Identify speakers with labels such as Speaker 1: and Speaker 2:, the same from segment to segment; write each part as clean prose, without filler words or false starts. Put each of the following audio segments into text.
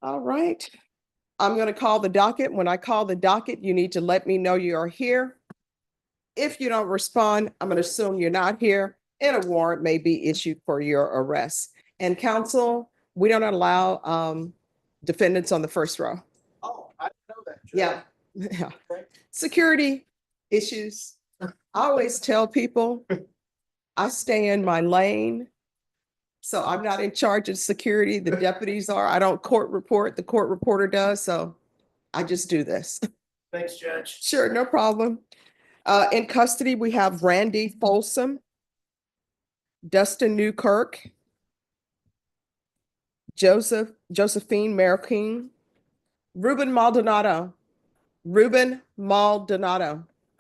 Speaker 1: All right. I'm going to call the docket. When I call the docket, you need to let me know you are here. If you don't respond, I'm going to assume you're not here and a warrant may be issued for your arrest. And counsel, we don't allow defendants on the first row.
Speaker 2: Oh, I didn't know that.
Speaker 1: Yeah. Yeah. Security issues. I always tell people I stay in my lane. So I'm not in charge of security. The deputies are. I don't court report. The court reporter does. So I just do this.
Speaker 2: Thanks, Judge.
Speaker 1: Sure, no problem. In custody, we have Randy Folsom, Dustin Newkirk, Josephine Marroquin, Ruben Maldonado.
Speaker 2: I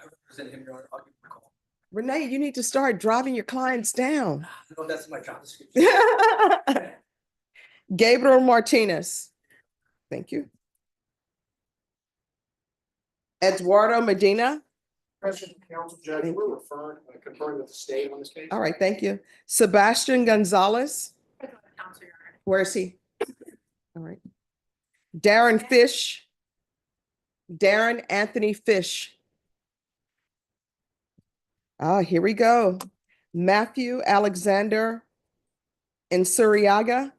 Speaker 2: represent him, Your Honor. I'll give him a call.
Speaker 1: Renee, you need to start driving your clients down.
Speaker 2: No, that's my job description.
Speaker 1: Gabriel Martinez. Thank you. Eduardo Medina.
Speaker 2: President, Counsel, Judge, we're referring, conferring with the state on this case.
Speaker 1: All right, thank you. Sebastian Gonzalez. Where is he? All right. Darren Fish. Darren Anthony Fish. Here we go. Matthew Alexander Insuriaga.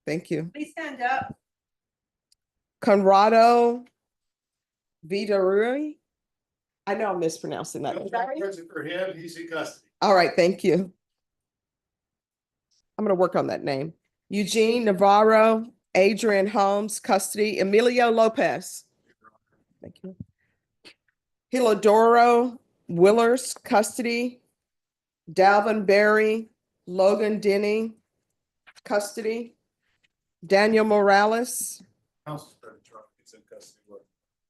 Speaker 1: Thank you.
Speaker 3: Please stand up.
Speaker 1: Conrado Vidarui. I know I'm mispronouncing that.
Speaker 2: Present for him, he's in custody.
Speaker 1: All right, thank you. I'm going to work on that name. Eugene Navarro, Adrian Holmes, custody. Emilio Lopez. Thank you. Hilodoro Willers, custody. Dalvin Berry, Logan Denny, custody. Daniel Morales.
Speaker 2: Counsel's present, Your Honor. He's in custody.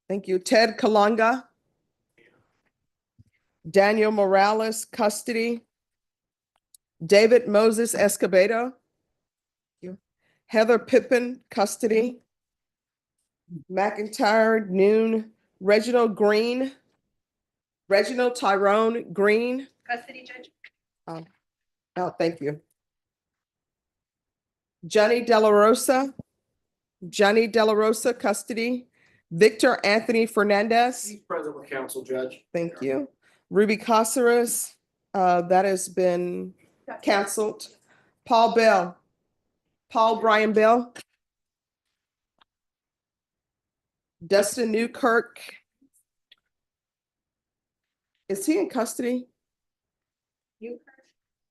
Speaker 1: Thank you. Ted Kalanga. Daniel Morales, custody. David Moses Escobedo. Heather Pippin, custody. McIntyre Noon, Reginald Tyrone Green.
Speaker 3: Custody, Judge.
Speaker 1: Oh, thank you. Johnny De La Rosa, custody. Victor Anthony Fernandez.
Speaker 2: He's present with counsel, Judge.
Speaker 1: Thank you. Ruby Caceres, that has been canceled. Paul Brian Bell. Dustin Newkirk. Is he in custody?
Speaker 3: You.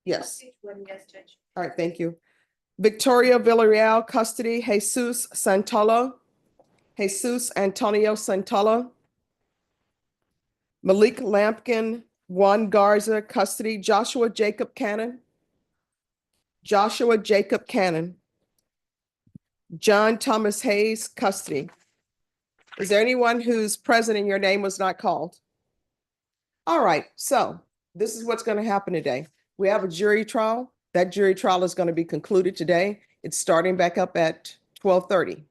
Speaker 1: Yes.
Speaker 3: Yes, Judge.
Speaker 1: All right, thank you. Victoria Villarreal, custody. Jesus Antonio Santolo. Malik Lampkin, Juan Garza, custody. Joshua Jacob Cannon. John Thomas Hayes, custody. Is there anyone who's present and your name was not called? All right, so this is what's going to happen today. We have a jury trial. That jury trial is going to be concluded today. It's starting back up at 12:30.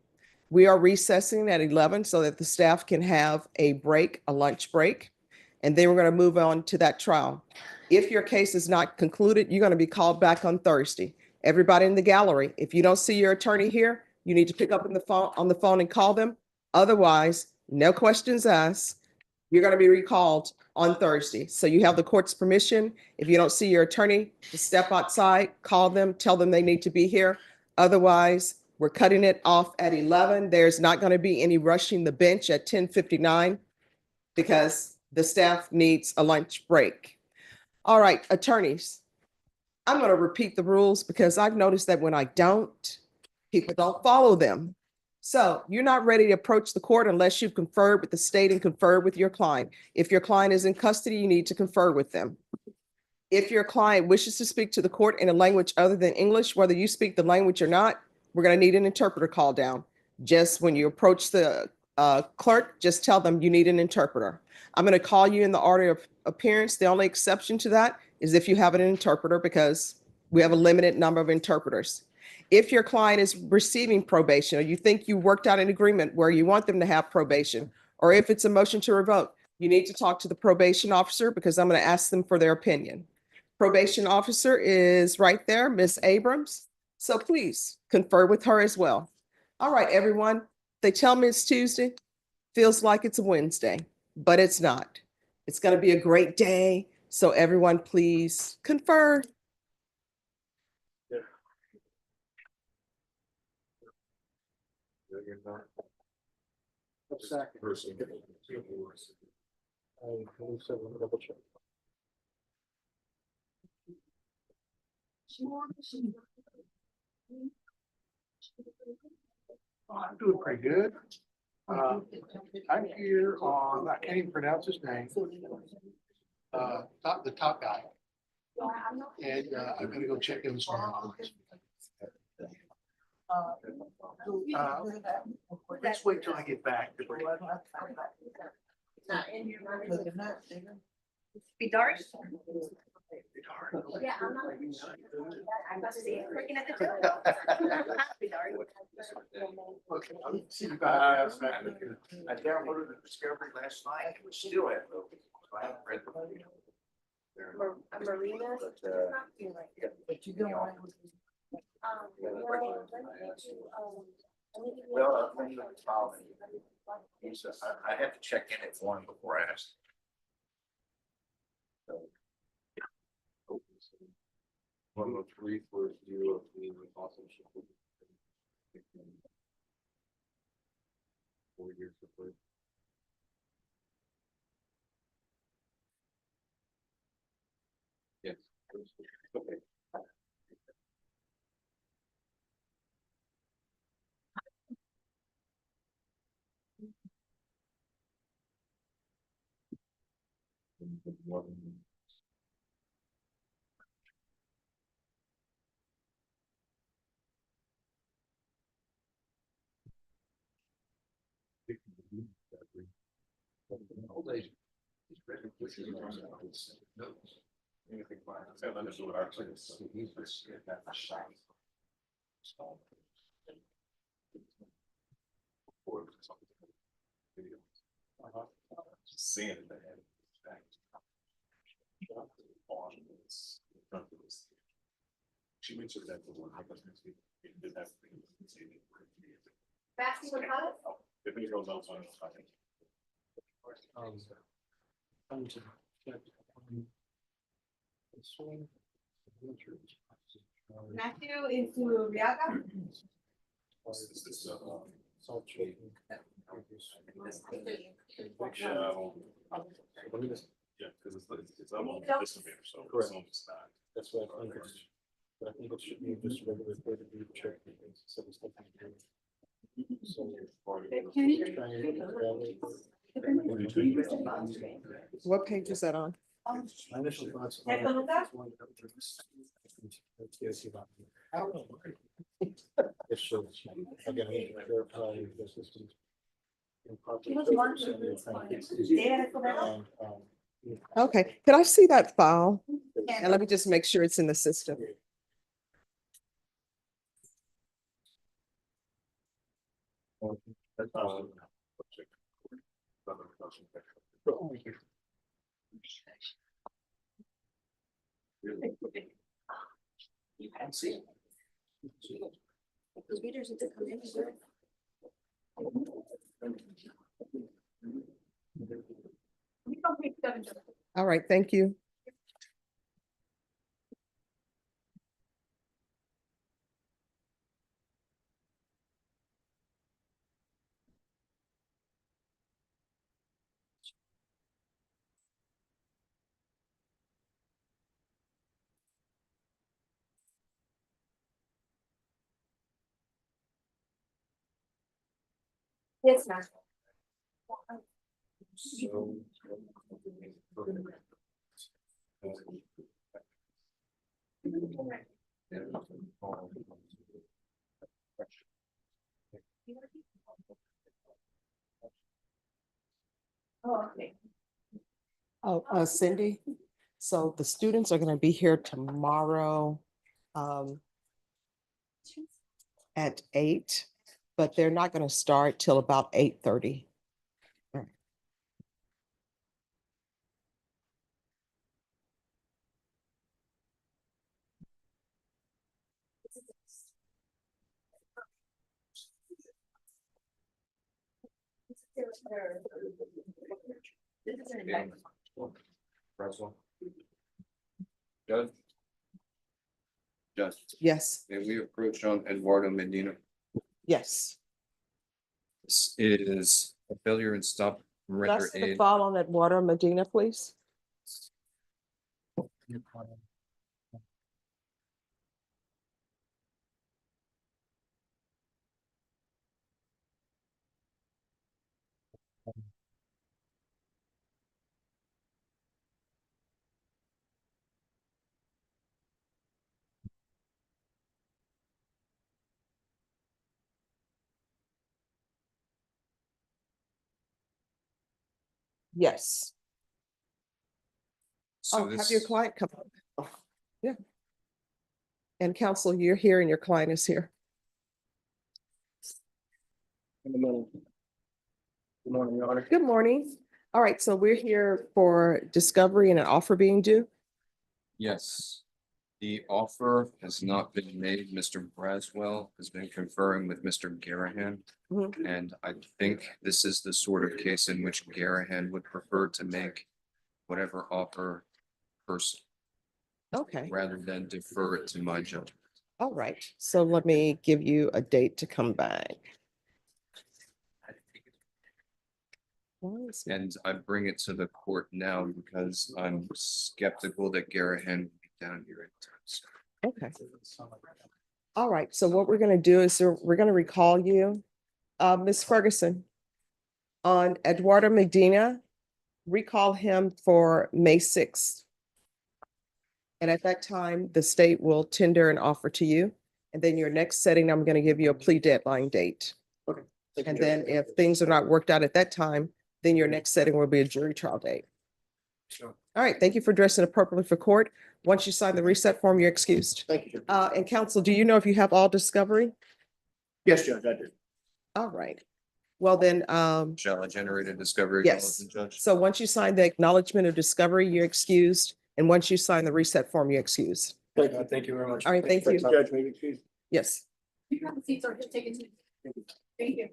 Speaker 1: We are recessing at 11 so that the staff can have a break, a lunch break, and then we're going to move on to that trial. If your case is not concluded, you're going to be called back on Thursday. Everybody in the gallery, if you don't see your attorney here, you need to pick up on the phone and call them. Otherwise, no questions asked. You're going to be recalled on Thursday. So you have the court's permission. If you don't see your attorney, to step outside, call them, tell them they need to be here. Otherwise, we're cutting it off at 11. There's not going to be any rushing the bench at 10:59 because the staff needs a lunch break. All right, attorneys, I'm going to repeat the rules because I've noticed that when I don't, people don't follow them. So you're not ready to approach the court unless you've conferred with the state and conferred with your client. If your client is in custody, you need to confer with them. If your client wishes to speak to the court in a language other than English, whether you speak the language or not, we're going to need an interpreter called down. Just when you approach the clerk, just tell them you need an interpreter. I'm going to call you in the order of appearance. The only exception to that is if you have an interpreter because we have a limited number of interpreters. If your client is receiving probation or you think you worked out an agreement where you want them to have probation, or if it's a motion to revoke, you need to talk to the probation officer because I'm going to ask them for their opinion. Probation officer is right there, Ms. Abrams. So please confer with her as well. All right, everyone. They tell me it's Tuesday. Feels like it's a Wednesday, but it's not. It's going to be a great day. So everyone, please confer.
Speaker 2: I'm doing pretty good. I'm here on, I can't even pronounce his name. The top guy. And I'm gonna go check in this morning. Let's wait till I get back.
Speaker 3: Be dark.
Speaker 2: Yeah,
Speaker 3: I'm not. I'm about to say, looking at the. Be dark.
Speaker 2: Okay, I'll see you guys back. I downloaded the Discovery last night. It was still at the. I haven't read the.
Speaker 3: Marina.
Speaker 2: But you go on.
Speaker 4: Well, I have to check in at 1 before I ask.
Speaker 5: One of three for you of the apostleship. 4 years of work. Yes. Okay. Just seeing it. She mentioned that the one.
Speaker 3: Basketball cup?
Speaker 5: If it goes outside, I think.
Speaker 3: Matthew into Riaga?
Speaker 5: Salt shaking. Yeah, because it's up on this one, so it's almost not. That's what I think. But I think it should be just regular 30 check. So.
Speaker 1: What page is that on?
Speaker 2: My initial thoughts.
Speaker 3: ¿Te preguntas?
Speaker 2: I don't know.
Speaker 5: It shows, again, I need to clarify the systems.
Speaker 1: Okay, could I see that file? And let me just make sure it's in the system.
Speaker 3: You can't see it. The readers need to come in.
Speaker 1: All right, thank you.
Speaker 3: It's not. Oh, okay.
Speaker 1: Oh, Cindy, so the students are going to be here tomorrow at 8, but they're not going to start till about 8:30.
Speaker 4: Russell. Judge. Judge,
Speaker 1: Yes,
Speaker 4: may we approach on Eduardo Medina?
Speaker 1: yes.
Speaker 4: This is a failure and stop render
Speaker 1: That's the
Speaker 4: aid.
Speaker 1: file on that water, Medina, please. Yes.
Speaker 4: So
Speaker 1: Oh, have your
Speaker 4: this,
Speaker 1: client come. up. Yeah. And counsel, you're here and your client is here.
Speaker 5: In the middle. Good morning, Your Honor.
Speaker 1: Good morning. All right, so we're here for discovery and an offer being due.
Speaker 4: yes. The offer has not been made. Mr. Braswell has been conferring with Mr. Garahan.
Speaker 1: Mhm.
Speaker 4: And I think this is the sort of case in which Garahan would prefer to make whatever offer first,
Speaker 1: Okay,
Speaker 4: rather than defer it to my judgment.
Speaker 1: all right. So let me give you a date to come back. Why is it-
Speaker 4: And I bring it to the court now because I'm skeptical that Garahan will be down here in time. So
Speaker 1: Okay. All right, so what we're gonna do is we're gonna recall you, Ms. Ferguson. On Eduardo Medina, recall him for May 6th. And at that time, the state will tender an offer to you. And then your next setting, I'm gonna give you a plea deadline date.
Speaker 5: Thank you,
Speaker 1: And
Speaker 5: Judge.
Speaker 1: then if things are not worked out at that time, then your next setting will be a jury trial date.
Speaker 5: Sure.
Speaker 1: All right, thank you for dressing appropriately for court. Once you sign the reset form, you're excused.
Speaker 5: Thank you, Judge.
Speaker 1: And counsel, do you know if you have all discovery?
Speaker 5: Yes, Judge, I do.
Speaker 1: All right. Well, then,
Speaker 4: shall I generate a discovery?
Speaker 1: Yes.
Speaker 4: acknowledgement, Judge?
Speaker 1: so once you sign the acknowledgement of discovery, you're excused. And once you sign the reset form, you're excused.
Speaker 5: Thank you very much.
Speaker 1: All right, thank you.
Speaker 5: Judge, maybe excuse.
Speaker 1: Yes.
Speaker 3: You have the seats or just take it. Thank you.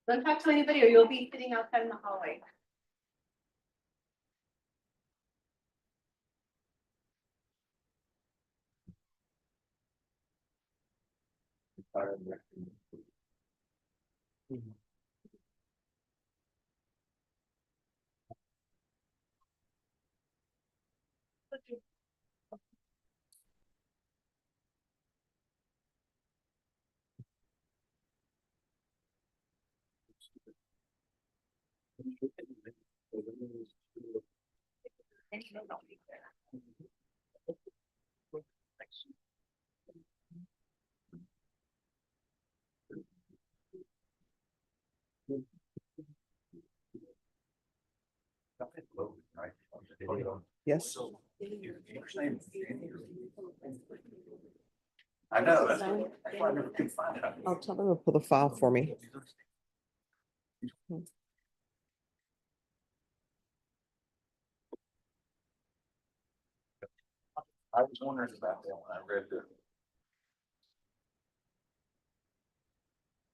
Speaker 3: Don't talk to anybody or you'll be sitting outside in the hallway.
Speaker 1: Yes.
Speaker 4: I know, that's why I never could find it.
Speaker 1: I'll tell them to pull the file for me.
Speaker 4: I was wondering about that when I read the.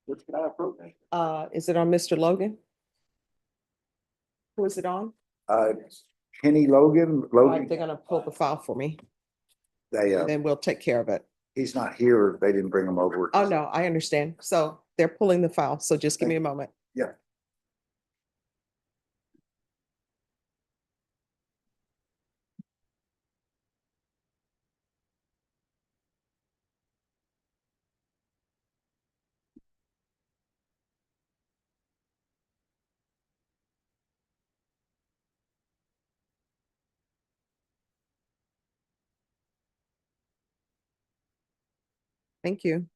Speaker 5: Which guy approved it?
Speaker 1: Is it on Mr. Logan? Who is it on?
Speaker 6: Kenny Logan,
Speaker 1: All right,
Speaker 6: Logan,
Speaker 1: they're gonna pull the file for me,
Speaker 6: they,
Speaker 1: and then we'll take care of it.
Speaker 6: he's not here. They didn't bring him over.
Speaker 1: Oh, no, I understand. So they're pulling the file, so just give me a moment.
Speaker 6: Yeah.
Speaker 1: Thank you.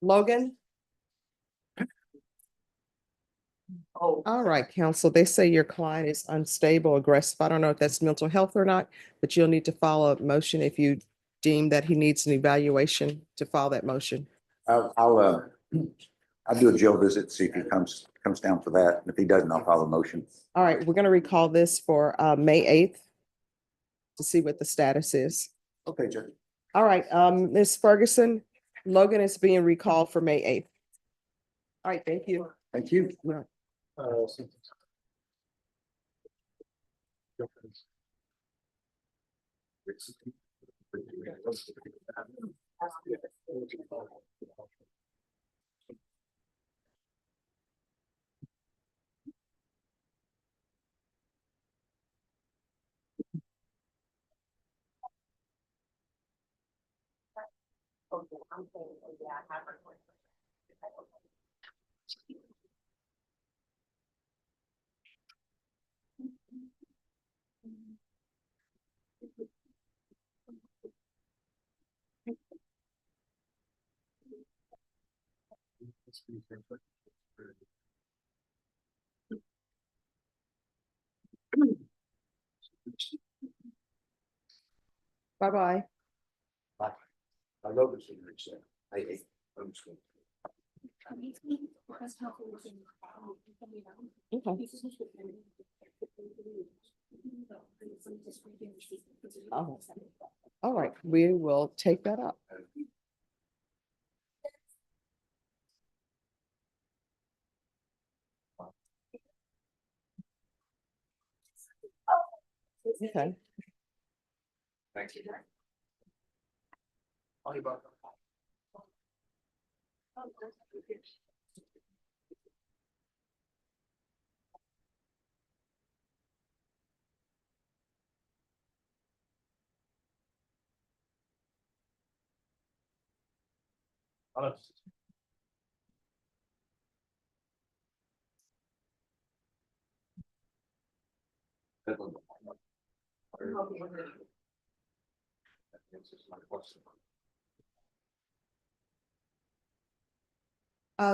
Speaker 1: Logan?
Speaker 2: Oh.
Speaker 1: All right, counsel, they say your client is unstable, aggressive. I don't know if that's mental health or not, but you'll need to file a motion if you deem that he needs an evaluation to file that motion.
Speaker 6: I'll do a jail visit, see if he comes down for that. And if he doesn't, I'll file a motion.
Speaker 1: All right, we're gonna recall this for May 8th to see what the status is.
Speaker 6: Okay, Judge.
Speaker 1: All right, Ms. Ferguson, Logan is being recalled for May 8th. All right, thank you.
Speaker 6: Thank you.
Speaker 1: Bye-bye.
Speaker 2: I love this. I'm just gonna-
Speaker 1: Okay. Oh, all right, we will take that up. Okay.
Speaker 4: Thank you.
Speaker 2: I'll be back.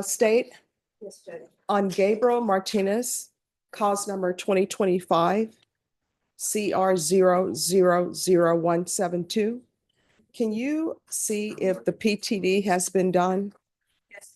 Speaker 1: State on Gabriel Martinez, cause number 2025 CR 0000172. Can you see if the PTD has been done?
Speaker 3: Yes.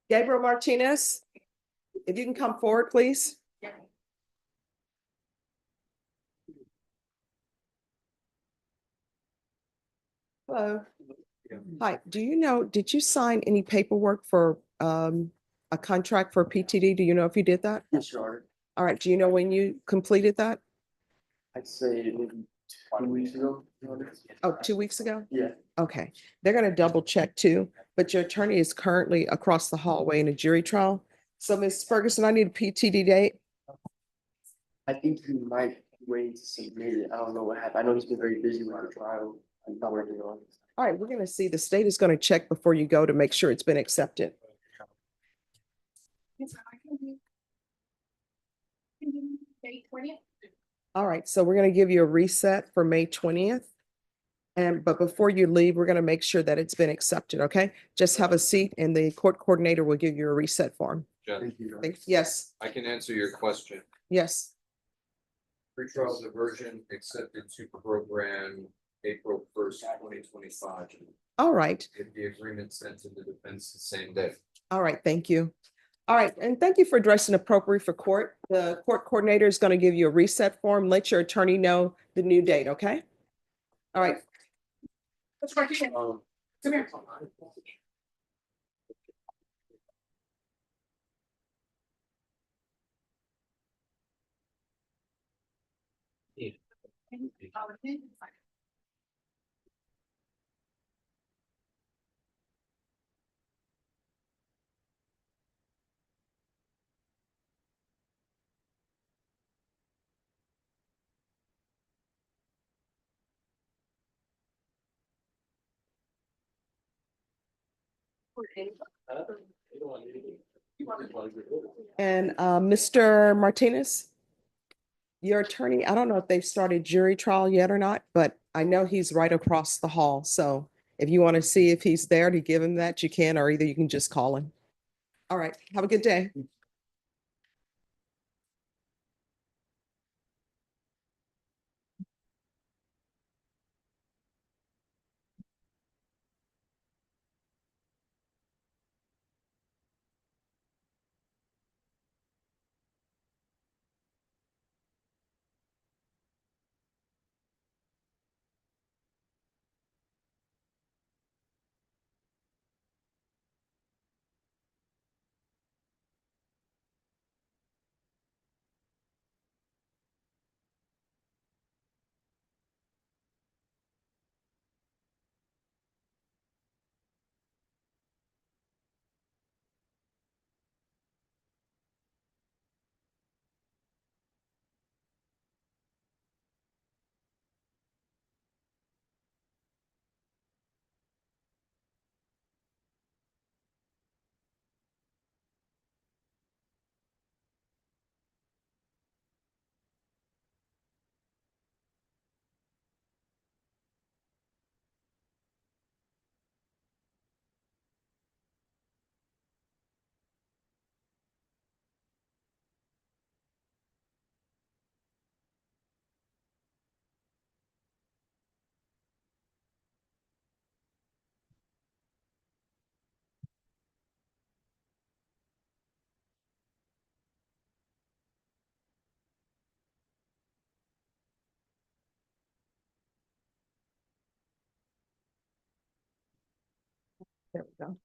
Speaker 1: Gabriel Martinez, if you can come forward, please. Hello. Hi, do you know, did you sign any paperwork for a contract for PTD? Do you know if you did that?
Speaker 7: Yes, Your Honor.
Speaker 1: All right, do you know when you completed that?
Speaker 7: I'd say maybe 2 weeks ago. Your Honor.
Speaker 1: Oh, 2 weeks ago?
Speaker 7: Yeah.
Speaker 1: Okay, they're gonna double check too, but your attorney is currently across the hallway in a jury trial. So Ms. Ferguson, I need a PTD date.
Speaker 7: I think he might wait to submit it. I don't know what happened. I know he's been very busy with the trial. I'm not working on it.
Speaker 1: All right, we're gonna see, the state is gonna check before you go to make sure it's been accepted.
Speaker 3: May 20th?
Speaker 1: All right, so we're gonna give you a reset for May 20th. But before you leave, we're gonna make sure that it's been accepted, okay? Just have a seat and the court coordinator will give you a reset form.
Speaker 4: Judge,
Speaker 7: Thank you. Your Honor.
Speaker 1: Yes,
Speaker 4: I can answer your question.
Speaker 1: yes.
Speaker 4: Pretrial diversion accepted to program April 1st, 2025.
Speaker 1: All right,
Speaker 4: If the agreement sent to the defense the same day.
Speaker 1: all right, thank you. All right, and thank you for addressing appropriate for court. The court coordinator is gonna give you a reset form. Let your attorney know the new date, okay? All right. Let's work it. Come here. And Mr. Martinez, your attorney, I don't know if they've started jury trial yet or not, but I know he's right across the hall. So if you want to see if he's there to give him that, you can, or either you can just call him. All right, have a good day. There we go.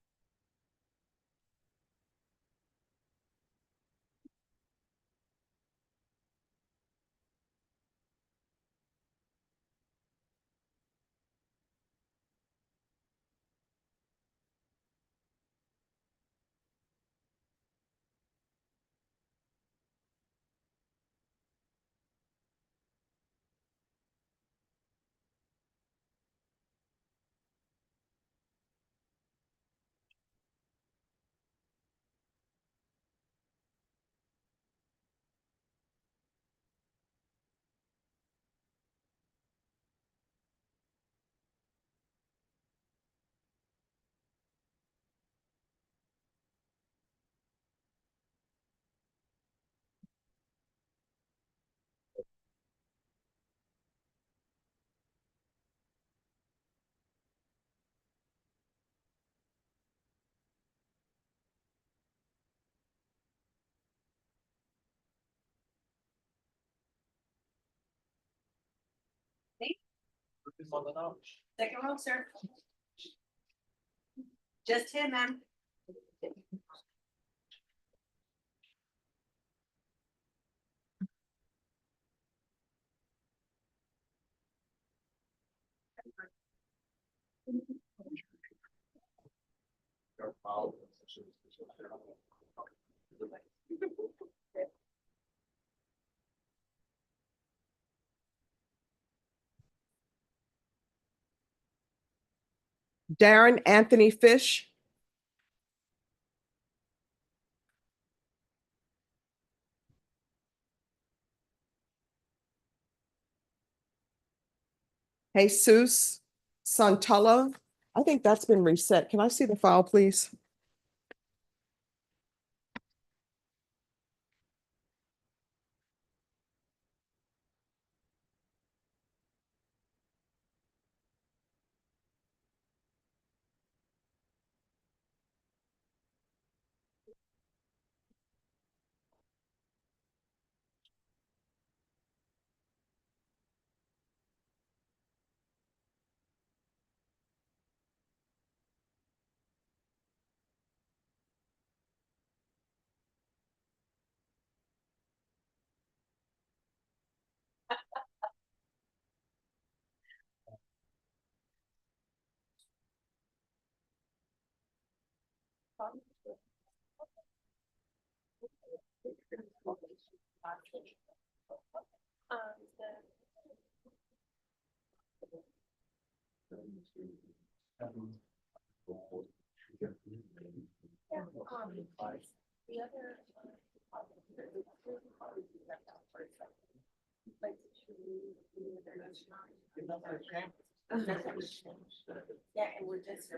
Speaker 3: Second row, sir. Just him, ma'am.
Speaker 1: Darren Anthony Fish. Jesus Santella. I think that's been reset. Can I see the file, please?
Speaker 3: Yeah, and we're just.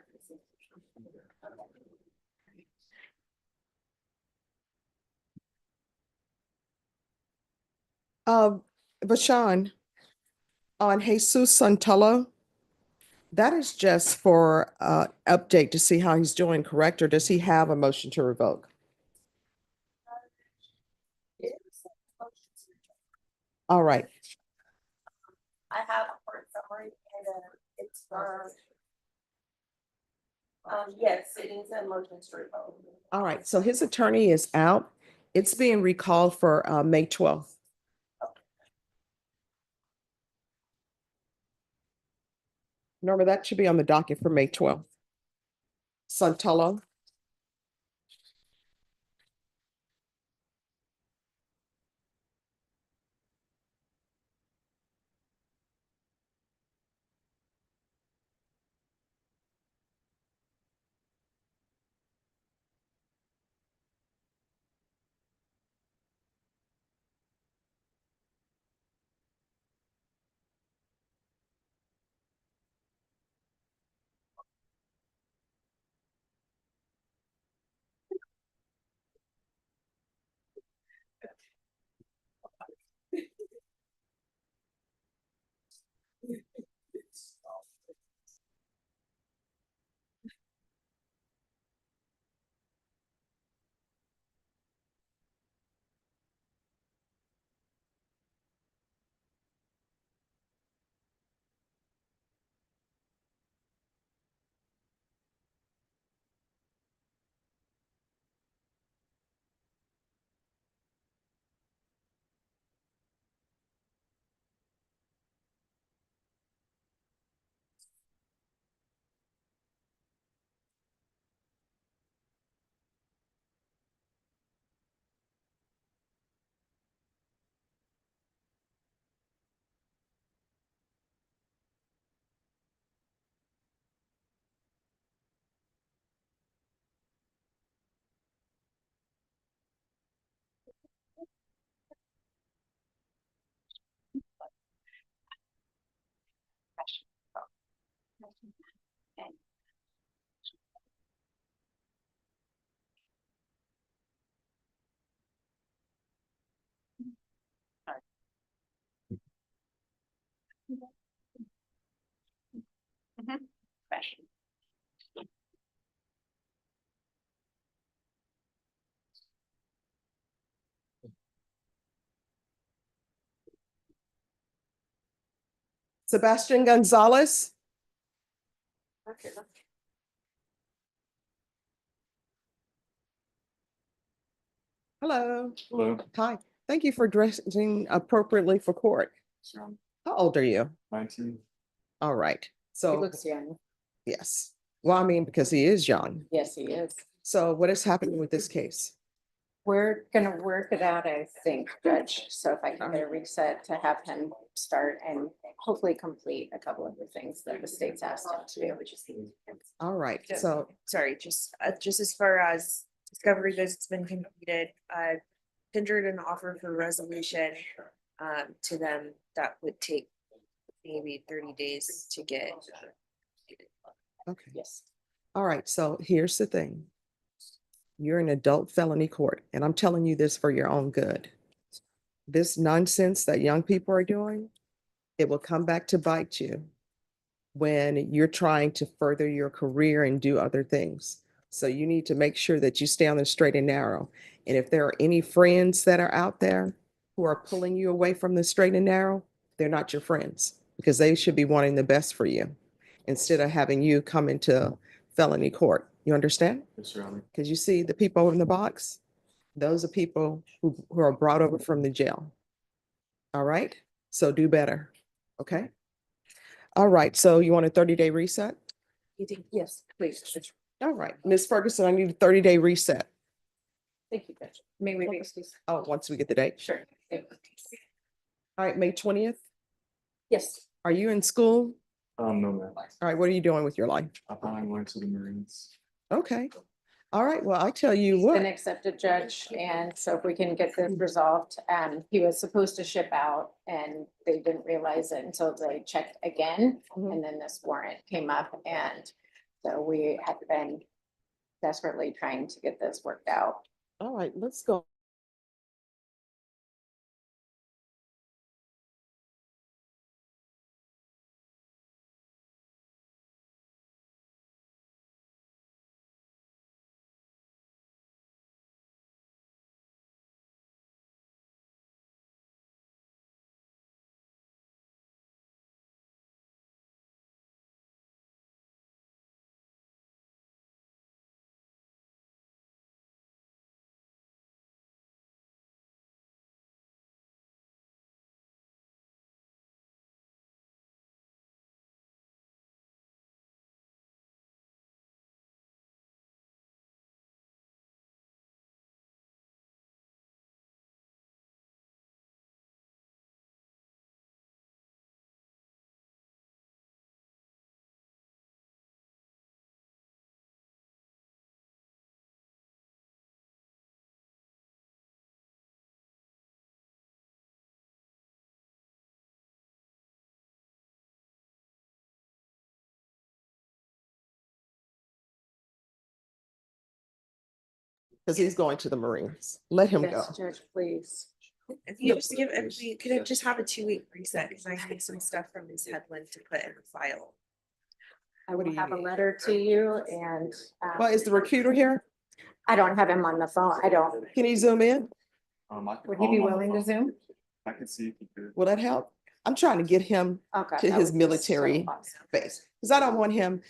Speaker 1: Bashan, on Jesus Santella, that is just for update to see how he's doing, correct? Or does he have a motion to revoke? All right,
Speaker 3: I have a court summary and it's for. Yes, it is a motion to revoke.
Speaker 1: all right. So his attorney is out. It's being recalled for May 12th. Remember, that should be on the docket for May 12th. Santella. Sebastian Gonzalez. Hello.
Speaker 5: Hello.
Speaker 1: Hi. Thank you for dressing appropriately for court. How old are you?
Speaker 5: 19.
Speaker 1: All right.
Speaker 8: He
Speaker 1: So,
Speaker 8: looks young.
Speaker 1: yes. Well, I mean, because he is young.
Speaker 8: Yes, he is.
Speaker 1: So what is happening with this case?
Speaker 8: We're gonna work it out, I think, Judge. So if I can get a reset to have him start and hopefully complete a couple of the things that the state's asked him to do.
Speaker 1: All right.
Speaker 9: Yeah.
Speaker 1: So,
Speaker 9: Sorry, just as far as discovery visits been completed, tendered an offer for resolution to them that would take maybe 30 days to get.
Speaker 1: okay.
Speaker 8: Yes.
Speaker 1: All right. So here's the thing. You're in adult felony court, and I'm telling you this for your own good. This nonsense that young people are doing, it will come back to bite you when you're trying to further your career and do other things. So you need to make sure that you stay on the straight and narrow. And if there are any friends that are out there who are pulling you away from the straight and narrow, they're not your friends because they should be wanting the best for you instead of having you come into felony court. You understand?
Speaker 5: Yes, Your Honor.
Speaker 1: Because you see the people in the box, those are people who are brought over from the jail. All right? So do better. Okay? All right. So you want a 30-day reset?
Speaker 9: You think, yes, please.
Speaker 1: All right, Ms. Ferguson, I need a 30-day reset.
Speaker 8: Thank you, Judge. May we fix these?
Speaker 1: Oh, once we get the date.
Speaker 8: Sure.
Speaker 1: All right, May 20th.
Speaker 8: Yes.
Speaker 1: Are you in school?
Speaker 5: No, man.
Speaker 1: All right, what are you doing with your life?
Speaker 5: I probably went to the Marines.
Speaker 1: Okay. All right, well, I tell you
Speaker 8: An
Speaker 1: what,
Speaker 8: accepted judge, and so if we can get this resolved, he was supposed to ship out and they didn't realize it until they checked again.
Speaker 1: Mhm.
Speaker 8: And then this warrant came up, and so we have been desperately trying to get this worked out.
Speaker 1: all right, let's go. Because he's going to the Marines. Let him go.
Speaker 8: Yes, Judge, please.
Speaker 9: If you just give, if we could just have a 2-week reset, because I need some stuff from Ms. Headland to put in the file.
Speaker 8: I
Speaker 1: What do
Speaker 8: will
Speaker 1: you
Speaker 8: have a
Speaker 1: need?
Speaker 8: letter to you, and
Speaker 1: Well, is the recruiter here?
Speaker 8: I don't have him on the phone. I don't.
Speaker 1: Can he zoom in?
Speaker 8: Would he be willing to Zoom?
Speaker 5: I can see if you could.
Speaker 1: Will that help? I'm trying to get him
Speaker 8: Okay.
Speaker 1: to
Speaker 8: that
Speaker 1: his
Speaker 8: would be so
Speaker 1: military
Speaker 8: awesome.
Speaker 1: base. Because I don't want him,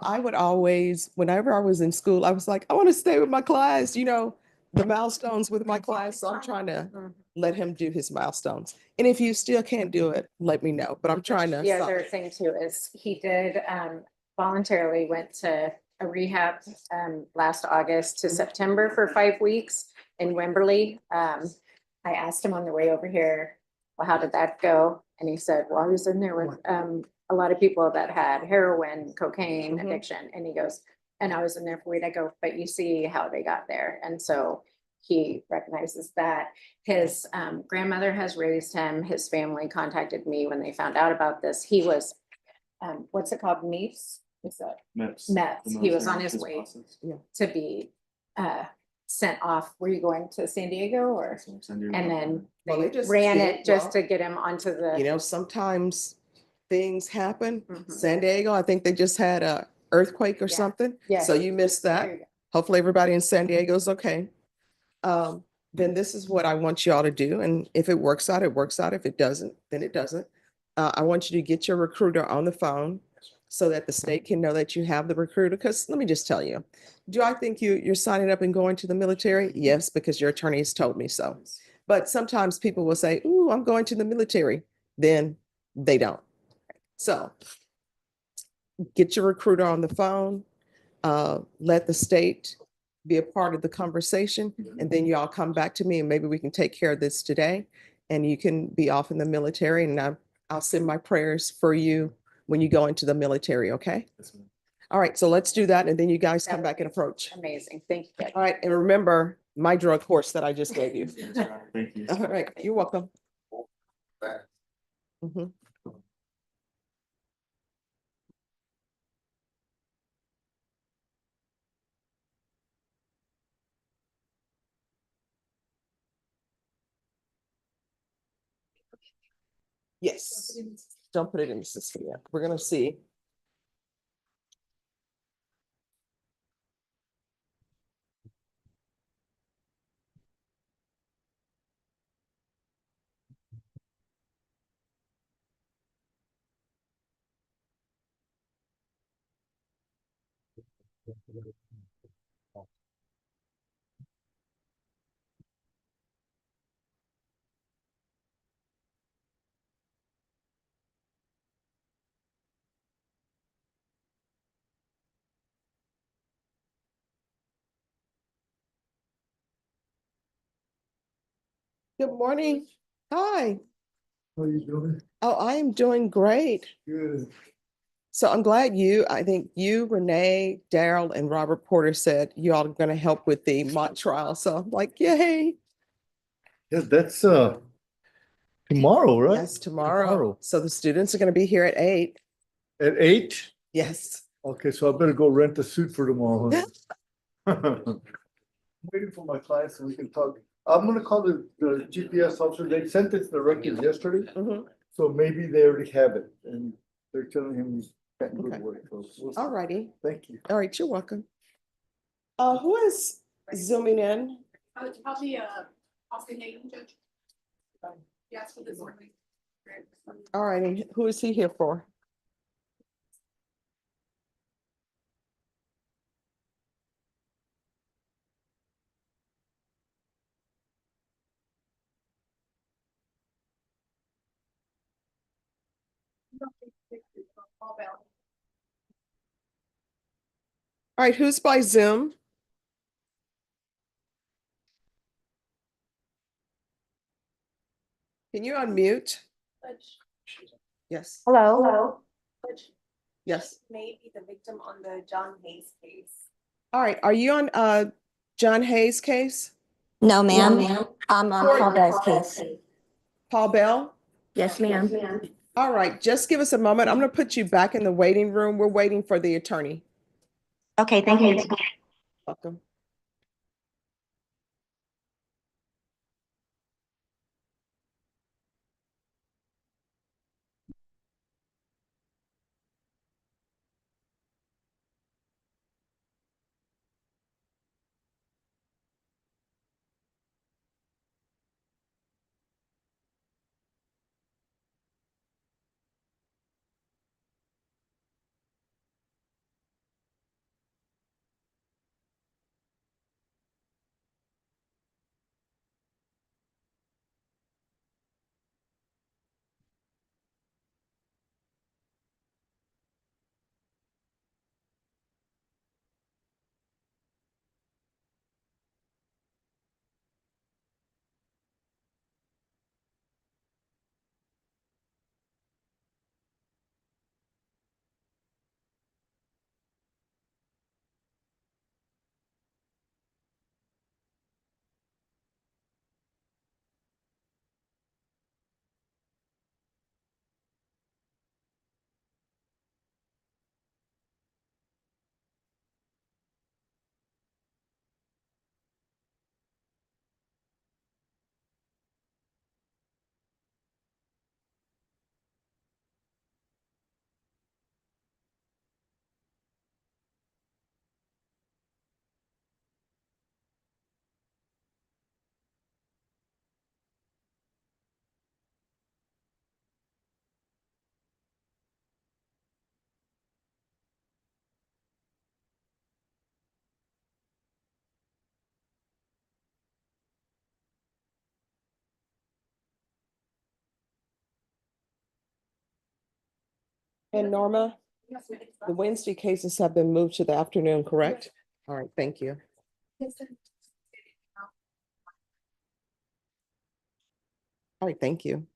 Speaker 1: I would always, whenever I was in school, I was like, I want to stay with my class, the milestones with my class. So I'm trying to
Speaker 8: Mhm.
Speaker 1: let him do his milestones. And if you still can't do it, let me know. But I'm trying to.
Speaker 8: The other thing too is he did voluntarily went to a rehab last August to September for 5 weeks in Wimberley. I asked him on the way over here, well, how did that go? And he said, well, I was in there with a lot of people that had heroin, cocaine
Speaker 1: Mhm.
Speaker 8: addiction. And he goes, and I was in there for a week. I go, but you see how they got there. And so he recognizes that. His grandmother has raised him. His family contacted me when they found out about this. He was, what's it called? MEPS? What's that?
Speaker 5: MEPS.
Speaker 8: MEPS. He was on his way
Speaker 5: Process.
Speaker 8: to be sent off. Were you going to San Diego or?
Speaker 5: That's what I'm sending you.
Speaker 8: And then
Speaker 1: Well,
Speaker 8: they
Speaker 1: they just
Speaker 8: ran
Speaker 1: did,
Speaker 8: it just
Speaker 1: well,
Speaker 8: to get him onto the.
Speaker 1: Sometimes things happen.
Speaker 8: Mhm.
Speaker 1: San Diego, I think they just had a earthquake or
Speaker 8: Yeah.
Speaker 1: something.
Speaker 8: Yes.
Speaker 1: So you missed
Speaker 8: There
Speaker 1: that.
Speaker 8: you go.
Speaker 1: Hopefully everybody in San Diego is okay. Then this is what I want y'all to do. And if it works out, it works out. If it doesn't, then it doesn't. I want you to get your recruiter on the phone so that the state can know that you have the recruiter. Because let me just tell you, do I think you're signing up and going to the military? Yes, because your attorney has told me so. But sometimes people will say, ooh, I'm going to the military. Then they don't. So get your recruiter on the phone, let the state be a part of the conversation, and then y'all come back to me and maybe we can take care of this today. And you can be off in the military, and I'll send my prayers for you when you go into the military, okay?
Speaker 5: Yes, ma'am.
Speaker 1: All right, so let's do that, and then you guys
Speaker 8: That
Speaker 1: come
Speaker 8: would
Speaker 1: back and
Speaker 8: be
Speaker 1: approach.
Speaker 8: Amazing. Thank you.
Speaker 1: All right, and remember my drug course that I just gave you.
Speaker 5: Yes, Your Honor. Thank you.
Speaker 1: All right, you're welcome. Mhm. Yes, don't put it in the system yet. We're gonna see. Good morning. Hi.
Speaker 10: How you doing?
Speaker 1: Oh, I am doing great.
Speaker 10: Good.
Speaker 1: So I'm glad I think you, Renee, Daryl, and Robert Porter said you all are going to help with the mock trial. So I'm like, yay.
Speaker 10: Yeah, that's tomorrow, right?
Speaker 1: Yes, tomorrow. So the students are going to be here at 8.
Speaker 10: At 8?
Speaker 1: Yes.
Speaker 10: Okay, so I better go rent a suit for tomorrow. Waiting for my class and we can talk. I'm gonna call the GPS officer. They sent it to the record yesterday,
Speaker 1: Mhm.
Speaker 10: so maybe they already have it and they're telling him he's can't go to
Speaker 1: Okay.
Speaker 10: work. So we'll see.
Speaker 1: All righty.
Speaker 10: Thank you.
Speaker 1: All right, you're welcome. Who is zooming in?
Speaker 3: It's probably Austin Hayden judge. Yes, for this morning.
Speaker 1: All right, and who is he here for? All right, who's by Zoom? Can you unmute? Yes.
Speaker 9: Hello.
Speaker 1: Yes.
Speaker 9: May be the victim on the John Hayes case.
Speaker 1: All right, are you on John Hayes' case?
Speaker 11: No, ma'am. I'm on Paul Bell's case.
Speaker 1: Paul Bell?
Speaker 11: Yes, ma'am.
Speaker 1: All right, just give us a moment. I'm gonna put you back in the waiting room. We're waiting for the attorney.
Speaker 11: Okay, thank you.
Speaker 1: Welcome. And Norma, the Wednesday cases have been moved to the afternoon, correct? All right, thank you. All right, thank you.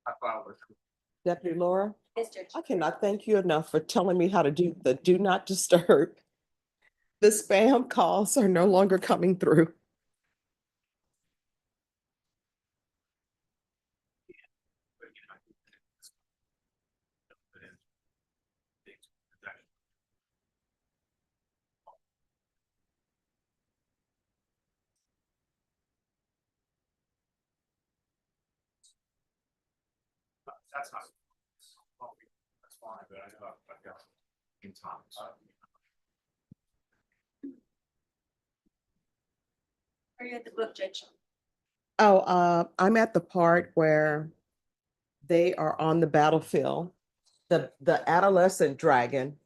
Speaker 2: I filed with.
Speaker 1: Deputy Laura,
Speaker 3: Yes, Judge.
Speaker 1: I cannot thank you enough for telling me how to do the do not disturb. The spam calls are no longer coming through.
Speaker 2: That's not. That's fine, but I know I've got in time.
Speaker 3: Are you at the book, Judge?
Speaker 1: Oh, I'm at the part where they are on the battlefield. The adolescent dragon,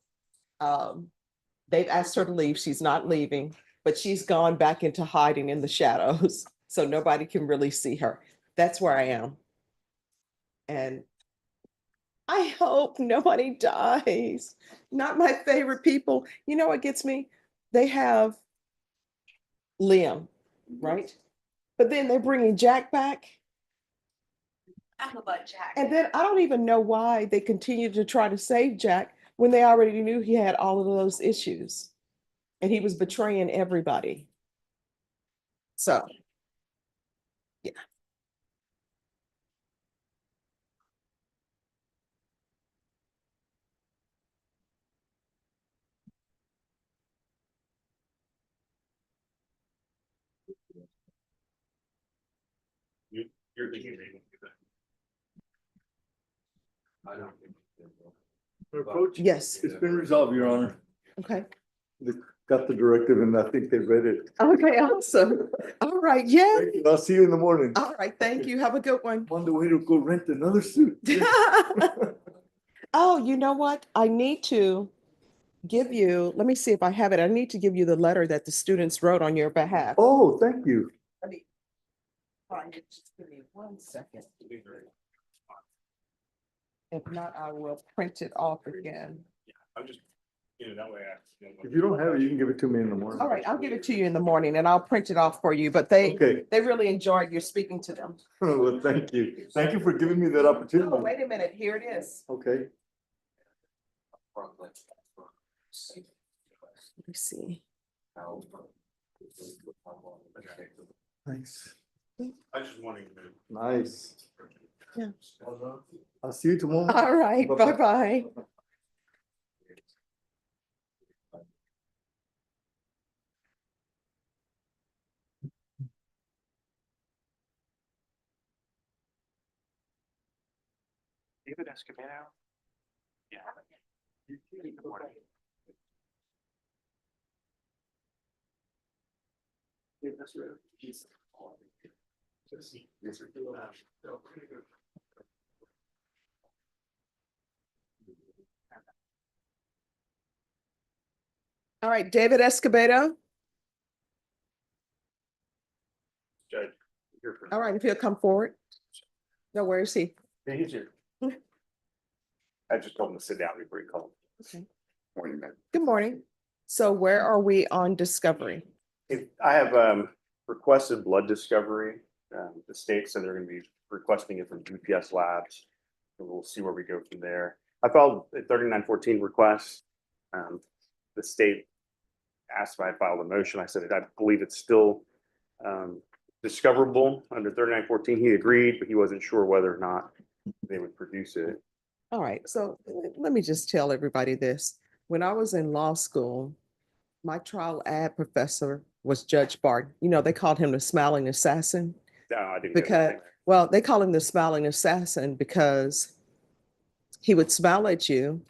Speaker 1: they've asked her to leave. She's not leaving, but she's gone back into hiding in the shadows. So nobody can really see her. That's where I am. And I hope nobody dies. Not my favorite people. You know what gets me? They have Liam, right? But then they're bringing Jack back.
Speaker 3: I'm about Jack.
Speaker 1: And then I don't even know why they continue to try to save Jack when they already knew he had all of those issues and he was betraying everybody. So, yeah.
Speaker 5: You're thinking they won't do that.
Speaker 2: I don't think.
Speaker 10: Approach?
Speaker 1: Yes.
Speaker 10: It's been resolved, Your Honor.
Speaker 1: Okay.
Speaker 10: They got the directive and I think they read it.
Speaker 1: Okay, awesome. All right. Yeah.
Speaker 10: Thank you. I'll see you in the morning.
Speaker 1: All right. Thank you. Have a good one.
Speaker 10: I'm on the way to go rent another suit.
Speaker 1: Oh, you know what? I need to give you, let me see if I have it. I need to give you the letter that the students wrote on your behalf.
Speaker 10: Oh, thank you.
Speaker 1: Let me find it. Just give me 1 second. If not, I will print it off again.
Speaker 5: I'm just, that way
Speaker 10: If you don't have it, you can give it to me in the morning.
Speaker 1: All right, I'll give it to you in the morning and I'll print it off for you, but they
Speaker 10: Okay.
Speaker 1: really enjoyed your speaking to them.
Speaker 10: Well, thank you. Thank you for giving me that opportunity.
Speaker 1: Oh, wait a minute, here it is.
Speaker 10: Okay.
Speaker 1: Let me see.
Speaker 10: Nice.
Speaker 5: I just wanted to.
Speaker 10: Nice.
Speaker 1: Yeah.
Speaker 10: I'll see you tomorrow.
Speaker 1: All right,
Speaker 10: Bye-bye.
Speaker 1: bye-bye.
Speaker 2: David Escobedo? Yeah. Good morning.
Speaker 1: All right, David Escobedo.
Speaker 5: Judge, here for.
Speaker 1: All right, if he'll come forward. No, where is he?
Speaker 5: Yeah, he's here. I just told him to sit down before he called.
Speaker 1: Okay.
Speaker 5: Morning, man.
Speaker 1: Good morning. So where are we on discovery?
Speaker 5: I have requested blood discovery. The state said they're gonna be requesting it from GPS labs. And we'll see where we go from there. I filed a 3914 request. The state asked if I filed a motion. I said, I believe it's still discoverable under 3914. He agreed, but he wasn't sure whether or not they would produce it.
Speaker 1: All right, so let me just tell everybody this. When I was in law school, my trial ad professor was Judge Barton. You know, they called him the smiling assassin.
Speaker 5: No, I didn't.
Speaker 1: Because, well, they call him the smiling assassin because he would smile at you,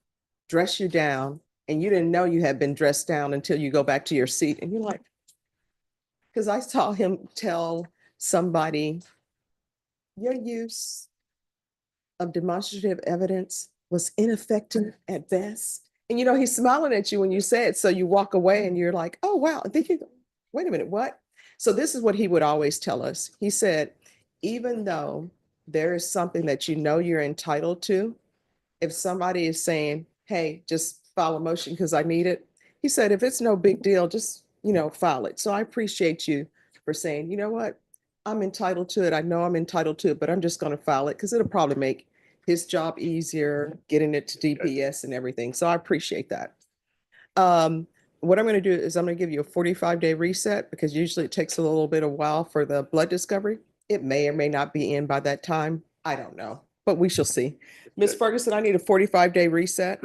Speaker 1: dress you down, and you didn't know you had been dressed down until you go back to your seat and you're like, because I saw him tell somebody, your use of demonstrative evidence was ineffective at best. And you know, he's smiling at you when you say it. So you walk away and you're like, oh, wow. And then you go, wait a minute, what? So this is what he would always tell us. He said, even though there is something that you know you're entitled to, if somebody is saying, hey, just file a motion because I need it. He said, if it's no big deal, just, file it. So I appreciate you for saying, you know what? I'm entitled to it. I know I'm entitled to it, but I'm just gonna file it because it'll probably make his job easier, getting it to DPS and everything. So I appreciate that. What I'm gonna do is I'm gonna give you a 45-day reset because usually it takes a little bit of while for the blood discovery. It may or may not be in by that time. I don't know, but we shall see. Ms. Ferguson, I need a 45-day reset.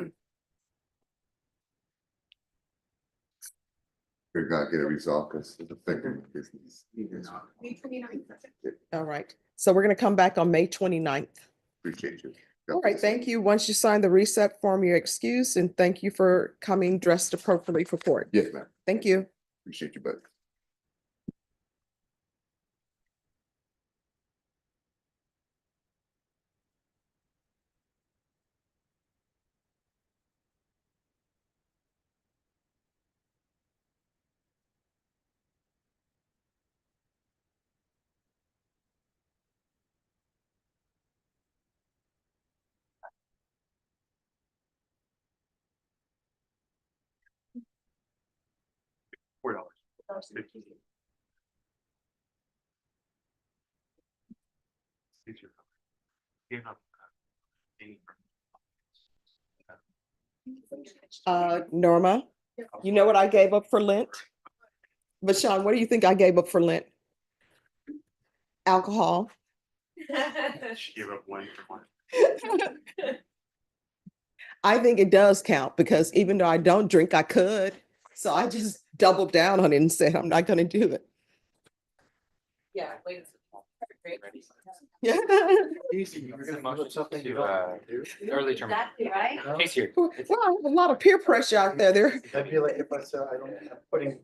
Speaker 12: We're gonna get it resolved because it's affecting business.
Speaker 1: All right. So we're gonna come back on May 29th.
Speaker 12: Appreciate you.
Speaker 1: All right, thank you. Once you sign the reset form, you're excused, and thank you for coming dressed appropriately for court.
Speaker 12: Yes, ma'am.
Speaker 1: Thank you.
Speaker 12: Appreciate you, buddy.
Speaker 2: $4.
Speaker 1: Norma, you know what I gave up for Lent? But Sean, what do you think I gave up for Lent? Alcohol.
Speaker 2: She gave up one for one.
Speaker 1: I think it does count because even though I don't drink, I could. So I just doubled down on it and said, I'm not gonna do it.
Speaker 8: Yeah.
Speaker 1: Yeah.
Speaker 2: Early term.
Speaker 3: Right?
Speaker 2: Case here.
Speaker 1: Well, I have a lot of peer pressure out there.
Speaker 10: I'd be like if I said I don't, I'm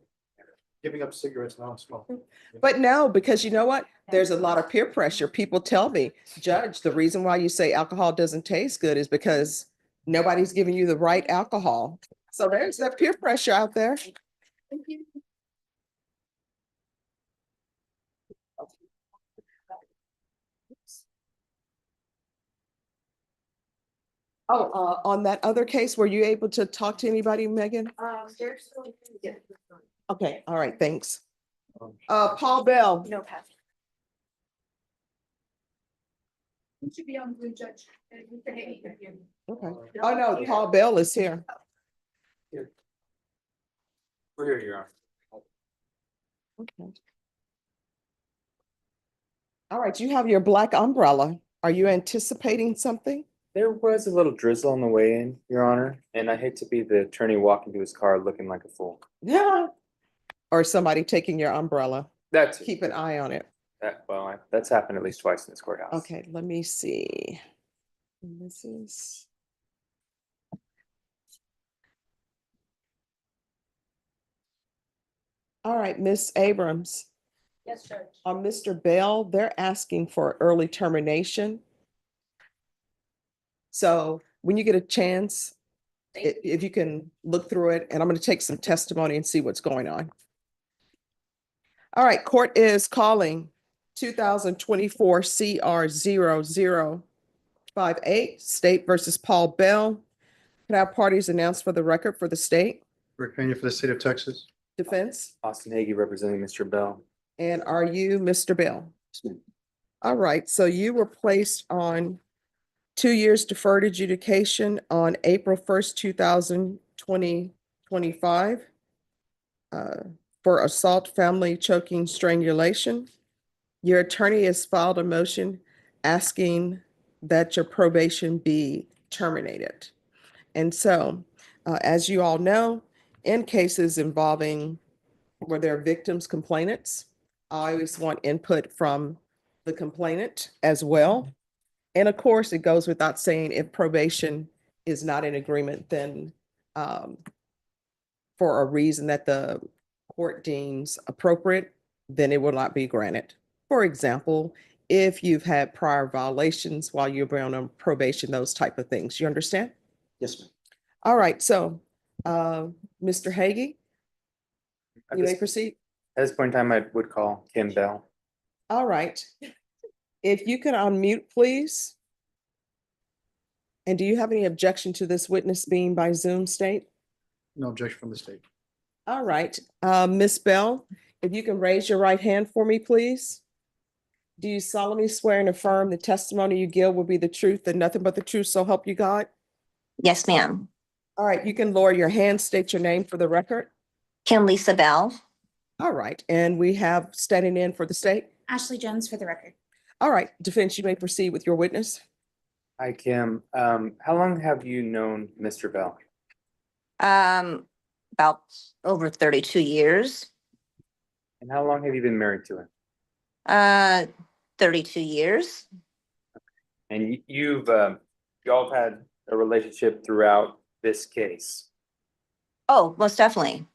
Speaker 10: giving up cigarettes now, I'm smoking.
Speaker 1: But no, because you know what? There's a lot of peer pressure. People tell me, Judge, the reason why you say alcohol doesn't taste good is because nobody's giving you the right alcohol. So there's that peer pressure out there. Oh, on that other case, were you able to talk to anybody, Megan? Okay, all right, thanks. Paul Bell.
Speaker 3: No pass. You should be on the judge.
Speaker 1: Okay. Oh, no, Paul Bell is here.
Speaker 2: We're here, Your Honor.
Speaker 1: Okay. All right, you have your black umbrella. Are you anticipating something?
Speaker 13: There was a little drizzle on the way in, Your Honor, and I hate to be the attorney walking to his car looking like a fool.
Speaker 1: Yeah. Or somebody taking your umbrella.
Speaker 13: That's
Speaker 1: Keep an eye on it.
Speaker 13: that's happened at least twice in this courthouse.
Speaker 1: Okay, let me see. This is. All right, Miss Abrams.
Speaker 3: Yes, Judge.
Speaker 1: On Mr. Bell, they're asking for early termination. So when you get a chance, if you can look through it, and I'm going to take some testimony and see what's going on. All right, court is calling 2024 CR 0058, State versus Paul Bell. Can I have parties announced for the record for the state?
Speaker 10: Rick Pena for the state of Texas.
Speaker 1: Defense?
Speaker 13: Austin Hagee representing Mr. Bell.
Speaker 1: And are you Mr. Bell? All right, so you were placed on 2 years deferred adjudication on April 1st, 2025 for assault, family choking, strangulation. Your attorney has filed a motion asking that your probation be terminated. And so, as you all know, in cases involving where there are victims, complainants, I always want input from the complainant as well. And of course, it goes without saying, if probation is not in agreement, then for a reason that the court deems appropriate, then it will not be granted. For example, if you've had prior violations while you've been on probation, those type of things. You understand?
Speaker 13: Yes, ma'am.
Speaker 1: All right, so Mr. Hagee,
Speaker 13: At
Speaker 1: you
Speaker 13: this-
Speaker 1: may proceed.
Speaker 13: At this point in time, I would call Kim Bell.
Speaker 1: All right. If you can unmute, please. And do you have any objection to this witness being by Zoom, State?
Speaker 10: No objection from the state.
Speaker 1: All right, Ms. Bell, if you can raise your right hand for me, please. Do you solemnly swear and affirm the testimony you give will be the truth and nothing but the truth, so help you God?
Speaker 11: Yes, ma'am.
Speaker 1: All right, you can lower your hand, state your name for the record.
Speaker 11: Kim Lisa Bell.
Speaker 1: All right, and we have standing in for the state.
Speaker 3: Ashley Jones for the record.
Speaker 1: All right, defense, you may proceed with your witness.
Speaker 13: Hi, Kim. How long have you known Mr. Bell?
Speaker 11: About over 32 years.
Speaker 13: And how long have you been married to him?
Speaker 11: 32 years.
Speaker 13: And y'all have had a relationship throughout this case.
Speaker 11: Oh, most definitely.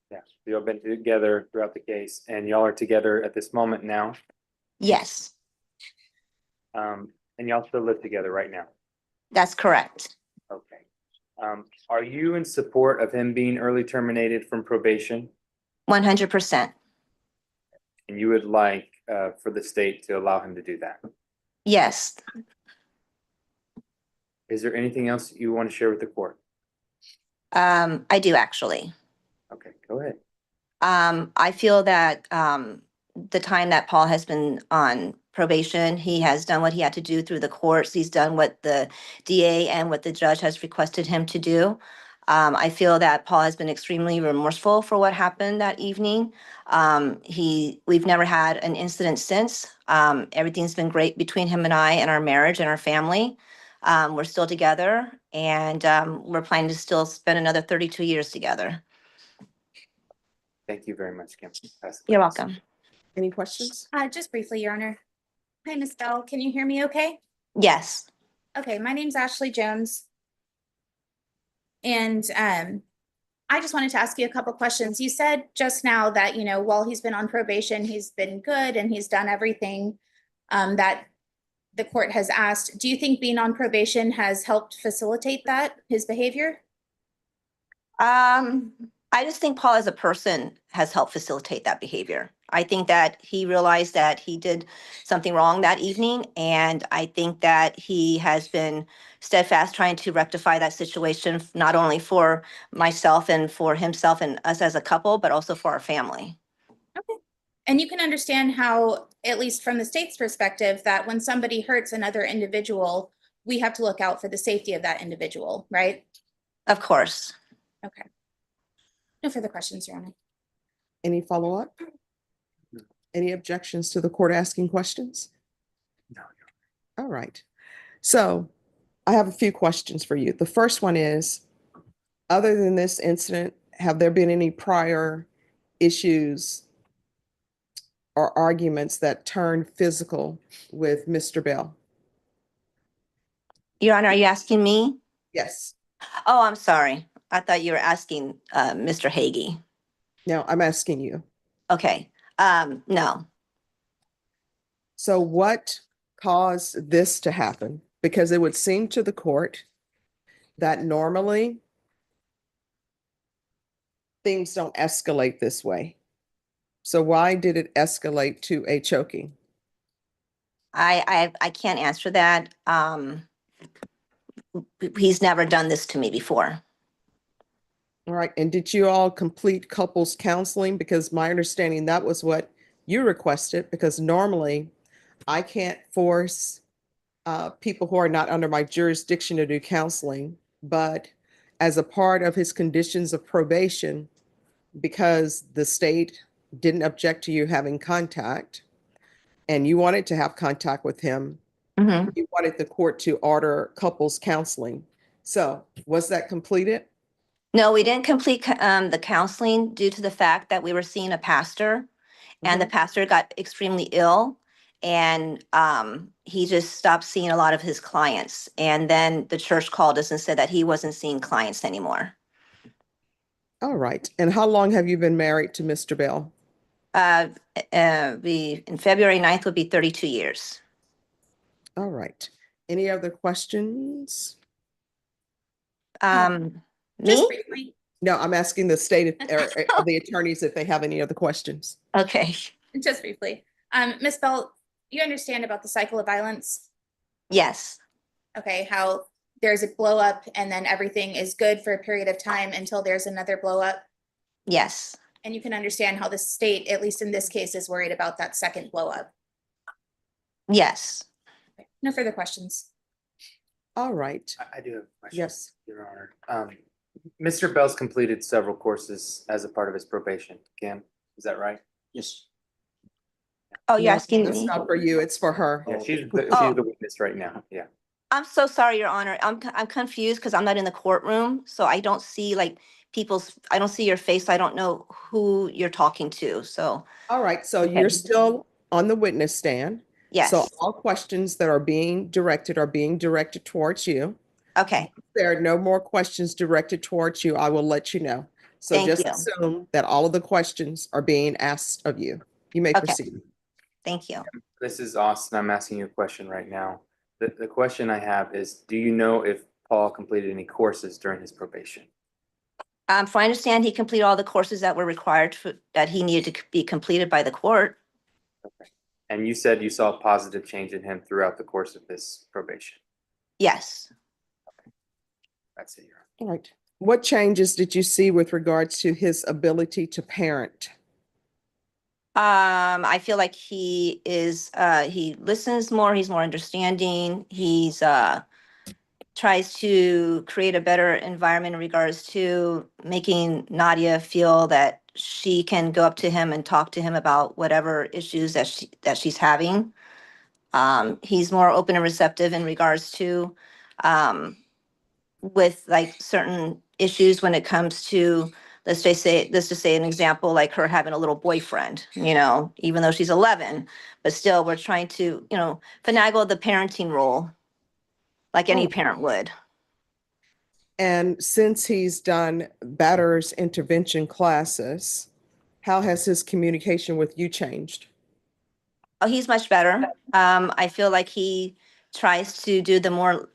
Speaker 13: Yeah, y'all been together throughout the case, and y'all are together at this moment now.
Speaker 11: Yes,
Speaker 13: And y'all still live together right now.
Speaker 11: that's correct.
Speaker 13: Okay. Are you in support of him being early terminated from probation?
Speaker 11: 100%.
Speaker 13: And you would like for the state to allow him to do that?
Speaker 11: Yes.
Speaker 13: Is there anything else you want to share with the court?
Speaker 11: I do actually.
Speaker 13: Okay, go ahead.
Speaker 11: I feel that the time that Paul has been on probation, he has done what he had to do through the courts. He's done what the DA and what the judge has requested him to do. I feel that Paul has been extremely remorseful for what happened that evening. We've never had an incident since. Everything's been great between him and I and our marriage and our family. We're still together, and we're planning to still spend another 32 years together.
Speaker 13: Thank you very much, Kim.
Speaker 11: You're welcome.
Speaker 1: Any questions?
Speaker 3: Just briefly, Your Honor. Hi, Ms. Bell. Can you hear me okay?
Speaker 11: Yes.
Speaker 3: Okay, my name's Ashley Jones. And I just wanted to ask you a couple questions. You said just now that, you know, while he's been on probation, he's been good and he's done everything that the court has asked. Do you think being on probation has helped facilitate that, his behavior?
Speaker 11: I just think Paul as a person has helped facilitate that behavior. I think that he realized that he did something wrong that evening, and I think that he has been steadfast trying to rectify that situation, not only for myself and for himself and us as a couple, but also for our family.
Speaker 3: Okay. And you can understand how, at least from the state's perspective, that when somebody hurts another individual, we have to look out for the safety of that individual, right?
Speaker 11: Of course.
Speaker 3: Okay. No further questions, Your Honor.
Speaker 1: Any follow-up? Any objections to the court asking questions?
Speaker 13: No.
Speaker 1: All right. So I have a few questions for you. The first one is, other than this incident, have there been any prior issues or arguments that turned physical with Mr. Bell?
Speaker 11: Your Honor, are you asking me?
Speaker 1: Yes.
Speaker 11: Oh, I'm sorry. I thought you were asking Mr. Hagee.
Speaker 1: No, I'm asking you.
Speaker 11: Okay. No.
Speaker 1: So what caused this to happen? Because it would seem to the court that normally things don't escalate this way. So why did it escalate to a choking?
Speaker 11: I can't answer that. He's never done this to me before.
Speaker 1: All right. And did you all complete couples counseling? Because my understanding that was what you requested, because normally I can't force people who are not under my jurisdiction to do counseling, but as a part of his conditions of probation, because the state didn't object to you having contact and you wanted to have contact with him, you wanted the court to order couples counseling. So was that completed?
Speaker 11: No, we didn't complete the counseling due to the fact that we were seeing a pastor, and the pastor got extremely ill, and he just stopped seeing a lot of his clients. And then the church called us and said that he wasn't seeing clients anymore.
Speaker 1: All right. And how long have you been married to Mr. Bell?
Speaker 11: In February 9th would be 32 years.
Speaker 1: All right. Any other questions?
Speaker 3: Just
Speaker 11: Me?
Speaker 3: briefly.
Speaker 1: No, I'm asking the state or the attorneys if they have any other questions.
Speaker 11: Okay.
Speaker 3: Just briefly. Ms. Bell, you understand about the cycle of violence?
Speaker 11: Yes.
Speaker 3: Okay, how there's a blow up and then everything is good for a period of time until there's another blow up?
Speaker 11: Yes.
Speaker 3: And you can understand how the state, at least in this case, is worried about that second blow up.
Speaker 11: Yes.
Speaker 3: No further questions.
Speaker 1: All right.
Speaker 13: I do have a question.
Speaker 1: Yes.
Speaker 13: Your Honor. Mr. Bell's completed several courses as a part of his probation. Cam, is that right?
Speaker 7: Yes.
Speaker 11: Oh, you're
Speaker 1: No,
Speaker 11: asking
Speaker 1: It's
Speaker 11: me?
Speaker 1: not for you, it's for her.
Speaker 13: Yeah, she's
Speaker 11: Oh.
Speaker 13: the witness right now. Yeah.
Speaker 11: I'm so sorry, Your Honor. I'm confused because I'm not in the courtroom, so I don't see like I don't see your face. So I don't know who you're talking to, so,
Speaker 1: All right, so
Speaker 11: Okay.
Speaker 1: you're still on the witness stand. So
Speaker 11: yes.
Speaker 1: all questions that are being directed towards you.
Speaker 11: Okay,
Speaker 1: If there are no more questions directed towards you, I will let you know. So
Speaker 11: Thank
Speaker 1: just
Speaker 11: you.
Speaker 1: assume that all of the questions are being asked of you. You may
Speaker 11: Okay.
Speaker 1: proceed.
Speaker 11: thank you.
Speaker 13: This is Austin. I'm asking you a question right now. The question I have is, do you know if Paul completed any courses during his probation?
Speaker 11: From what I understand, he completed all the courses that were required that he needed to be completed by the court.
Speaker 13: And you said you saw a positive change in him throughout the course of this probation.
Speaker 11: Yes.
Speaker 13: That's it, Your Honor.
Speaker 1: All right. What changes did you see with regards to his ability to parent?
Speaker 11: I feel like he listens more, he's more understanding, he's tries to create a better environment in regards to making Nadia feel that she can go up to him and talk to him about whatever issues that she's having. He's more open and receptive in regards to with like certain issues when it comes to, let's just say an example, like her having a little boyfriend, even though she's 11, but still we're trying to, finagle the parenting role like any
Speaker 1: Oh.
Speaker 11: parent would.
Speaker 1: And since he's done batterers intervention classes, how has his communication with you changed?
Speaker 11: Oh, he's much better. I feel like he tries to do the more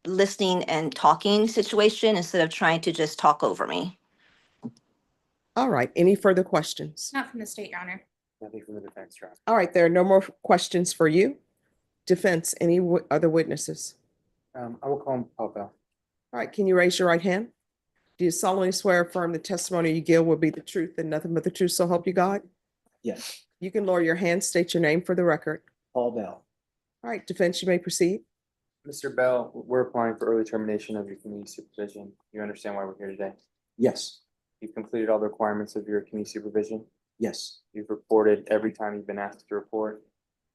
Speaker 11: listening and talking situation instead of trying to just talk over me.
Speaker 1: All right, any further questions?
Speaker 3: Not from the state, Your Honor.
Speaker 13: Nothing from the defense, Your Honor.
Speaker 1: All right, there are no more questions for you. Defense, any other witnesses?
Speaker 13: I will call him Paul Bell.
Speaker 1: All right, can you raise your right hand? Do you solemnly swear or affirm the testimony you give will be the truth and nothing but the truth, so help you God?
Speaker 7: Yes.
Speaker 1: You can lower your hand, state your name for the record.
Speaker 7: Paul Bell.
Speaker 1: All right, defense, you may proceed.
Speaker 13: Mr. Bell, we're applying for early termination of your community supervision. You understand why we're here today?
Speaker 7: Yes.
Speaker 13: You've completed all the requirements of your community supervision.
Speaker 7: Yes.
Speaker 13: You've reported every time you've been asked to report.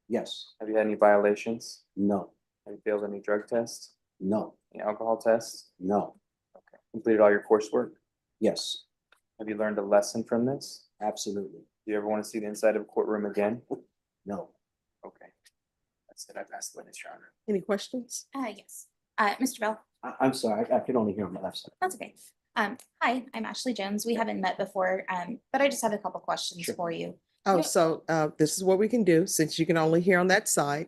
Speaker 7: Yes.
Speaker 13: Have you had any violations?
Speaker 7: No.
Speaker 13: Have you failed any drug tests?
Speaker 7: No.
Speaker 13: Any alcohol tests?
Speaker 7: No.
Speaker 13: Completed all your coursework?
Speaker 7: Yes.
Speaker 13: Have you learned a lesson from this?
Speaker 7: Absolutely.
Speaker 13: Do you ever want to see the inside of a courtroom again?
Speaker 7: No.
Speaker 13: Okay. That's it. I passed the witness, Your Honor.
Speaker 1: Any questions?
Speaker 3: Yes. Mr. Bell,
Speaker 7: I'm sorry, I can only hear on the left side.
Speaker 3: that's okay. Hi, I'm Ashley Jones. We haven't met before, but I just have a couple questions
Speaker 7: Sure.
Speaker 3: for you.
Speaker 1: Oh,
Speaker 3: Yeah.
Speaker 1: so this is what we can do, since you can only hear on that side.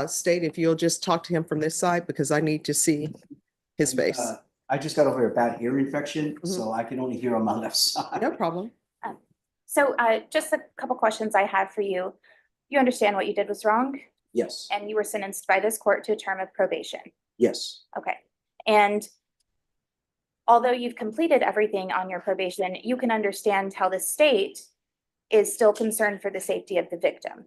Speaker 1: State if you'll just talk to him from this side, because I need to see his face.
Speaker 7: I just got over a bad ear infection, so I can only hear on my left side.
Speaker 1: No problem.
Speaker 3: So just a couple questions I have for you. You understand what you did was wrong,
Speaker 7: Yes.
Speaker 3: and you were sentenced by this court to a term of probation.
Speaker 7: Yes.
Speaker 3: Okay. And although you've completed everything on your probation, you can understand how the state is still concerned for the safety of the victim.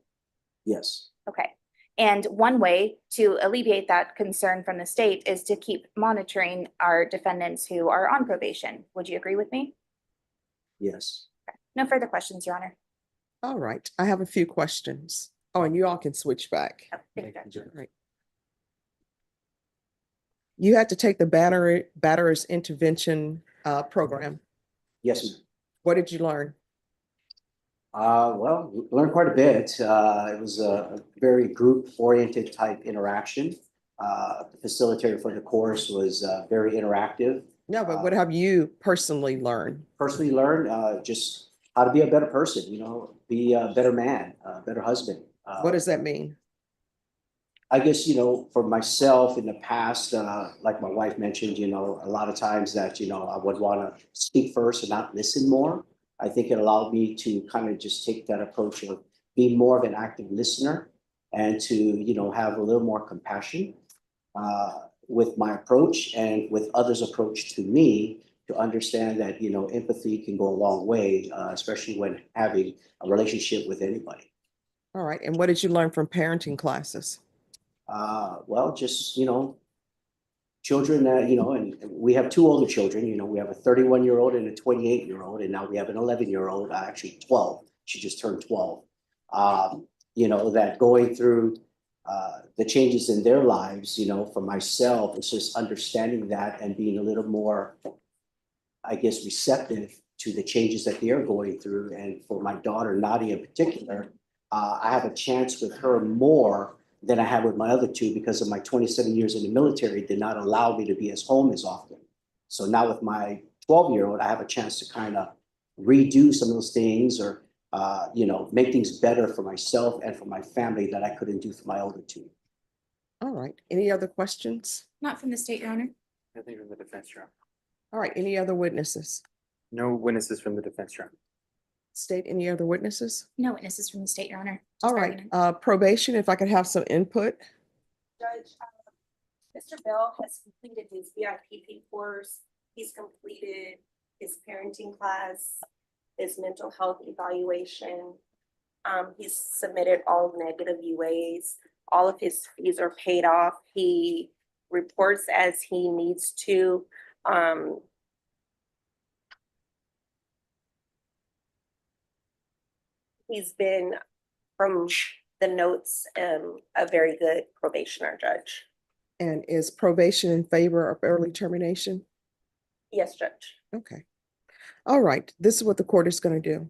Speaker 7: Yes.
Speaker 3: Okay. And one way to alleviate that concern from the state is to keep monitoring our defendants who are on probation. Would you agree with me?
Speaker 7: Yes.
Speaker 3: No further questions, Your Honor.
Speaker 1: All right, I have a few questions. Oh, and you all can switch back.
Speaker 3: Oh, thank you.
Speaker 1: Right. You had to take the batterers intervention program.
Speaker 7: Yes. ma'am.
Speaker 1: What did you learn?
Speaker 7: Well, learned quite a bit. It was a very group-oriented type interaction. The facilitator for the course was very interactive.
Speaker 1: No, but what have you personally learned?
Speaker 7: Personally learned just how to be a better person, be a better man, a better husband.
Speaker 1: What does that mean?
Speaker 7: I guess, for myself in the past, like my wife mentioned, a lot of times that, I would want to speak first and not listen more. I think it allowed me to kind of just take that approach of being more of an active listener and to, have a little more compassion with my approach and with others' approach to me, to understand that, empathy can go a long way, especially when having a relationship with anybody.
Speaker 1: All right. And what did you learn from parenting classes?
Speaker 7: Well, just, children that, and we have two older children, we have a 31-year-old and a 28-year-old, and now we have an 11-year-old, actually 12. She just turned 12. That going through the changes in their lives, for myself, it's just understanding that and being a little more, I guess, receptive to the changes that they're going through. And for my daughter, Nadia in particular, I have a chance with her more than I had with my other two because of my 27 years in the military did not allow me to be as home as often. So now with my 12-year-old, I have a chance to kind of redo some of those things or, make things better for myself and for my family that I couldn't do for my older two.
Speaker 1: All right. Any other questions?
Speaker 3: Not from the state, Your Honor.
Speaker 13: Nothing from the defense, Your Honor.
Speaker 1: All right. Any other witnesses?
Speaker 13: No witnesses from the defense, Your Honor.
Speaker 1: State, any other witnesses?
Speaker 3: No witnesses from the state, Your Honor.
Speaker 1: All
Speaker 3: Just
Speaker 1: right.
Speaker 3: argument.
Speaker 1: Probation, if I could have some input.
Speaker 14: Judge, Mr. Bell has completed his VIP course. He's completed his parenting class, his mental health evaluation. He's submitted all negative UAs. All of his fees are paid off. He reports as he needs to. He's been, from the notes, a very good probationer, Judge.
Speaker 1: And is probation in favor of early termination?
Speaker 14: Yes, Judge.
Speaker 1: Okay. All right. This is what the court is going to do.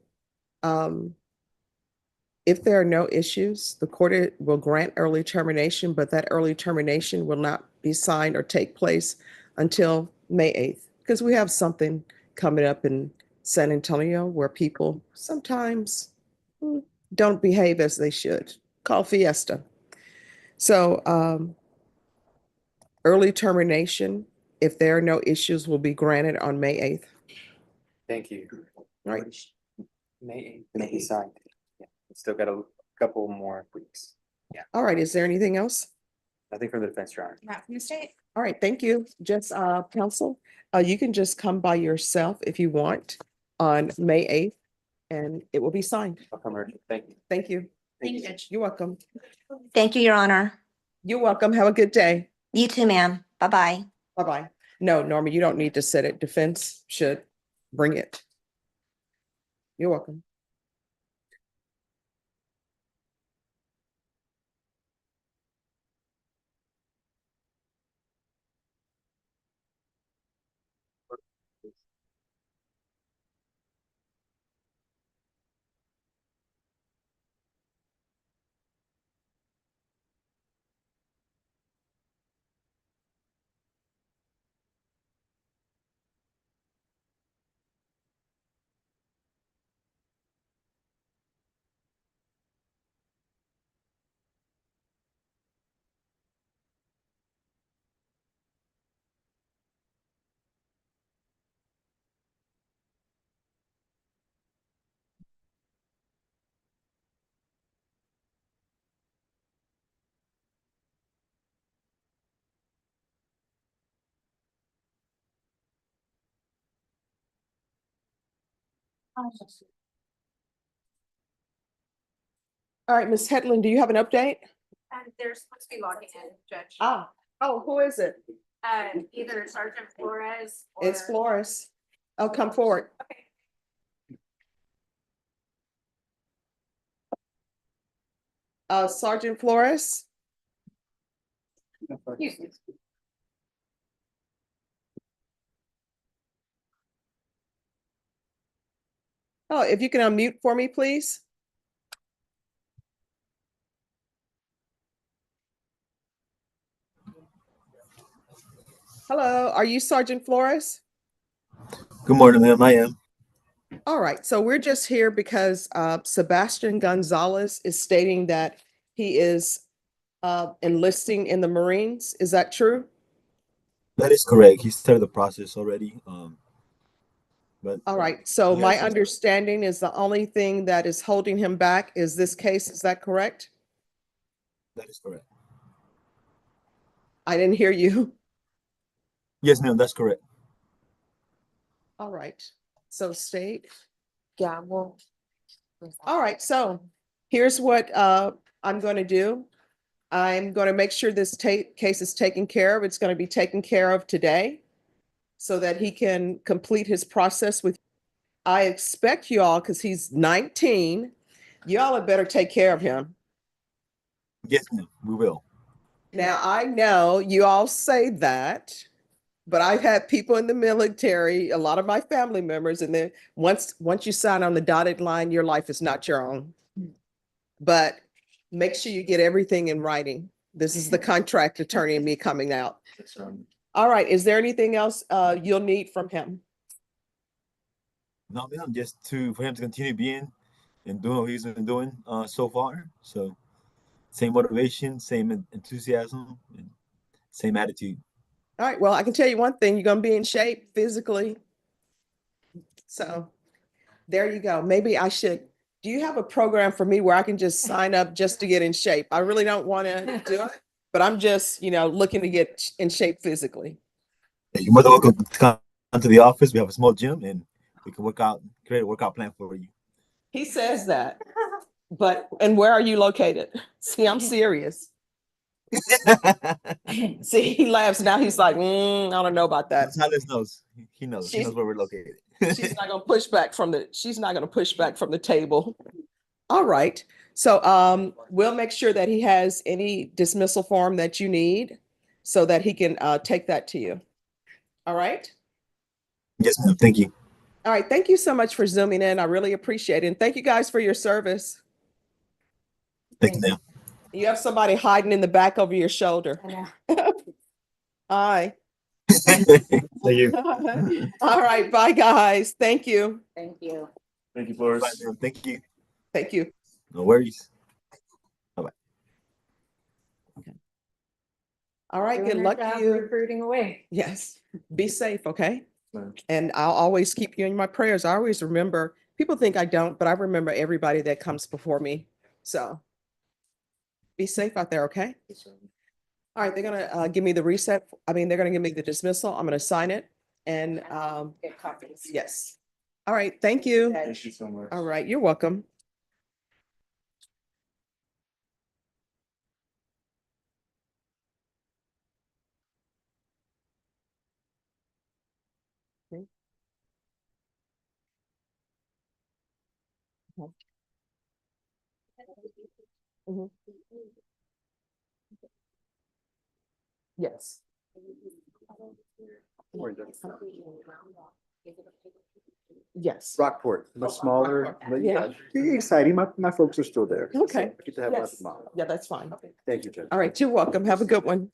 Speaker 1: If there are no issues, the court will grant early termination, but that early termination will not be signed or take place until May 8th, because we have something coming up in San Antonio where people sometimes don't behave as they should, called Fiesta. So early termination, if there are no issues, will be granted on May 8th.
Speaker 13: Thank you.
Speaker 1: Right.
Speaker 13: May 8th, may be signed. Yeah, still got a couple more weeks. Yeah,
Speaker 1: All right. Is there anything else?
Speaker 13: nothing from the defense, Your Honor.
Speaker 3: Not from the state.
Speaker 1: All right. Thank you. Just counsel, you can just come by yourself if you want on May 8th and it will be signed.
Speaker 13: I'll come early. Thank you.
Speaker 1: Thank you.
Speaker 3: Thank you, Judge.
Speaker 1: You're welcome.
Speaker 11: Thank you, Your Honor.
Speaker 1: You're welcome. Have a good day.
Speaker 11: You too, ma'am. Bye-bye.
Speaker 1: Bye-bye. No, Norma, you don't need to set it. Defense should bring it. You're welcome. All right, Ms. Hetland, do you have an update?
Speaker 8: And they're supposed to be logging in, Judge.
Speaker 1: Oh, who is it?
Speaker 8: Either Sergeant Flores
Speaker 1: It's Flores. Oh, come forward.
Speaker 8: Okay.
Speaker 1: Sergeant Flores?
Speaker 8: Excuse me.
Speaker 1: Oh, if you can unmute for me, please. Hello, are you Sergeant Flores?
Speaker 15: Good morning, ma'am. I am.
Speaker 1: All right, so we're just here because Sebastian Gonzalez is stating that he is enlisting in the Marines. Is that true?
Speaker 15: That is correct. He started the process already. But
Speaker 1: All right, so
Speaker 15: he
Speaker 1: my
Speaker 15: has his-
Speaker 1: understanding is the only thing that is holding him back is this case. Is that correct?
Speaker 15: That is correct.
Speaker 1: I didn't hear you.
Speaker 15: Yes, ma'am. That's correct.
Speaker 1: All right, so state.
Speaker 9: Yeah, well.
Speaker 1: All right, so Here's what I'm going to do. I'm going to make sure this case is taken care of. It's going to be taken care of today so that he can complete his process with. I expect you all, because he's 19, y'all had better take care of him.
Speaker 15: Yes, ma'am, we will.
Speaker 1: Now, I know you all say that, but I've had people in the military, a lot of my family members, and then once you sign on the dotted line, your life is not your own. But make sure you get everything in writing. This is the contract attorney and me coming out. All right, is there anything else you'll need from him?
Speaker 15: No, ma'am, just for him to continue being and doing what he's been doing so far. So same motivation, same enthusiasm, and same attitude.
Speaker 1: All right, well, I can tell you one thing, you're gonna be in shape physically. So there you go. Maybe I should, do you have a program for me where I can just sign up just to get in shape? I really don't want to do it, but I'm just, looking to get in shape physically.
Speaker 15: Yeah, you're more than welcome to come to the office. We have a small gym and we can create a workout plan for you.
Speaker 1: He says that, and where are you located? See, I'm serious. See, he laughs now. He's like, I don't know about that.
Speaker 15: Silas knows. He knows. He knows where we're located.
Speaker 1: She's not gonna push back from the table. All right. So we'll make sure that he has any dismissal form that you need so that he can take that to you. All right.
Speaker 15: Yes, ma'am. Thank you.
Speaker 1: All right. Thank you so much for zooming in. I really appreciate it. And thank you guys for your service.
Speaker 15: Thank you, ma'am.
Speaker 1: You have somebody hiding in the back over your shoulder.
Speaker 8: I know.
Speaker 1: Hi.
Speaker 15: Thank you.
Speaker 1: All right. Bye, guys. Thank you.
Speaker 8: Thank you.
Speaker 5: Thank you, Flores.
Speaker 15: Bye, ma'am. Thank you.
Speaker 1: Thank you.
Speaker 15: No worries. Bye-bye.
Speaker 1: All right.
Speaker 8: Doing
Speaker 1: Good
Speaker 8: our
Speaker 1: luck
Speaker 8: job
Speaker 1: to you.
Speaker 8: Recruiting away.
Speaker 1: Yes. Be safe. Okay. And I'll always keep you in my prayers. I always remember, people think I don't, but I remember everybody that comes before me. So be safe out there. Okay. All right. They're going to give me the reset. They're going to give me the dismissal. I'm going to sign it. And
Speaker 8: Get copies.
Speaker 1: yes. All right. Thank you.
Speaker 5: Thank you so much.
Speaker 1: All right. You're welcome. Mhm. Yes. Yes.
Speaker 2: Rockport, much smaller. But
Speaker 1: Yeah.
Speaker 2: You're exciting. My folks are still there.
Speaker 1: Okay.
Speaker 2: So I get to have lots
Speaker 1: Yes.
Speaker 2: of mom.
Speaker 1: Yeah, that's fine.
Speaker 2: Thank you, Judge.
Speaker 1: All right. You're welcome. Have a good one.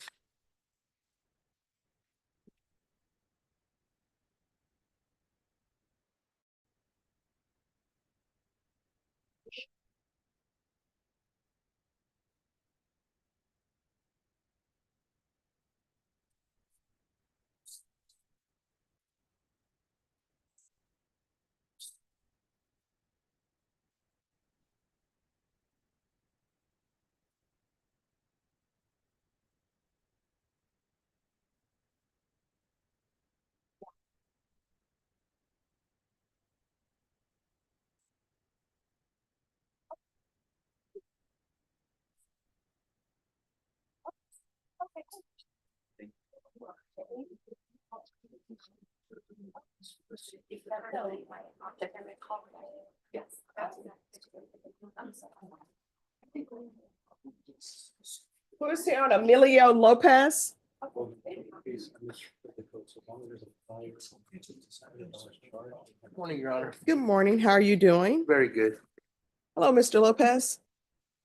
Speaker 1: Who's here on Emilio Lopez?
Speaker 2: Morning, Your Honor.
Speaker 1: Good morning. How are you doing?
Speaker 2: Very good.
Speaker 1: Hello, Mr. Lopez.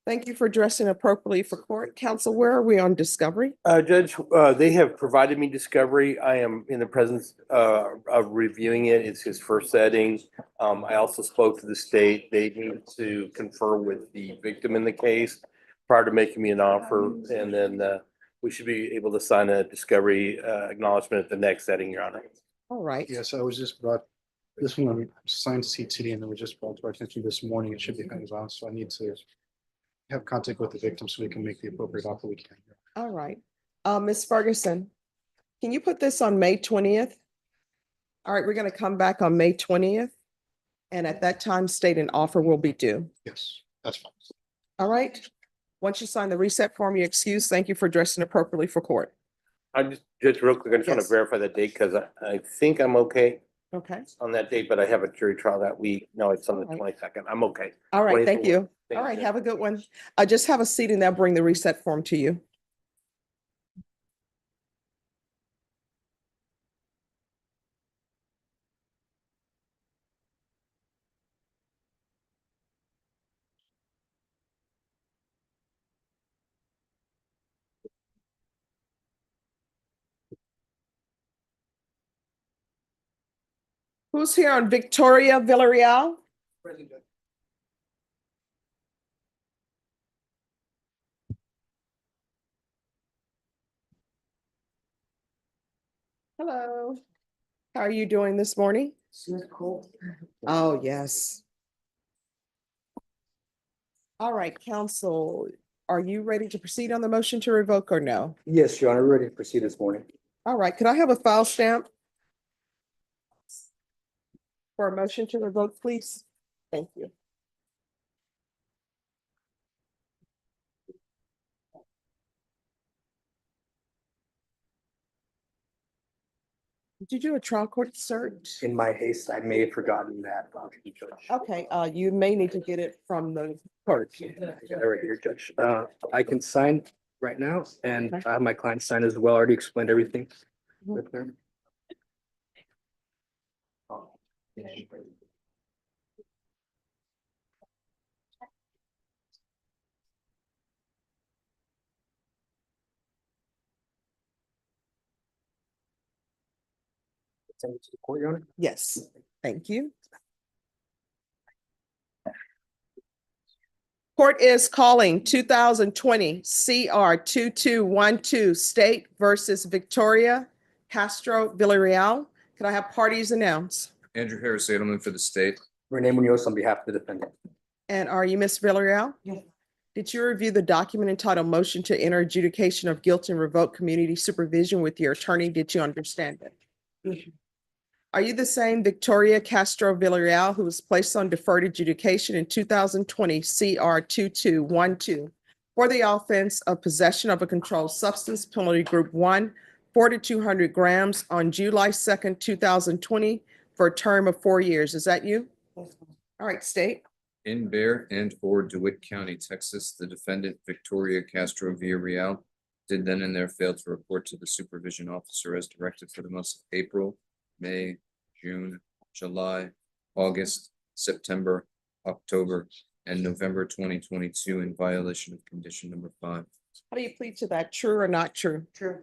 Speaker 1: Thank you for dressing appropriately for court. Counsel, where are we on discovery?
Speaker 2: Judge, they have provided me discovery. I am in the presence of reviewing it. It's his first setting. I also spoke to the state. They need to confer with the victim in the case prior to making me an offer. And then we should be able to sign a discovery acknowledgement at the next setting, Your Honor.
Speaker 1: All right.
Speaker 16: Yes, I was just brought, this one signed to CT and then we just brought to our attention this morning. It should be hands on, so I need to have contact with the victim so we can make the appropriate offer we can.
Speaker 1: All right. Ms. Ferguson, can you put this on May 20th? All right, we're going to come back on May 20th. And at that time, state an offer will be due.
Speaker 16: Yes, that's fine.
Speaker 1: All right. Once you sign the reset form, you excuse. Thank you for dressing appropriately for court.
Speaker 2: Just real quick, I just want to
Speaker 1: Yes.
Speaker 2: verify the date because I think I'm okay
Speaker 1: Okay.
Speaker 2: on that date, but I have a jury trial that week. No, it's on the
Speaker 1: All right.
Speaker 2: 22nd. I'm okay.
Speaker 1: All right. Thank
Speaker 2: 24th.
Speaker 1: you.
Speaker 2: Thank
Speaker 1: All right.
Speaker 2: you.
Speaker 1: Have a good one. Just have a seat and they'll bring the reset form to you. Who's here on Victoria Villarreal? Hello. How are you doing this morning? Oh, yes. All right, counsel, are you ready to proceed on the motion to revoke or no?
Speaker 17: Yes, Your Honor, ready to proceed this morning.
Speaker 1: All right, could I have a file stamp for a motion to revoke, please? Thank you. Did you do a trial court search?
Speaker 17: In my haste, I may have forgotten that. Judge.
Speaker 1: Okay, you may need to get it from the clerk.
Speaker 17: I got it right here, Judge. I can sign right now, and I have my client sign as well. I already explained everything with her. Send it to the court, Your Honor.
Speaker 1: Yes, thank you. Court is calling 2020 CR 2212 State versus Victoria Castro Villarreal. Can I have parties announce?
Speaker 4: Andrew Harris, Edelman for the state.
Speaker 17: Renee Munoz on behalf of the defendant.
Speaker 1: And are you Miss Villarreal? Yes. Did you review the document entitled Motion to Enter Adjudication of Guilt and Revoke Community Supervision with your attorney? Did you understand it? Yes. Are you the same Victoria Castro Villarreal who was placed on deferred adjudication in 2020 CR 2212 for the offense of possession of a controlled substance, penalty group 1, 4 to 200 grams on July 2nd, 2020 for a term of 4 years? Is that you? Yes. All right, state.
Speaker 4: In Bear and for DeWitt County, Texas, the defendant Victoria Castro Villarreal did then and there fail to report to the supervision officer as directed for the months of April, May, June, July, August, September, October, and November 2022 in violation of condition number 5.
Speaker 1: How do you plead to that? True or not true? True.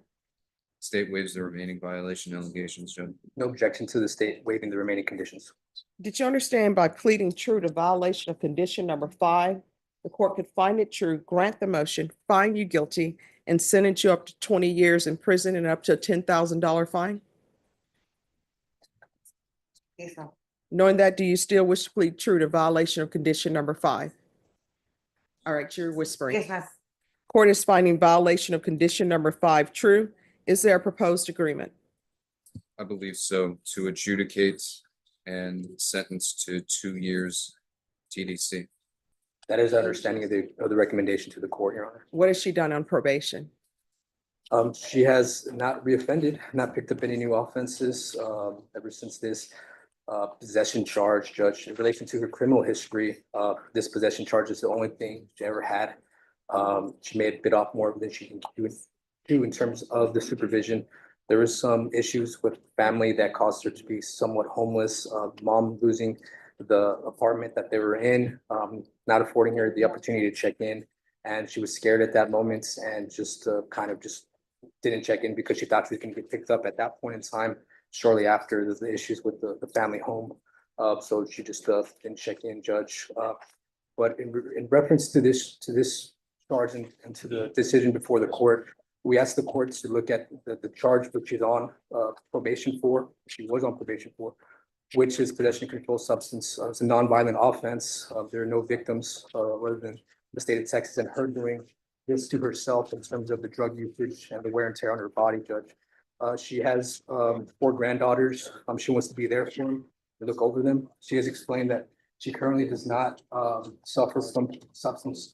Speaker 4: State waives the remaining violation allegations, Judge.
Speaker 17: No objection to the state waiving the remaining conditions.
Speaker 1: Did you understand by pleading true to violation of condition number 5, the court could find it true, grant the motion, find you guilty, and sentence you up to 20 years in prison and up to a $10,000 fine? Yes, sir. Knowing that, do you still wish to plead true to violation of condition number 5? All right, you're whispering. Yes, ma'am. Court is finding violation of condition number 5 true. Is there a proposed agreement?
Speaker 4: I believe so, to adjudicate and sentence to 2 years TDC.
Speaker 17: That is our understanding of the recommendation to the court, Your Honor.
Speaker 1: What has she done on probation?
Speaker 17: She has not reoffended, not picked up any new offenses ever since this possession charge, Judge. In relation to her criminal history, this possession charge is the only thing she ever had. She may have bit off more than she can do in terms of the supervision. There was some issues with family that caused her to be somewhat homeless. Mom losing the apartment that they were in, not affording her the opportunity to check in. And she was scared at that moment and just kind of just didn't check in because she thought she was going to get picked up at that point in time. Shortly after the issues with the family home. So she just didn't check in, Judge. But in reference to this charge and to the decision before the court, we asked the court to look at the charge which is on probation for, she was on probation for, which is possession of controlled substance. It's a nonviolent offense. There are no victims other than the state of Texas and her doing this to herself in terms of the drug usage and the wear and tear on her body, Judge. She has 4 granddaughters. She wants to be there for them, to look over them. She has explained that She currently does not suffer from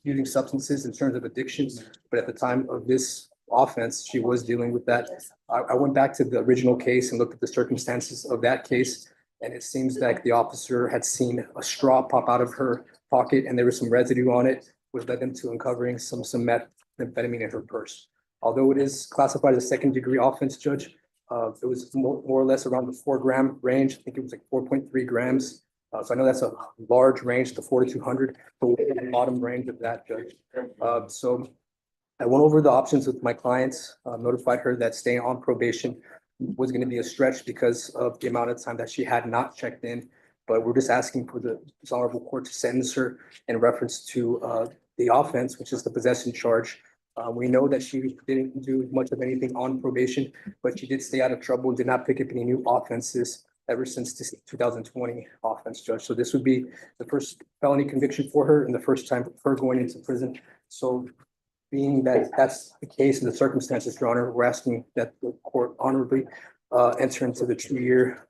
Speaker 17: using substances in terms of addictions, but at the time of this offense, she was dealing with that. I went back to the original case and looked at the circumstances of that case, and it seems like the officer had seen a straw pop out of her pocket and there was some residue on it, which led them to uncovering some methamphetamine in her purse. Although it is classified as a second-degree offense, Judge, it was more or less around the 4-gram range. I think it was like 4.3 grams. So I know that's a large range, the 4 to 200, but we're in the bottom range of that, Judge. So I went over the options with my clients, notified her that staying on probation was going to be a stretch because of the amount of time that she had not checked in. But we're just asking for the honorable court to sentence her in reference to the offense, which is the possession charge. We know that she didn't do much of anything on probation, but she did stay out of trouble and did not pick up any new offenses ever since this 2020 offense, Judge. So this would be the first felony conviction for her and the first time for her going into prison. So being that that's the case and the circumstances, Your Honor, we're asking that the court honorably enter into the 2-year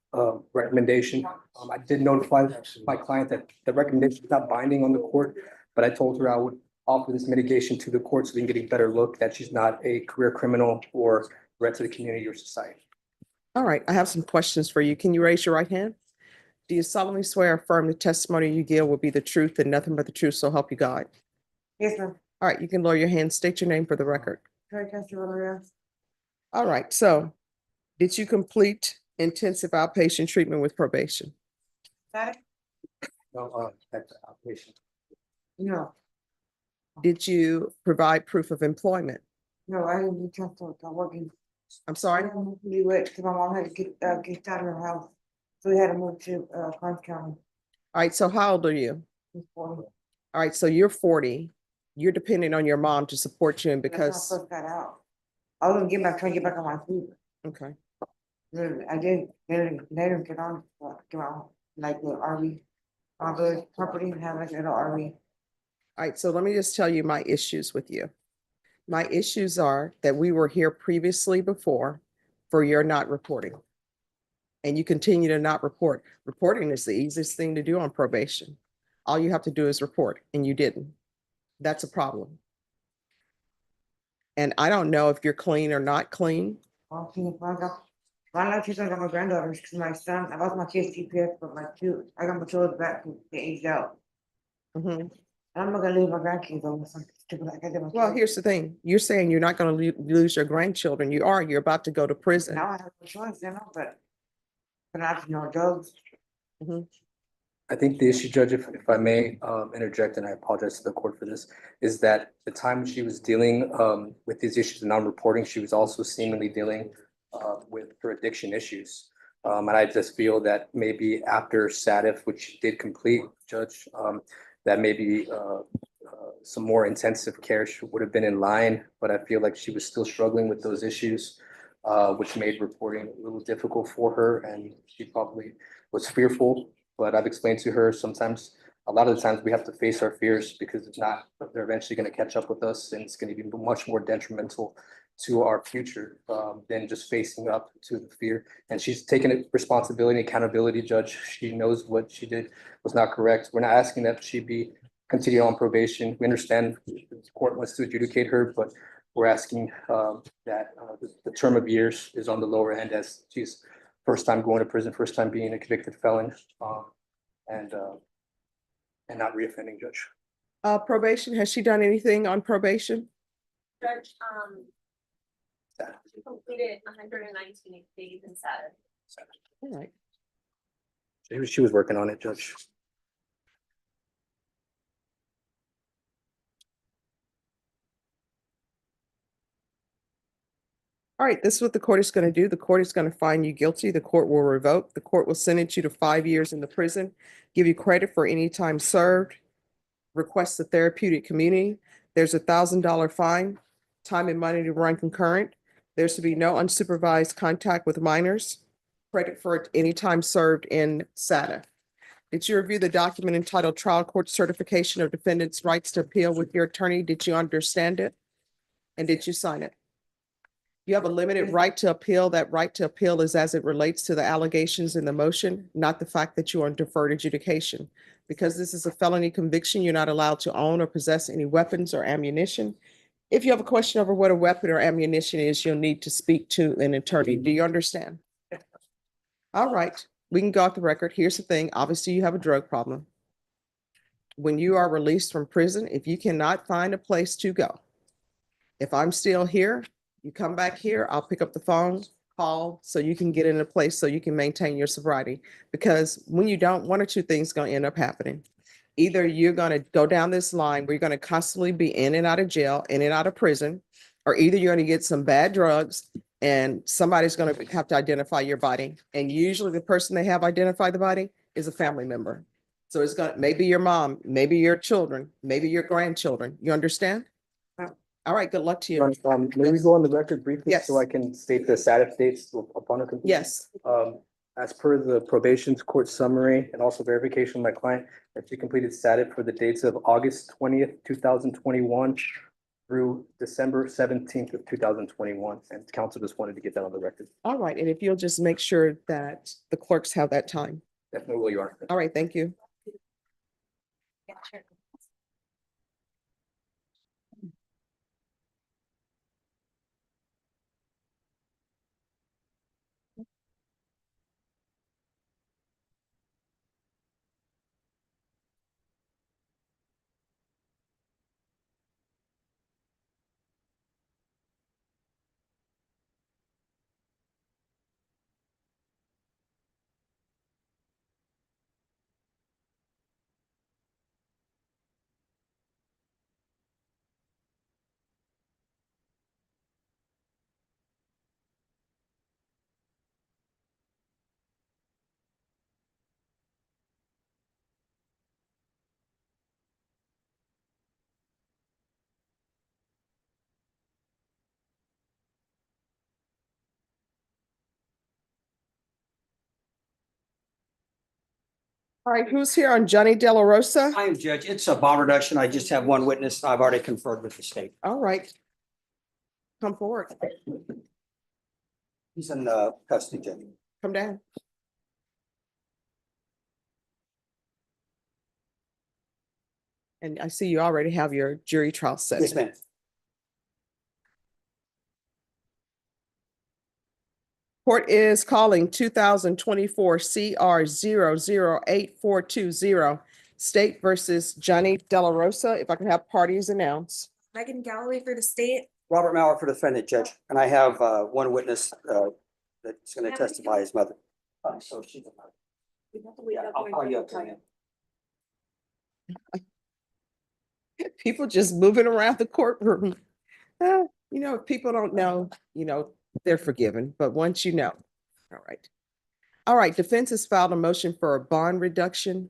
Speaker 17: recommendation. I did notify my client that the recommendation is not binding on the court, but I told her I would offer this mitigation to the court so we can get a better look that she's not a career criminal or threat to the community or society.
Speaker 1: All right, I have some questions for you. Can you raise your right hand? Do you solemnly swear or affirm the testimony you give will be the truth and nothing but the truth, so help you God?
Speaker 9: Yes, ma'am.
Speaker 1: All right, you can lower your hand. State your name for the record. All right, so did you complete intensive outpatient treatment with probation?
Speaker 17: No, that's outpatient.
Speaker 9: No,
Speaker 1: Did you provide proof of employment?
Speaker 9: no, I didn't do transport. I'm working.
Speaker 1: I'm sorry?
Speaker 9: We went, because my mom had to get out of her house. So we had to move to Clarence County.
Speaker 1: All right, so how old are you?
Speaker 9: Before.
Speaker 1: All right, so you're 40. You're depending on your mom to support you and
Speaker 9: That's when I
Speaker 1: because,
Speaker 9: first got out. I was trying to get back on my feet.
Speaker 1: okay.
Speaker 9: Then I did, they didn't get on, like the RV, on the property, and have like a little RV.
Speaker 1: All right, so let me just tell you my issues with you. My issues are that we were here previously before for your not reporting. And you continue to not report. Reporting is the easiest thing to do on probation. All you have to do is report, and you didn't. That's a problem. And I don't know if you're clean or not clean.
Speaker 9: I like to got my granddaughters, because my son, I lost my kid's GPS, but my two, I got my children back, they aged out.
Speaker 1: Mhm.
Speaker 9: I'm not gonna leave my grandkids on something stupid like I did.
Speaker 1: Well, here's the thing. You're saying you're not going to lose your grandchildren. You are. You're about to go to prison.
Speaker 9: Now I have no choice, but I have to know drugs.
Speaker 1: Mhm.
Speaker 17: I think the issue, Judge, if I may interject, and I apologize to the court for this, is that the time she was dealing with these issues of non-reporting, she was also seemingly dealing with her addiction issues. And I just feel that maybe after SATIF, which she did complete, Judge, that maybe some more intensive care would have been in line, but I feel like she was still struggling with those issues, which made reporting a little difficult for her, and she probably was fearful. But I've explained to her sometimes, a lot of the times we have to face our fears because if not, they're eventually going to catch up with us and it's going to be much more detrimental to our future than just facing up to the fear. And she's taken responsibility and accountability, Judge. She knows what she did was not correct. We're not asking that she be continued on probation. We understand the court wants to adjudicate her, but we're asking that the term of years is on the lower end as she's first time going to prison, first time being a convicted felon, and not reoffending, Judge.
Speaker 1: Probation, has she done anything on probation?
Speaker 14: Judge, she completed 119 days in Saturday.
Speaker 1: All right.
Speaker 17: She was working on it, Judge.
Speaker 1: All right, this is what the court is going to do. The court is going to find you guilty. The court will revoke. The court will sentence you to 5 years in the prison, give you credit for any time served, request the therapeutic community. There's $1,000 fine, time and money to run concurrent. There's to be no unsupervised contact with minors, credit for any time served in SATA. Did you review the document entitled Trial Court Certification of Defendant's Rights to Appeal with your attorney? Did you understand it? And did you sign it? You have a limited right to appeal. That right to appeal is as it relates to the allegations in the motion, not the fact that you are on deferred adjudication. Because this is a felony conviction, you're not allowed to own or possess any weapons or ammunition. If you have a question over what a weapon or ammunition is, you'll need to speak to an attorney. Do you understand? All right, we can go off the record. Here's the thing. Obviously, you have a drug problem. When you are released from prison, if you cannot find a place to go, if I'm still here, you come back here, I'll pick up the phone, call, so you can get in a place so you can maintain your sobriety. Because when you don't, one or two things gonna end up happening. Either you're gonna go down this line where you're gonna constantly be in and out of jail, in and out of prison, or either you're gonna get some bad drugs and somebody's gonna have to identify your body. And usually the person they have identify the body is a family member. So it's gonna, maybe your mom, maybe your children, maybe your grandchildren. You understand? All right, good luck to you.
Speaker 17: May we go on the record briefly?
Speaker 1: Yes.
Speaker 17: So I can state the status dates upon a completion?
Speaker 1: Yes.
Speaker 17: As per the probation's court summary and also verification of my client, that she completed status for the dates of August 20th, 2021 through December 17th of 2021. And council just wanted to get that on the record.
Speaker 1: All right, and if you'll just make sure that the clerks have that time.
Speaker 17: Definitely will, Your Honor.
Speaker 1: All right, thank you.
Speaker 3: Yeah, sure.
Speaker 1: All right, who's here on Johnny De La Rosa?
Speaker 7: I am Judge. It's a bond reduction. I just have one witness. I've already conferred with the state.
Speaker 1: All right. Come forward,
Speaker 7: He's in custody, Judge.
Speaker 1: come down. And I see you already have your jury trial set.
Speaker 7: Yes, ma'am.
Speaker 1: Court is calling 2024 CR 00842 State versus Johnny De La Rosa. If I can have parties announce.
Speaker 9: Megan Galloway for the state.
Speaker 7: Robert Mauer for defendant, Judge. And I have one witness that's going to testify, his mother. So she's the mother. I'll call you up.
Speaker 1: People just moving around the courtroom. You know, if people don't know, they're forgiven, but once you know. All right. All right, defense has filed a motion for a bond reduction.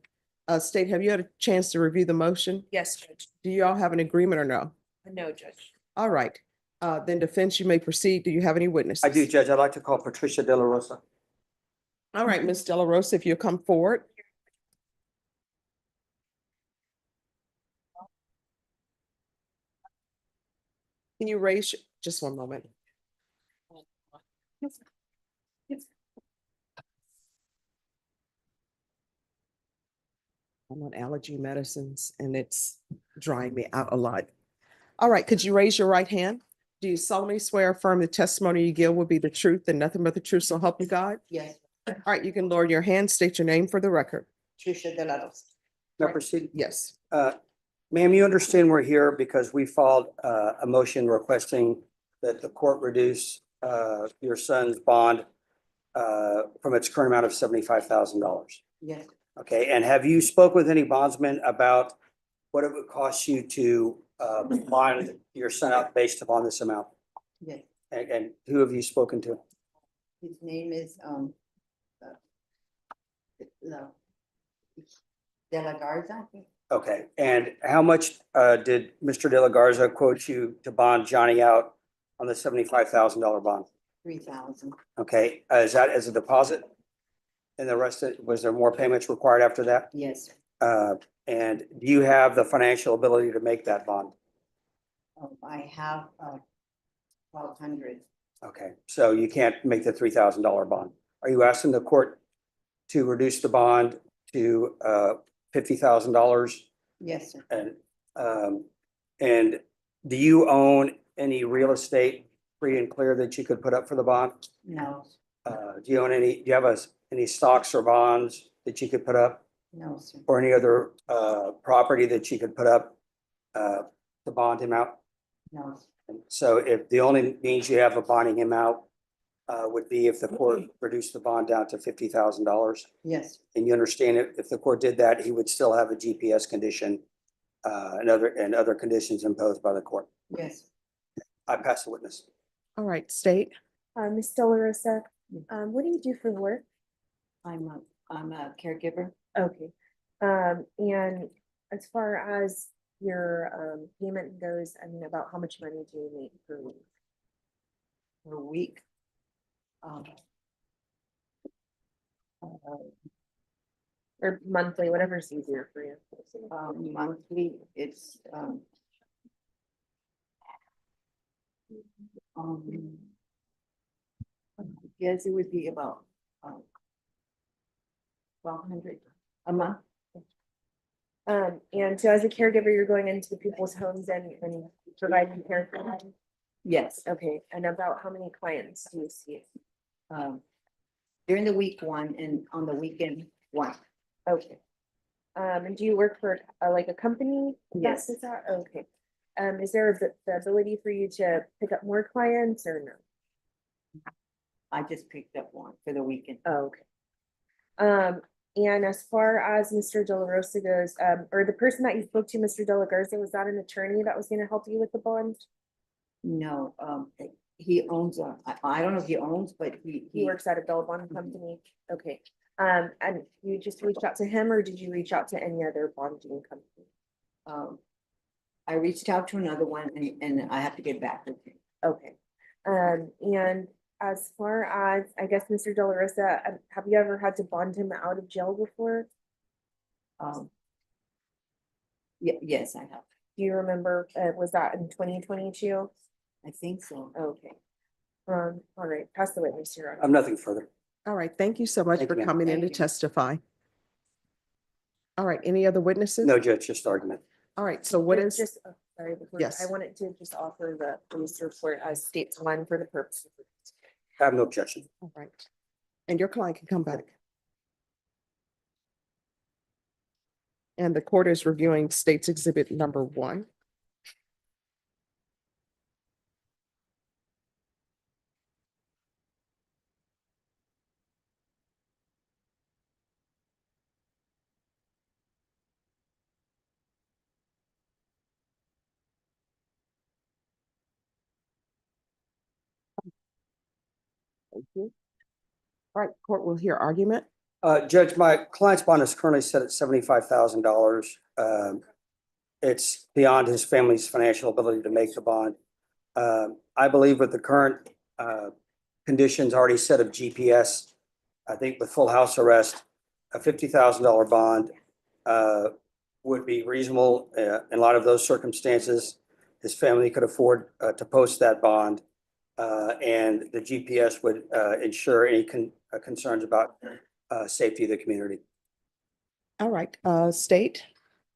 Speaker 1: State, have you had a chance to review the motion?
Speaker 9: Yes, Judge.
Speaker 1: Do you all have an agreement or no?
Speaker 9: No, Judge.
Speaker 1: All right, then defense, you may proceed. Do you have any witnesses?
Speaker 7: I do, Judge. I'd like to call Patricia De La Rosa.
Speaker 1: All right, Ms. De La Rosa, if you'll come forward. Can you raise, just one moment. I'm on allergy medicines and it's drying me out a lot. All right, could you raise your right hand? Do you solemnly swear or affirm the testimony you give will be the truth and nothing but the truth, so help you God?
Speaker 18: Yes,
Speaker 1: All right, you can lower your hand, state your name for the record.
Speaker 18: Tricia De La Rosa.
Speaker 7: May I proceed?
Speaker 1: Yes.
Speaker 7: Ma'am, you understand we're here because we filed a motion requesting that the court reduce your son's bond from its current amount of $75,000.
Speaker 18: Yes,
Speaker 7: Okay, and have you spoke with any bondsman about what it would cost you to bond your son out based upon this amount?
Speaker 18: yes.
Speaker 7: And who have you spoken to?
Speaker 18: His name is De La Garza.
Speaker 7: Okay, and how much did Mr. De La Garza quote you to bond Johnny out on the $75,000 bond?
Speaker 18: 3,000.
Speaker 7: Okay, is that as a deposit? And the rest, was there more payments required after that?
Speaker 18: Yes,
Speaker 7: And do you have the financial ability to make that bond?
Speaker 18: I have 1,200.
Speaker 19: Okay, so you can't make the $3,000 bond. Are you asking the court to reduce the bond to $50,000?
Speaker 18: Yes, sir.
Speaker 19: And do you own any real estate free and clear that you could put up for the bond?
Speaker 18: No,
Speaker 19: Do you own any, do you have any stocks or bonds that you could put up?
Speaker 18: no, sir.
Speaker 19: Or any other property that you could put up to bond him out?
Speaker 18: No,
Speaker 19: So if the only means you have of bonding him out would be if the court reduced the bond down to $50,000.
Speaker 18: yes,
Speaker 19: And you understand if the court did that, he would still have a GPS condition and other conditions imposed by the court.
Speaker 18: yes.
Speaker 19: I pass the witness.
Speaker 1: All right, state.
Speaker 9: Ms. Delarosa, what do you do for work?
Speaker 18: I'm a caregiver.
Speaker 9: Okay. And as far as your payment goes, I mean, about how much money do you make per week?
Speaker 18: For a week.
Speaker 9: Or monthly, whatever's easier for you.
Speaker 18: Monthly, it's I guess it would be about 1,200 a month.
Speaker 9: And so as a caregiver, you're going into people's homes and providing care for them?
Speaker 18: Yes.
Speaker 9: Okay, and about how many clients do you see?
Speaker 18: During the week one and on the weekend one.
Speaker 9: Okay. And do you work for like a company?
Speaker 18: Yes.
Speaker 9: Is that, okay. Is there the ability for you to pick up more clients or no?
Speaker 18: I just picked up one for the weekend.
Speaker 9: Oh, okay. And as far as Mr. De La Rosa goes, or the person that you spoke to, Mr. De La Garza, was that an attorney that was gonna help you with the bond?
Speaker 18: No, he owns I don't know if he owns, but
Speaker 9: He works at a bail bond company. Okay. And you just reached out to him, or did you reach out to any other bonding company?
Speaker 18: I reached out to another one and I have to get back with him.
Speaker 9: Okay. And as far as, I guess, Mr. De La Rosa, have you ever had to bond him out of jail before?
Speaker 18: Yes, I have.
Speaker 9: Do you remember, was that in 2022?
Speaker 18: I think so.
Speaker 9: Okay. All right, pass the witness, Your Honor.
Speaker 19: Nothing further.
Speaker 1: All right, thank you so much
Speaker 19: Thank
Speaker 1: for
Speaker 19: you, ma'am.
Speaker 1: coming in to
Speaker 18: Thank you.
Speaker 1: testify. All right, any other witnesses?
Speaker 19: No, Judge, just argument.
Speaker 1: All right, so what is,
Speaker 9: Just, sorry,
Speaker 1: Yes.
Speaker 9: I wanted to just offer the police report as states one for the purpose.
Speaker 19: I have no objection.
Speaker 1: all right. And your client can come back. And the court is reviewing State's Exhibit number 1. Thank you. All right, court will hear argument.
Speaker 19: Judge, my client's bond is currently set at $75,000. It's beyond his family's financial ability to make the bond. I believe with the current conditions already set of GPS, I think with full house arrest, a $50,000 bond would be reasonable in a lot of those circumstances. His family could afford to post that bond. And the GPS would ensure any concerns about safety of the community.
Speaker 1: All right, State.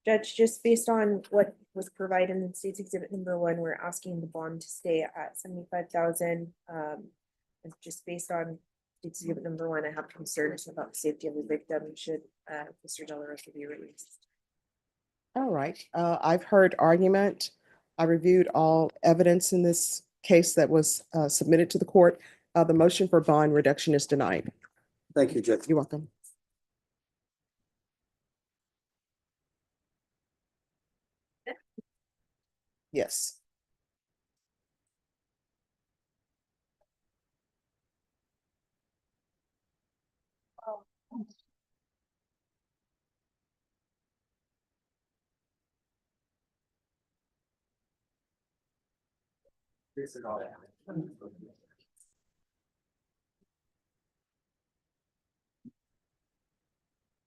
Speaker 9: Judge, just based on what was provided in State's Exhibit number 1, we're asking the bond to stay at 75,000. And just based on State's Exhibit number 1, I have concerns about the safety of the victim should Mr. De La Rosa be released.
Speaker 1: All right, I've heard argument. I reviewed all evidence in this case that was submitted to the court. The motion for bond reduction is denied.
Speaker 19: Thank you, Judge.
Speaker 1: You're welcome. Yes.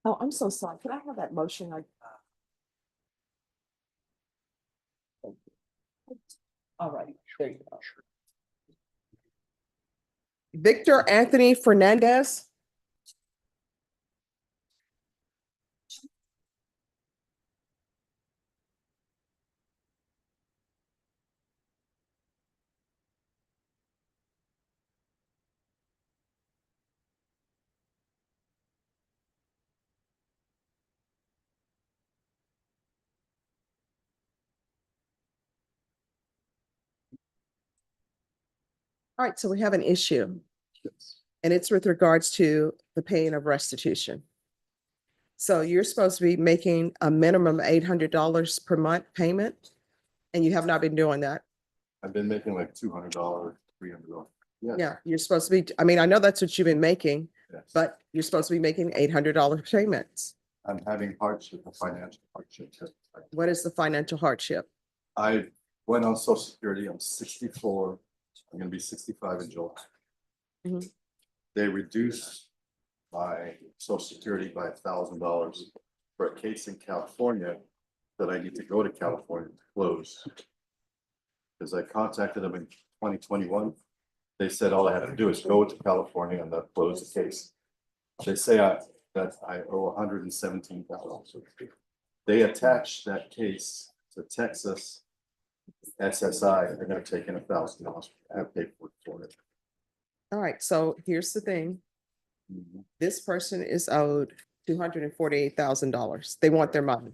Speaker 1: Oh, I'm so sorry. Could I have that motion? All right, there you go. Victor Anthony Fernandez. All right, so we have an issue. And it's with regards to the paying of restitution. So you're supposed to be making a minimum $800 per month payment, and you have not been doing that.
Speaker 12: I've been making like $200, $300.
Speaker 1: Yeah, you're supposed to be, I mean, I know that's what you've been making,
Speaker 12: Yes.
Speaker 1: but you're supposed to be making $800 payments.
Speaker 12: I'm having hardship, a financial hardship.
Speaker 1: What is the financial hardship?
Speaker 12: I went on social security, I'm 64, I'm gonna be 65 in July.
Speaker 1: Mhm.
Speaker 12: They reduced my social security by $1,000 for a case in California that I need to go to California to close. Because I contacted them in 2021. They said all I have to do is go to California and they'll close the case. They say that I owe $117,000. They attached that case to Texas SSI, and they're taking $1,000. I have paperwork for it.
Speaker 1: All right, so here's the thing. This person is owed $248,000. They want their money.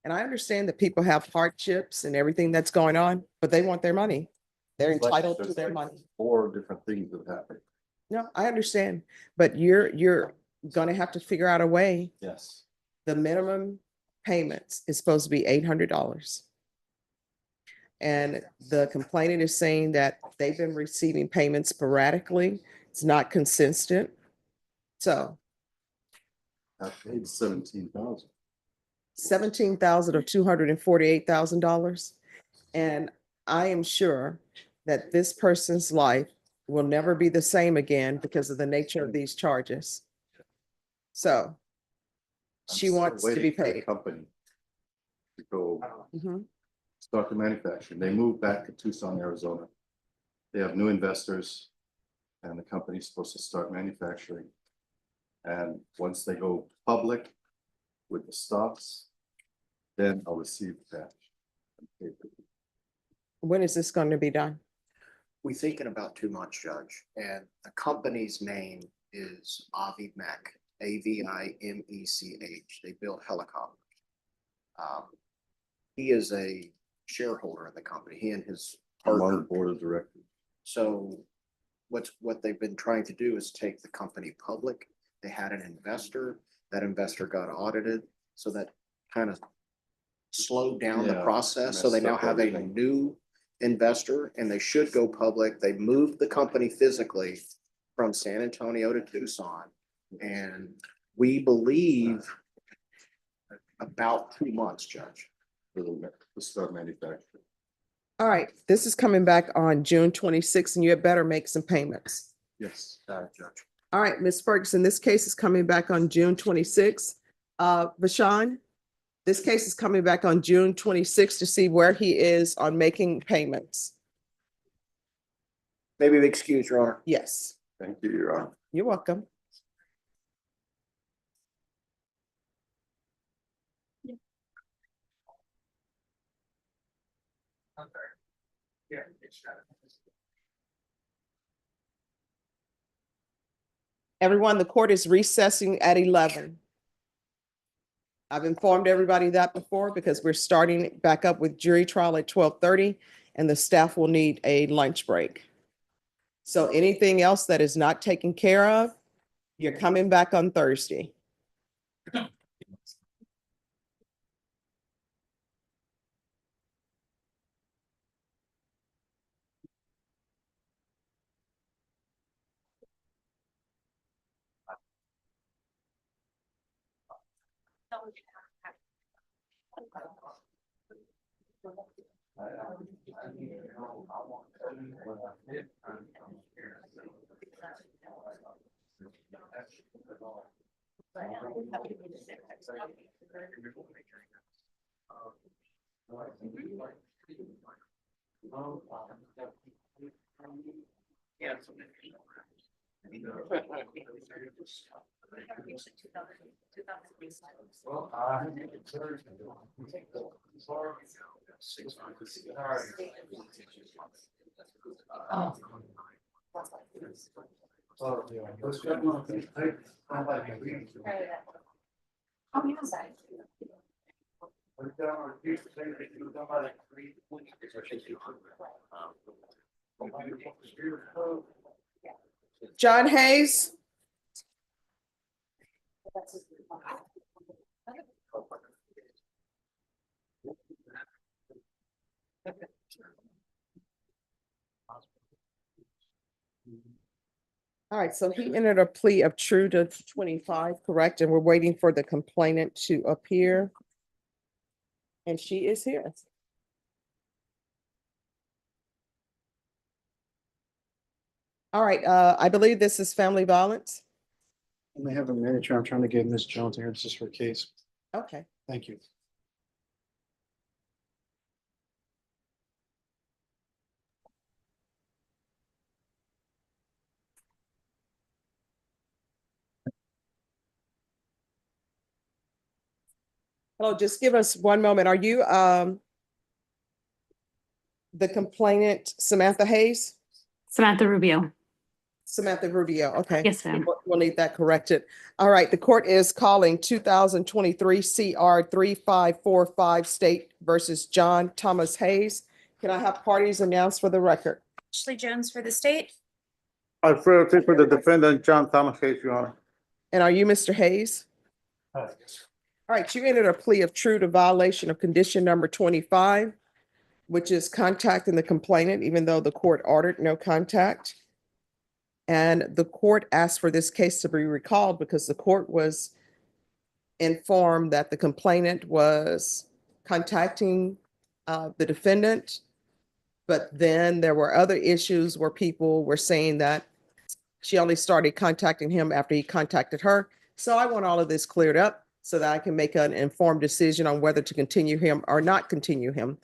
Speaker 1: And I understand that people have hardships and everything that's going on, but they want their money. They're entitled to
Speaker 12: There's
Speaker 1: their
Speaker 12: like
Speaker 1: money.
Speaker 12: 4 different things that happened.
Speaker 1: No, I understand, but you're gonna have to figure out a way.
Speaker 12: Yes.
Speaker 1: The minimum payments is supposed to be $800. And the complainant is saying that they've been receiving payments sporadically. It's not consistent. So
Speaker 12: I paid 17,000.
Speaker 1: 17,000 or $248,000. And I am sure that this person's life will never be the same again because of the nature of these charges. So she
Speaker 12: I'm still
Speaker 1: wants to be
Speaker 12: waiting for the
Speaker 1: paid.
Speaker 12: company to go
Speaker 1: Mhm.
Speaker 12: start the manufacturing. They moved back to Tucson, Arizona. They have new investors and the company's supposed to start manufacturing. And once they go public with the stocks, then I'll receive cash.
Speaker 1: When is this going to be done?
Speaker 20: We think in about 2 months, Judge, and the company's name is Avimech, Avimech. They build helicopters. He is a shareholder in the company, he and his
Speaker 12: I'm on
Speaker 20: partner.
Speaker 12: the board of directors.
Speaker 20: So what they've been trying to do is take the company public. They had an investor, that investor got audited, so that kind of slowed down the
Speaker 12: Yeah,
Speaker 20: process. So they
Speaker 12: messed
Speaker 20: now
Speaker 12: up
Speaker 20: have a
Speaker 12: everything.
Speaker 20: new investor and they should go public. They moved the company physically from San Antonio to Tucson. And we believe about 2 months, Judge.
Speaker 12: To start manufacturing.
Speaker 1: All right, this is coming back on June 26th, and you had better make some payments.
Speaker 12: Yes.
Speaker 20: Judge.
Speaker 1: All right, Ms. Ferguson, this case is coming back on June 26th. Bashan, this case is coming back on June 26th to see where he is on making payments.
Speaker 20: Maybe be excused, Your Honor.
Speaker 1: Yes,
Speaker 12: Thank you, Your Honor.
Speaker 1: you're welcome. Everyone, the court is recessing at 11. I've informed everybody that before because we're starting back up with jury trial at 12:30 and the staff will need a lunch break. So anything else that is not taken care of, you're coming back on Thursday. John Hayes? All right, so he entered a plea of true to 25, correct? And we're waiting for the complainant to appear. And she is here. All right, I believe this is family violence.
Speaker 16: And they have a manager. I'm trying to get Ms. Jones here. This is her case.
Speaker 1: Okay.
Speaker 16: Thank you.
Speaker 1: Hello, just give us one moment. Are you the complainant, Samantha Hayes?
Speaker 21: Samantha Rubio.
Speaker 1: Samantha Rubio, okay.
Speaker 21: Yes, ma'am.
Speaker 1: We'll need that corrected. All right, the court is calling 2023 CR 3545 State versus John Thomas Hayes. Can I have parties announced for the record?
Speaker 3: Ashley Jones for the state.
Speaker 10: Alfredo for the defendant, John Thomas Hayes, Your Honor.
Speaker 1: And are you Mr. Hayes? All right, you entered a plea of true to violation of condition number 25, which is contacting the complainant, even though the court ordered no contact. And the court asked for this case to be recalled because the court was informed that the complainant was contacting the defendant. But then there were other issues where people were saying that she only started contacting him after he contacted her. So I want all of this cleared up so that I can make an informed decision on whether to continue him or not continue him.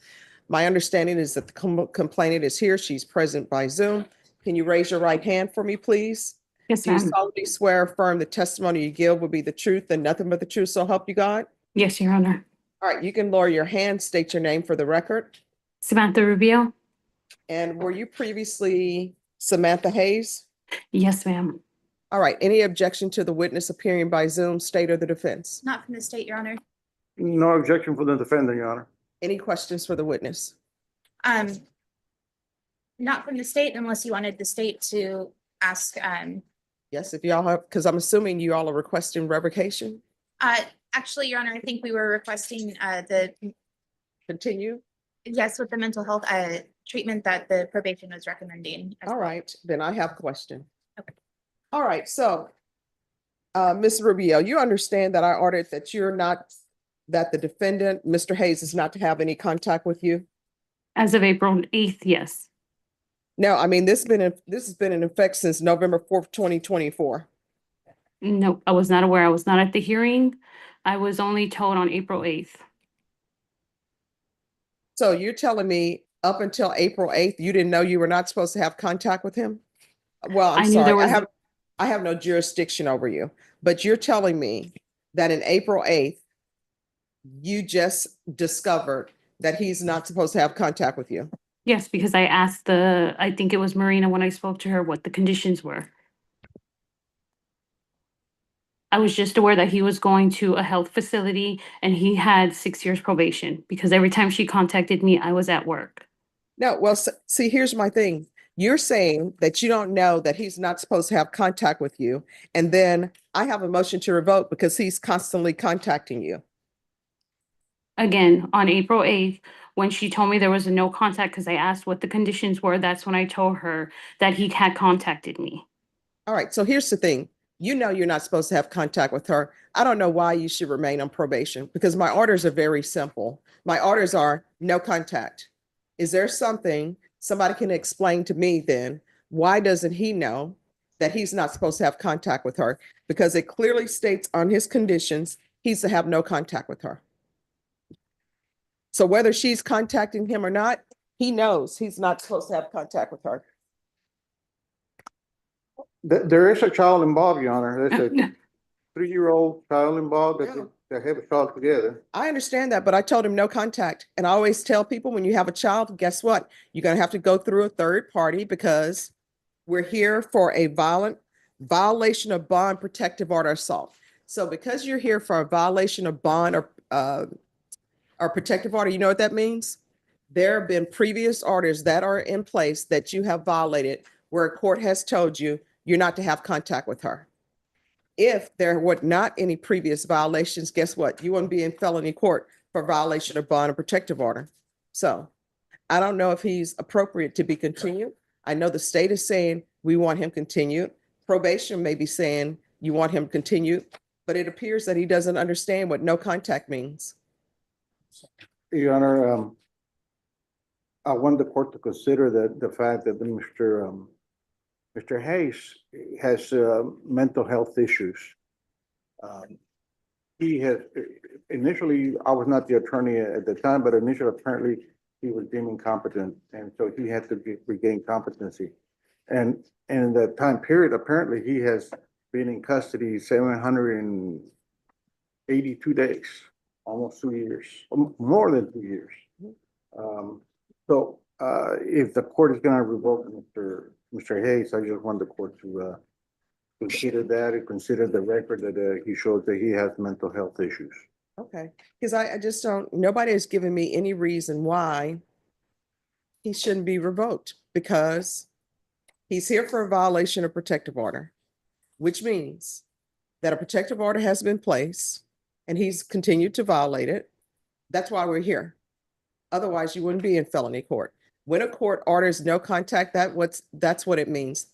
Speaker 1: My understanding is that the complainant is here. She's present by Zoom. Can you raise your right hand for me, please?
Speaker 21: Yes,
Speaker 1: Do you
Speaker 21: ma'am.
Speaker 1: solemnly swear affirm the testimony you give will be the truth and nothing but the truth, so help you God?
Speaker 21: Yes, Your Honor.
Speaker 1: All right, you can lower your hand, state your name for the record.
Speaker 21: Samantha Rubio.
Speaker 1: And were you previously Samantha Hayes?
Speaker 21: Yes, ma'am.
Speaker 1: All right, any objection to the witness appearing by Zoom, state or the defense?
Speaker 3: Not from the state, Your Honor.
Speaker 10: No objection for the defendant, Your Honor.
Speaker 1: Any questions for the witness?
Speaker 3: Not from the state unless you wanted the state to ask,
Speaker 1: Yes, if y'all have, because I'm assuming you all are requesting revocation.
Speaker 3: actually, Your Honor, I think we were requesting, the,
Speaker 1: Continue.
Speaker 3: yes, with the mental health, treatment that the probation was recommending.
Speaker 1: All right, then I have a question.
Speaker 3: Okay.
Speaker 1: All right, so Ms. Rubio, you understand that I ordered that you're not, that the defendant, Mr. Hayes, is not to have any contact with you?
Speaker 21: As of April 8th, yes.
Speaker 1: No, I mean, this has been in effect since November 4th, 2024.
Speaker 21: No, I was not aware. I was not at the hearing. I was only told on April 8th.
Speaker 1: So you're telling me up until April 8th, you didn't know you were not supposed to have contact with him? Well,
Speaker 21: I
Speaker 1: I'm
Speaker 21: knew there
Speaker 1: sorry,
Speaker 21: was-
Speaker 1: I have no jurisdiction over you, but you're telling me that in April 8th, you just discovered that he's not supposed to have contact with you.
Speaker 21: Yes, because I asked I think it was Marina when I spoke to her, what the conditions were. I was just aware that he was going to a health facility and he had 6 years probation because every time she contacted me, I was at work.
Speaker 1: No, well, see, here's my thing. You're saying that you don't know that he's not supposed to have contact with you. And then I have a motion to revoke because he's constantly contacting you.
Speaker 21: Again, on April 8th, when she told me there was a no contact because I asked what the conditions were, that's when I told her that he had contacted me.
Speaker 1: All right, so here's the thing. You know you're not supposed to have contact with her. I don't know why you should remain on probation because my orders are very simple. My orders are no contact. Is there something somebody can explain to me then? Why doesn't he know that he's not supposed to have contact with her? Because it clearly states on his conditions, he's to have no contact with her. So whether she's contacting him or not, he knows he's not supposed to have contact with her.
Speaker 10: There is a child involved, Your Honor. There's a 3-year-old child involved
Speaker 1: Yeah.
Speaker 10: that have a child together.
Speaker 1: I understand that, but I told him no contact. And I always tell people when you have a child, guess what? You're gonna have to go through a third party because we're here for a violation of bond protective order assault. So because you're here for a violation of bond or protective order, you know what that means? There have been previous orders that are in place that you have violated where a court has told you you're not to have contact with her. If there were not any previous violations, guess what? You wouldn't be in felony court for violation of bond or protective order. So I don't know if he's appropriate to be continued. I know the state is saying we want him continued. Probation may be saying you want him continued, but it appears that he doesn't understand what no contact means.
Speaker 10: Your Honor, I want the court to consider the fact that Mr. Hayes has mental health issues. He has, initially, I was not the attorney at the time, but initially apparently he was deemed incompetent, and so he had to regain competency. And in that time period, apparently he has been in custody 782 days, almost 2 years, more than 2 years. So if the court is gonna revoke Mr. Hayes, I just want the court to consider that and consider the record that he shows that he has mental health issues.
Speaker 1: Okay, because I just don't, nobody has given me any reason why he shouldn't be revoked, because he's here for a violation of protective order, which means that a protective order has been placed and he's continued to violate it. That's why we're here. Otherwise, you wouldn't be in felony court. When a court orders no contact, that's what it means.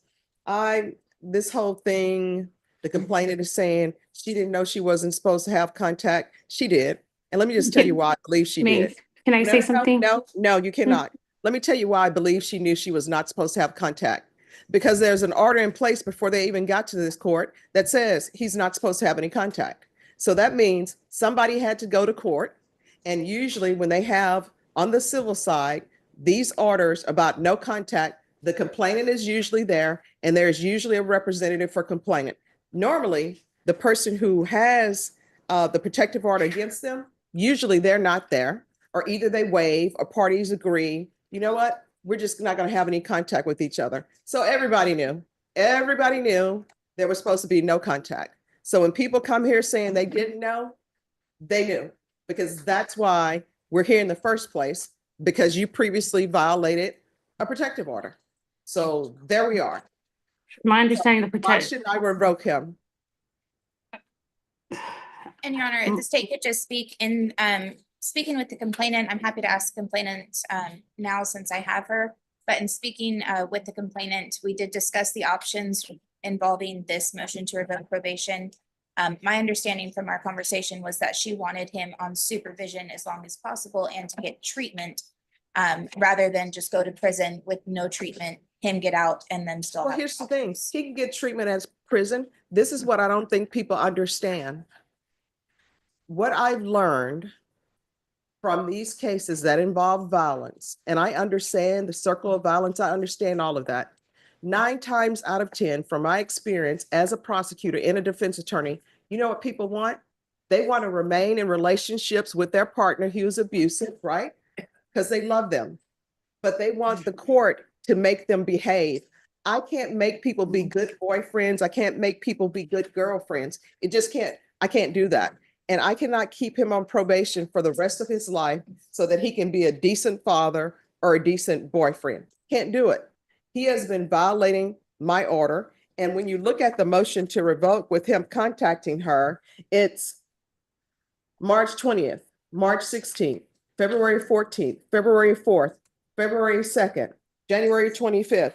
Speaker 1: This whole thing, the complainant is saying she didn't know she wasn't supposed to have contact. She did. And let me just tell you why I believe she
Speaker 21: May,
Speaker 1: did.
Speaker 21: can I say something?
Speaker 1: No, you cannot. Let me tell you why I believe she knew she was not supposed to have contact. Because there's an order in place before they even got to this court that says he's not supposed to have any contact. So that means somebody had to go to court. And usually when they have on the civil side, these orders about no contact, the complainant is usually there and there's usually a representative for complainant. Normally, the person who has the protective order against them, usually they're not there, or either they waive or parties agree, you know what? We're just not going to have any contact with each other. So everybody knew there was supposed to be no contact. So when people come here saying they didn't know, they knew, because that's why we're here in the first place, because you previously violated a protective order. So there we are.
Speaker 21: My understanding of
Speaker 1: Why
Speaker 21: protect.
Speaker 1: shouldn't I revoke him?
Speaker 3: And Your Honor, if the state could just speak in, speaking with the complainant, I'm happy to ask the complainant now since I have her. But in speaking with the complainant, we did discuss the options involving this motion to revoke probation. My understanding from our conversation was that she wanted him on supervision as long as possible and to get treatment rather than just go to prison with no treatment, him get out and then still
Speaker 1: Well,
Speaker 3: have.
Speaker 1: here's the thing. He can get treatment as prison. This is what I don't think people understand. What I've learned from these cases that involve violence, and I understand the circle of violence, I understand all of that. 9 times out of 10, from my experience as a prosecutor and a defense attorney, you know what people want? They want to remain in relationships with their partner who's abusive, right? Because they love them. But they want the court to make them behave. I can't make people be good boyfriends. I can't make people be good girlfriends. It just can't, I can't do that. And I cannot keep him on probation for the rest of his life so that he can be a decent father or a decent boyfriend. Can't do it. He has been violating my order. And when you look at the motion to revoke with him contacting her, it's March 20th, March 16th, February 14th, February 4th, February 2nd, January 25th,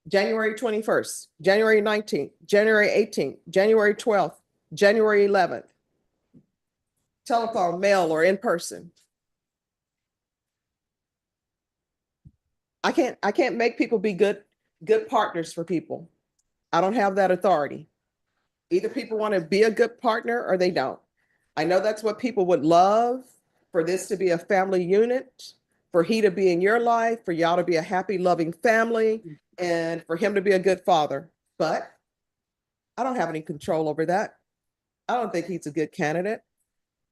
Speaker 1: January 21st, January 19th, January 18th, January 12th, January 11th, telephone, mail, or in person. I can't make people be good partners for people. I don't have that authority. Either people want to be a good partner or they don't. I know that's what people would love, for this to be a family unit, for he to be in your life, for y'all to be a happy, loving family. and for him to be a good father, but I don't have any control over that. I don't think he's a good candidate.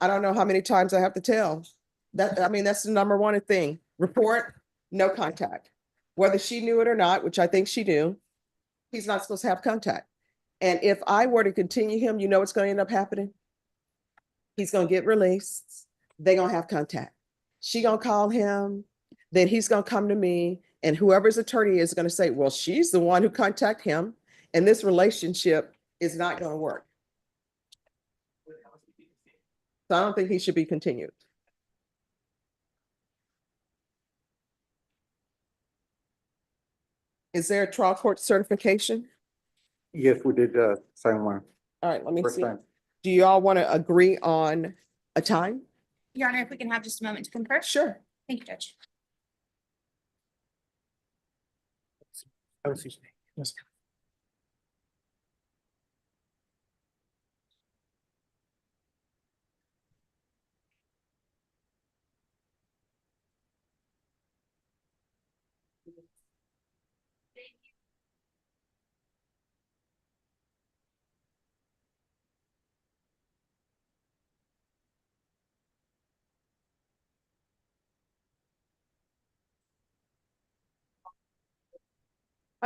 Speaker 1: I don't know how many times I have to tell. That, I mean, that's the number one thing. Report, no contact. Whether she knew it or not, which I think she knew, he's not supposed to have contact. And if I were to continue him, you know what's going to end up happening? He's going to get released. They're going to have contact. She going to call him, then he's going to come to me, and whoever's attorney is going to say, well, she's the one who contacted him, and this relationship is not going to work. So I don't think he should be continued. Is there a trial court certification?
Speaker 10: Yes, we did, sign one.
Speaker 1: All right, let me
Speaker 10: First
Speaker 1: see.
Speaker 10: time.
Speaker 1: Do you all want to agree on a time?
Speaker 3: Your Honor, if we can have just a moment to confer.
Speaker 1: Sure.
Speaker 3: Thank you, Judge.
Speaker 1: All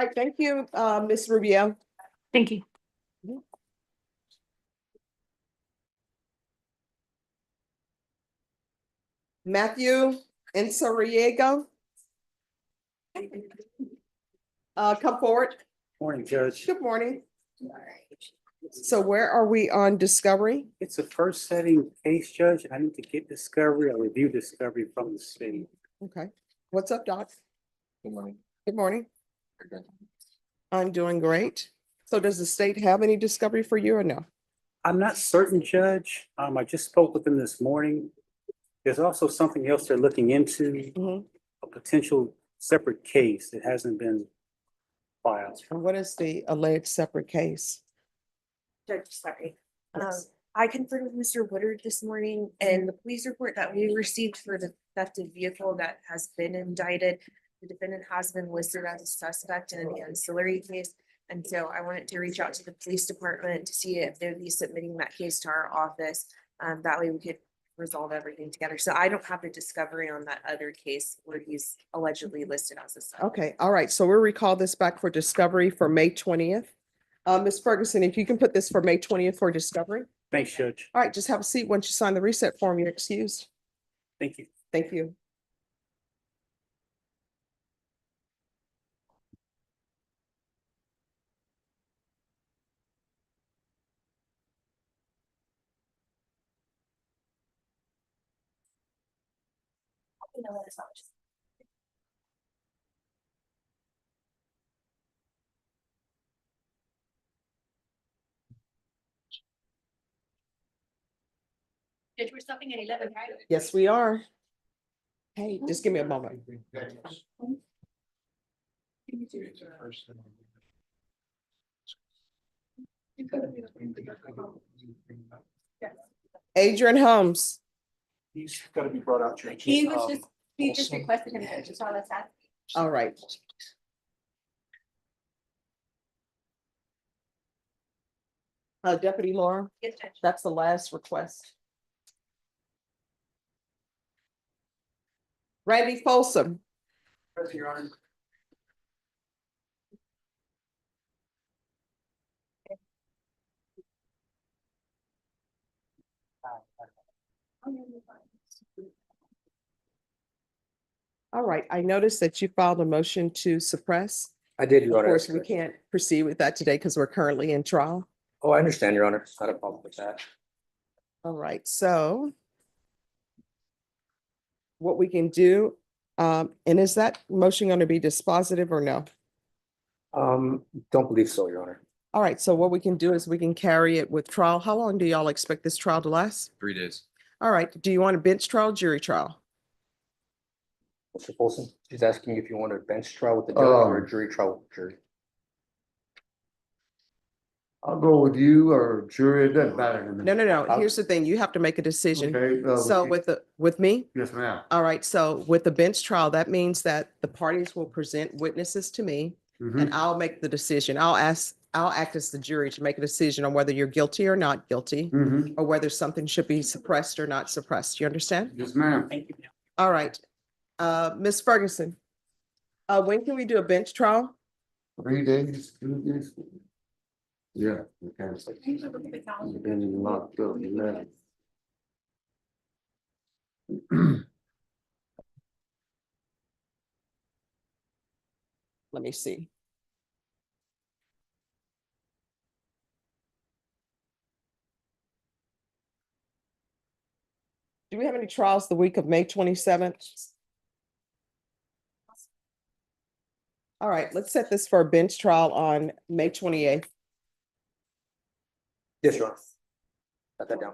Speaker 1: right, thank you, Ms. Rubio.
Speaker 21: Thank you.
Speaker 1: Matthew Ensariego. Come forward.
Speaker 19: Morning, Judge.
Speaker 1: Good morning. So where are we on discovery?
Speaker 19: It's a first setting case, Judge. I need to get discovery or review discovery from the city.
Speaker 1: Okay. What's up, Doc?
Speaker 4: Good morning.
Speaker 1: Good morning.
Speaker 4: You're good.
Speaker 1: I'm doing great. So does the state have any discovery for you or no?
Speaker 19: I'm not certain, Judge. I just spoke with them this morning. There's also something else they're looking into, a potential separate case that hasn't been filed.
Speaker 1: And what is the alleged separate case?
Speaker 9: Judge, sorry.
Speaker 1: Yes.
Speaker 9: I confirmed with Mr. Woodard this morning, and the police report that we received for the thefted vehicle that has been indicted, the defendant has been listed as a suspect in an ancillary case. And so I wanted to reach out to the police department to see if they'd be submitting that case to our office. That way we could resolve everything together. So I don't have the discovery on that other case where he's allegedly listed as a suspect.
Speaker 1: Okay, all right. So we'll recall this back for discovery for May 20th. Ms. Ferguson, if you can put this for May 20th for discovery.
Speaker 19: Thanks, Judge.
Speaker 1: All right, just have a seat. Once you sign the reset form, you're excused.
Speaker 19: Thank you.
Speaker 1: Thank you.
Speaker 14: You know what it's not. Judge, we're stopping at 11, right?
Speaker 1: Yes, we are. Hey, just give me a moment. Adrian Holmes.
Speaker 10: He's gotta be brought out, Judge.
Speaker 14: He just requested him to tell us that.
Speaker 1: All right. Deputy Laura,
Speaker 14: Yes, Judge.
Speaker 1: that's the last request. Randy Folsom.
Speaker 19: Your Honor.
Speaker 1: All right, I noticed that you filed a motion to suppress.
Speaker 17: I did, Your
Speaker 1: Of
Speaker 17: Honor.
Speaker 1: course, we can't proceed with that today because we're currently in trial.
Speaker 17: Oh, I understand, Your Honor. Not a problem with that.
Speaker 1: All right, so what we can do, and is that motion going to be dispositive or no?
Speaker 17: Don't believe so, Your Honor.
Speaker 1: All right, so what we can do is we can carry it with trial. How long do y'all expect this trial to last?
Speaker 4: 3 days.
Speaker 1: All right, do you want a bench trial, jury trial?
Speaker 17: Mr. Folsom, she's asking if you want a bench trial with the judge or a jury trial with the jury.
Speaker 10: I'll go with you or jury, it doesn't matter to me.
Speaker 1: No. Here's the thing, you have to make a decision.
Speaker 10: Okay,
Speaker 1: So with me?
Speaker 10: yes, ma'am.
Speaker 1: All right, so with the bench trial, that means that the parties will present witnesses to me and I'll make the decision. I'll act as the jury to make a decision on whether you're guilty or not guilty, or whether something should be suppressed or not suppressed. You understand?
Speaker 12: Yes, ma'am.
Speaker 1: All right. Ms. Ferguson, when can we do a bench trial?
Speaker 12: 3 days, 2 days. Yeah. Okay. Been locked up, man.
Speaker 1: Let me see. Do we have any trials the week of May 27th? All right, let's set this for a bench trial on May 28th.
Speaker 17: Yes, Your Honor. Got that down.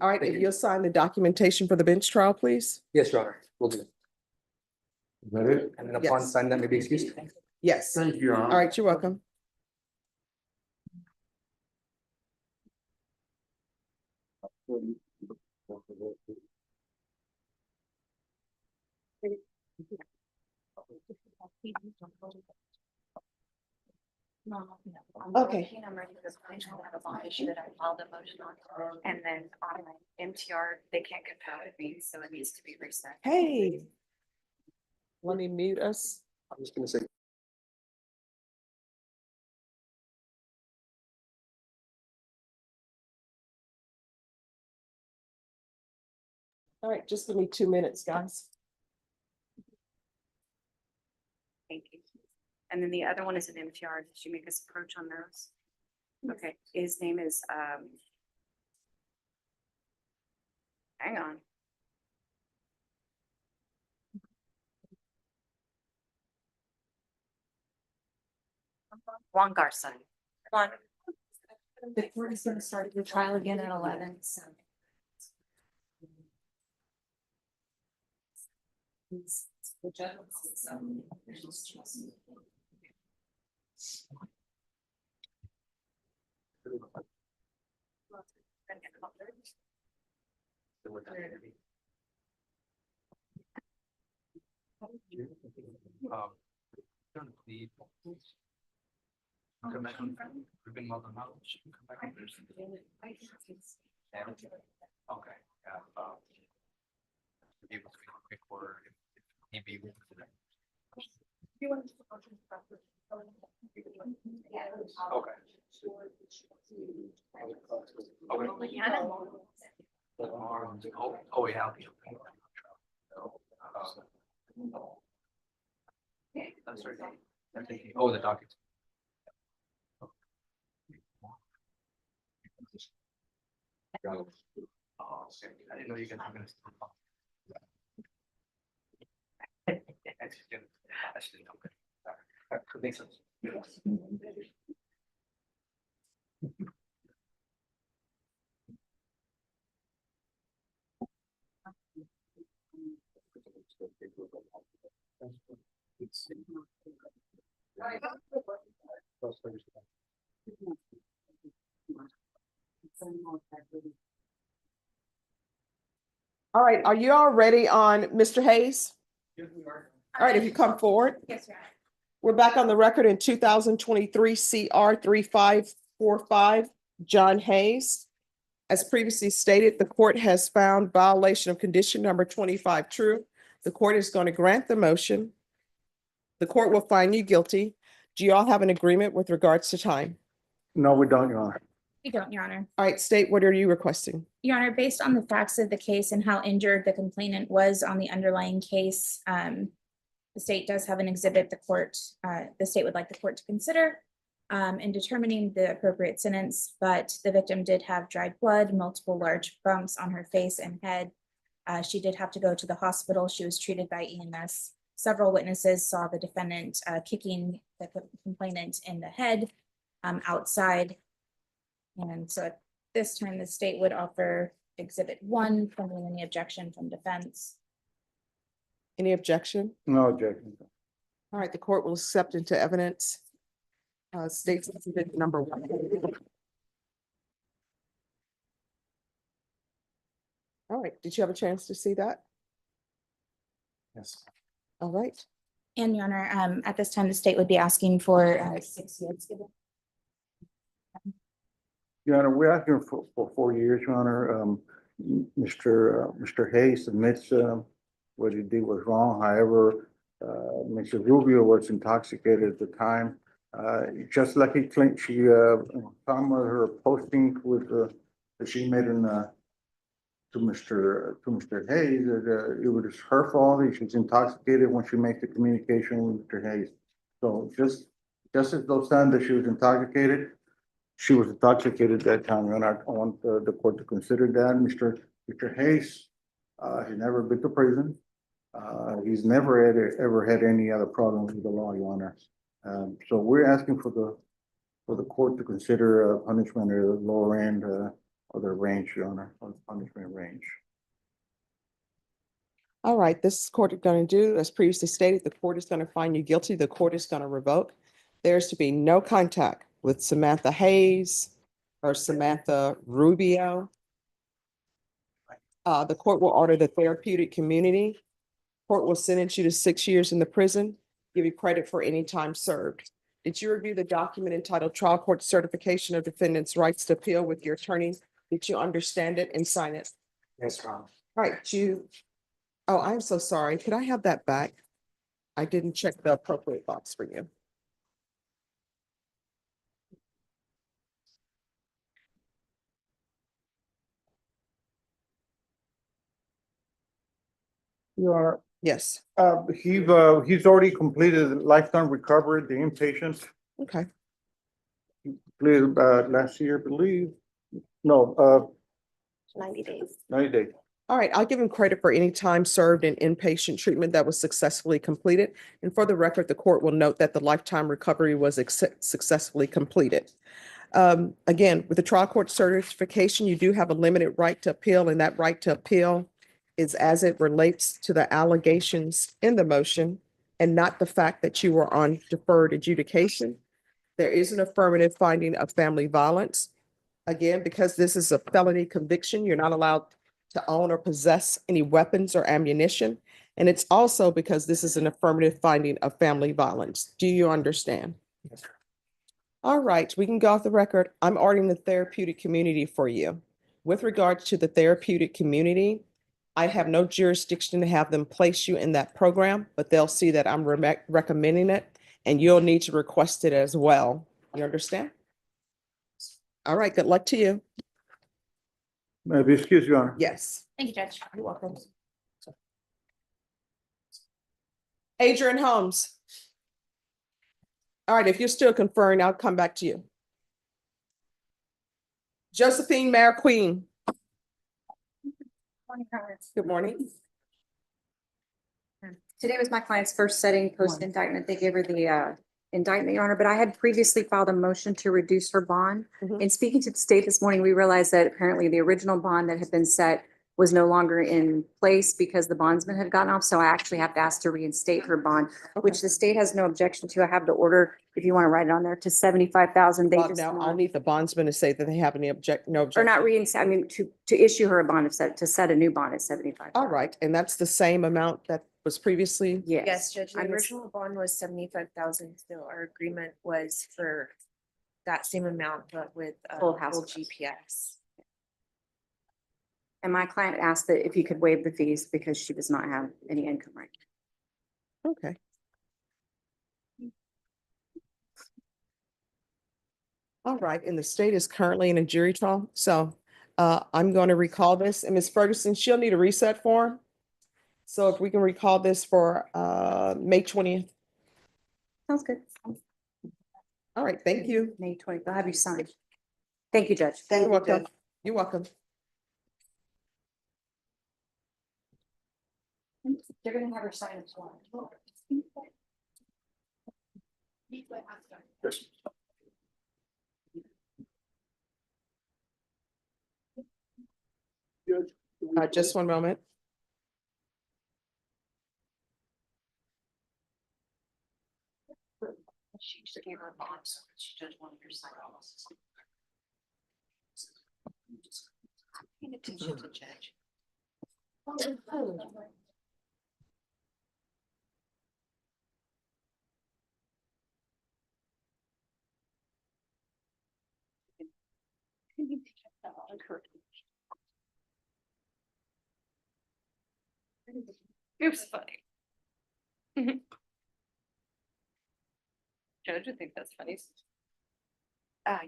Speaker 1: All right, if you'll sign the documentation for the bench trial, please.
Speaker 17: Yes, Your Honor, will do.
Speaker 12: Is that it?
Speaker 17: And then upon
Speaker 1: Yes.
Speaker 17: signing that, may be excused.
Speaker 1: Yes.
Speaker 12: Thank you, Your Honor.
Speaker 1: All right, you're welcome. Okay.
Speaker 8: I'm ready for this. I have a bond issue that I filed a motion on, and then on my MTR, they can't compare with me, so it needs to be reset.
Speaker 1: Hey. Let me mute us.
Speaker 17: I'm just gonna say.
Speaker 1: All right, just give me 2 minutes, guys.
Speaker 8: Thank you. And then the other one is an MTR. Did you make us approach on those? Okay, his name is, hang on. Juan Garson. Juan. The court is gonna start the trial again at 11, so.
Speaker 17: Don't leave. Come back on. We've been welcome out. She can come back on Thursday. Okay, yeah. Able to make a quick order if need be. Okay. Oh, yeah. I'm sorry. I'm thinking, oh, the docket. Oh, okay. I didn't know you guys were gonna. I should know. Makes sense.
Speaker 1: All right, are you all ready on Mr. Hayes? All right, if you come forward.
Speaker 3: Yes, Your Honor.
Speaker 1: We're back on the record in 2023 CR 3545, John Hayes. As previously stated, the court has found violation of condition number 25 true. The court is going to grant the motion. The court will find you guilty. Do you all have an agreement with regards to time?
Speaker 10: No, we don't, Your Honor.
Speaker 3: We don't, Your Honor.
Speaker 1: All right, state, what are you requesting?
Speaker 3: Your Honor, based on the facts of the case and how injured the complainant was on the underlying case, the state does have an exhibit the state would like the court to consider in determining the appropriate sentence, but the victim did have dried blood, multiple large bumps on her face and head. She did have to go to the hospital. She was treated by EMS. Several witnesses saw the defendant kicking the complainant in the head outside. And so at this time, the state would offer exhibit 1, pending any objection from defense.
Speaker 1: Any objection?
Speaker 10: No objection.
Speaker 1: All right, the court will accept into evidence. State's exhibit number 1. All right, did you have a chance to see that?
Speaker 15: Yes.
Speaker 1: All right.
Speaker 3: And Your Honor, at this time, the state would be asking for 6 years.
Speaker 10: Your Honor, we're asking for 4 years, Your Honor. Mr. Hayes admits, what he did was wrong. However, Mrs. Rubio was intoxicated at the time. Just like he claimed, some of her posting with, that she made in, to Mr. Hayes, that, it was her fault. She was intoxicated when she made the communication with Mr. Hayes. So just as those times that she was intoxicated that time, and I want the court to consider that. Mr. Hayes, he never been to prison. He's never ever had any other problems with the law, Your Honor. So we're asking for the court to consider punishment at the lower end of the range, Your Honor, or the punishment range.
Speaker 1: All right, this court is going to do, as previously stated, the court is going to find you guilty. The court is going to revoke. There's to be no contact with Samantha Hayes or Samantha Rubio. The court will order the therapeutic community. Court will sentence you to 6 years in the prison, give you credit for any time served. Did you review the document entitled Trial Court Certification of Defendant's Rights to Appeal with your attorney? Did you understand it and sign it?
Speaker 16: Yes, Your Honor.
Speaker 1: All right, oh, I'm so sorry. Could I have that back? I didn't check the appropriate box for you.
Speaker 10: Your Honor,
Speaker 1: Yes,
Speaker 10: he's already completed lifetime recovery, the inpatient,
Speaker 1: okay.
Speaker 10: completed last year, I believe. No,
Speaker 14: 90 days.
Speaker 10: 90 days.
Speaker 1: All right, I'll give him credit for any time served in inpatient treatment that was successfully completed. And for the record, the court will note that the lifetime recovery was successfully completed. Again, with the trial court certification, you do have a limited right to appeal, and that right to appeal is as it relates to the allegations in the motion and not the fact that you were on deferred adjudication. There is an affirmative finding of family violence. Again, because this is a felony conviction, you're not allowed to own or possess any weapons or ammunition. And it's also because this is an affirmative finding of family violence. Do you understand?
Speaker 16: Yes, sir.
Speaker 1: All right, we can go off the record. I'm ordering the therapeutic community for you. With regards to the therapeutic community, I have no jurisdiction to have them place you in that program, but they'll see that I'm recommending it, and you'll need to request it as well. You understand? All right, good luck to you.
Speaker 10: May I be excused, Your Honor?
Speaker 1: Yes.
Speaker 3: Thank you, Judge.
Speaker 1: You're welcome. Adrian Holmes. All right, if you're still conferring, I'll come back to you. Josephine Mayor Queen. Good morning.
Speaker 8: Today was my client's first setting post indictment. They gave her the indictment, Your Honor, but I had previously filed a motion to reduce her bond. In speaking to the state this morning, we realized that apparently the original bond that had been set was no longer in place because the bondsman had gotten off. So I actually have to ask to reinstate her bond, which the state has no objection to. I have the order, if you want to write it on there, to 75,000. They just
Speaker 1: Now I'll need the bondsman to say that they have any no
Speaker 8: or
Speaker 1: objection.
Speaker 8: not reinstate, I mean, to issue her a bond of to set a new bond at 75.
Speaker 1: All right, and that's the same amount that was previously?
Speaker 9: Yes, Judge, the
Speaker 8: I'm
Speaker 9: original bond was 75,000, so our agreement was for that same amount, but with
Speaker 8: Full house
Speaker 9: full
Speaker 8: arrest.
Speaker 9: GPS.
Speaker 8: And my client asked that if you could waive the fees because she does not have any income right.
Speaker 1: Okay. All right, and the state is currently in a jury trial, so I'm going to recall this, and Ms. Ferguson, she'll need a reset form. So if we can recall this for May 20th.
Speaker 8: Sounds good.
Speaker 1: All right, thank you.
Speaker 8: May 20th. I'll have you sign. Thank you, Judge.
Speaker 1: You're welcome. You're welcome.
Speaker 8: They're gonna have her sign as well.
Speaker 1: Just one moment.
Speaker 8: She used to give her a box, so she just wanted her sign. Paying attention to Judge.
Speaker 21: It was funny. Judge would think that's funny. Yeah.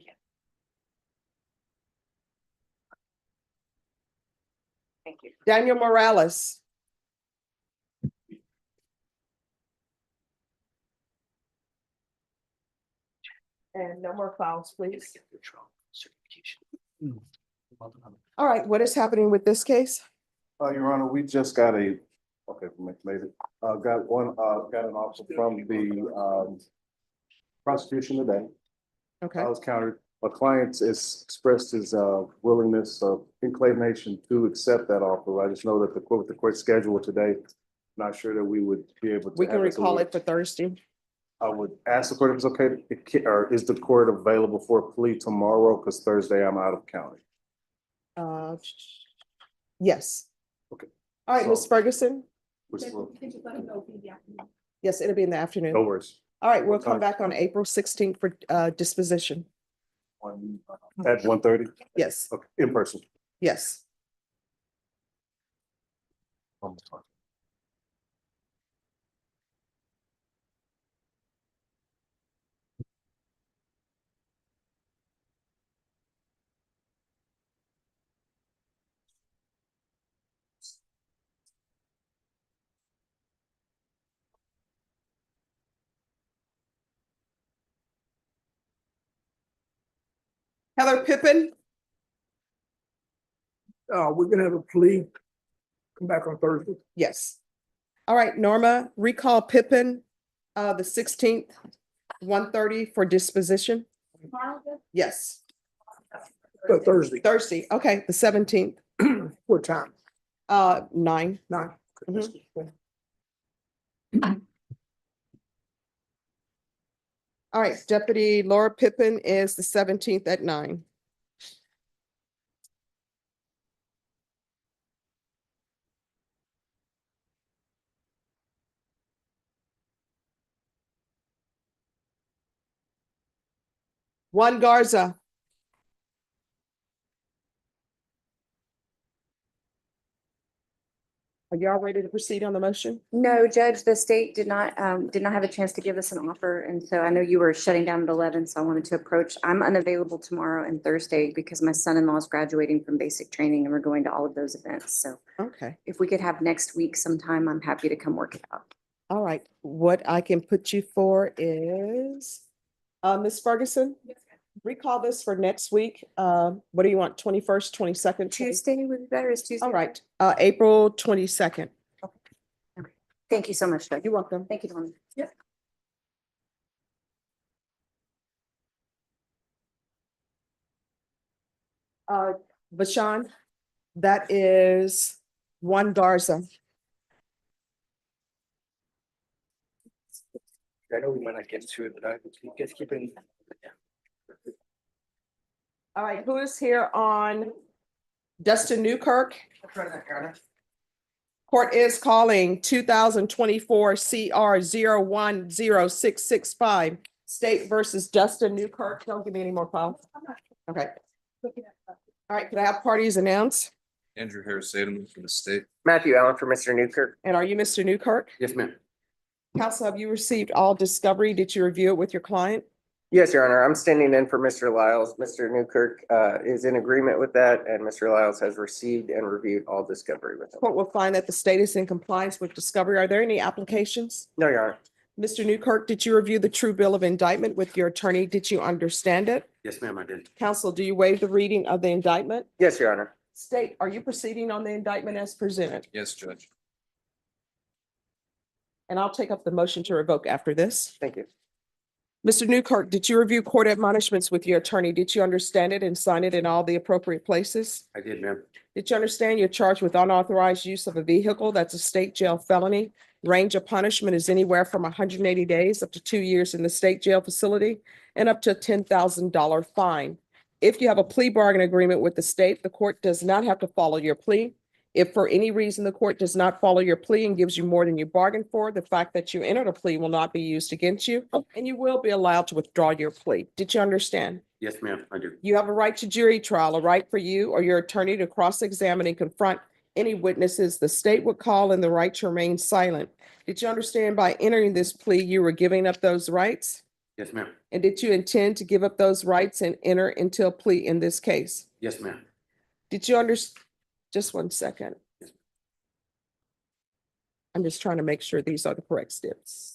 Speaker 21: Thank you.
Speaker 1: Daniel Morales. And no more files, please. All right, what is happening with this case?
Speaker 10: Your Honor, we just got maybe, got an offer from the, prosecution today.
Speaker 1: Okay,
Speaker 10: I was countered. My client has expressed his, willingness of inclination to accept that offer. I just know that with the court schedule today, not sure that we would be able to.
Speaker 1: we can
Speaker 10: have
Speaker 1: recall it for Thursday.
Speaker 10: I would ask the court if it's okay, or is the court available for a plea tomorrow? Because Thursday I'm out of county.
Speaker 1: Yes.
Speaker 10: Okay.
Speaker 1: All right, Ms.
Speaker 10: So-
Speaker 1: Ferguson?
Speaker 10: Which will-
Speaker 1: Yes, it'll be in the afternoon.
Speaker 10: No worries.
Speaker 1: All right, we'll
Speaker 10: What
Speaker 1: come
Speaker 10: time?
Speaker 1: back on April 16th for disposition.
Speaker 10: At 1:30?
Speaker 1: Yes,
Speaker 10: Okay, in person.
Speaker 1: yes. Heather Pippin?
Speaker 6: We're gonna have a plea. Come back on Thursday.
Speaker 1: Yes. All right, Norma, recall Pippin, the 16th, 1:30 for disposition. Yes,
Speaker 6: Thursday.
Speaker 1: Thursday. Okay, the 17th,
Speaker 6: What time?
Speaker 1: 9.
Speaker 6: 9.
Speaker 1: All right, Deputy Laura Pippin is the 17th at 9. Juan Garza. Are y'all ready to proceed on the motion?
Speaker 8: No, Judge, the state did not have a chance to give us an offer. And so I know you were shutting down at 11, so I wanted to approach. I'm unavailable tomorrow and Thursday because my son-in-law is graduating from basic training and we're going to all of those events. So
Speaker 1: Okay,
Speaker 8: if we could have next week sometime, I'm happy to come work it out.
Speaker 1: all right. What I can put you for is, Ms. Ferguson? Recall this for next week. What do you want, 21st, 22nd?
Speaker 8: Tuesday would be better. Is Tuesday?
Speaker 1: All right, April 22nd.
Speaker 8: Thank you so much, Judge.
Speaker 1: You're welcome.
Speaker 8: Thank you, Dawn.
Speaker 1: Bashan, that is Juan Garza.
Speaker 6: I know we might not get to it, but I guess keeping.
Speaker 1: All right, who is here on Dustin Newkirk? Court is calling 2024 CR 010665, State versus Dustin Newkirk. Don't give me any more files. Okay. All right, can I have parties announced?
Speaker 4: Andrew Harris Salem for the state.
Speaker 22: Matthew Allen for Mr. Newkirk.
Speaker 1: And are you Mr. Newkirk?
Speaker 22: Yes, ma'am.
Speaker 1: Counsel, have you received all discovery? Did you review it with your client?
Speaker 22: Yes, Your Honor. I'm standing in for Mr. Lyles. Mr. Newkirk is in agreement with that, and Mr. Lyles has received and reviewed all discovery with him.
Speaker 1: Court will find that the state is in compliance with discovery. Are there any applications?
Speaker 22: No, Your Honor.
Speaker 1: Mr. Newkirk, did you review the true bill of indictment with your attorney? Did you understand it?
Speaker 22: Yes, ma'am, I did.
Speaker 1: Counsel, do you waive the reading of the indictment?
Speaker 22: Yes, Your Honor.
Speaker 1: State, are you proceeding on the indictment as presented?
Speaker 4: Yes, Judge.
Speaker 1: And I'll take up the motion to revoke after this.
Speaker 22: Thank you.
Speaker 1: Mr. Newkirk, did you review court admonishments with your attorney? Did you understand it and sign it in all the appropriate places?
Speaker 22: I did, ma'am.
Speaker 1: Did you understand you're charged with unauthorized use of a vehicle? That's a state jail felony. Range of punishment is anywhere from 180 days up to 2 years in the state jail facility and up to a $10,000 fine. If you have a plea bargain agreement with the state, the court does not have to follow your plea. If for any reason the court does not follow your plea and gives you more than you bargained for, the fact that you entered a plea will not be used against you, and you will be allowed to withdraw your plea. Did you understand?
Speaker 2: Yes, ma'am, I do.
Speaker 1: You have a right to jury trial, a right for you or your attorney to cross-examine and confront any witnesses the state would call, and the right to remain silent. Did you understand by entering this plea, you were giving up those rights?
Speaker 2: Yes, ma'am.
Speaker 1: And did you intend to give up those rights and enter into a plea in this case?
Speaker 2: Yes, ma'am.
Speaker 1: Did you just 1 second. I'm just trying to make sure these are the correct steps.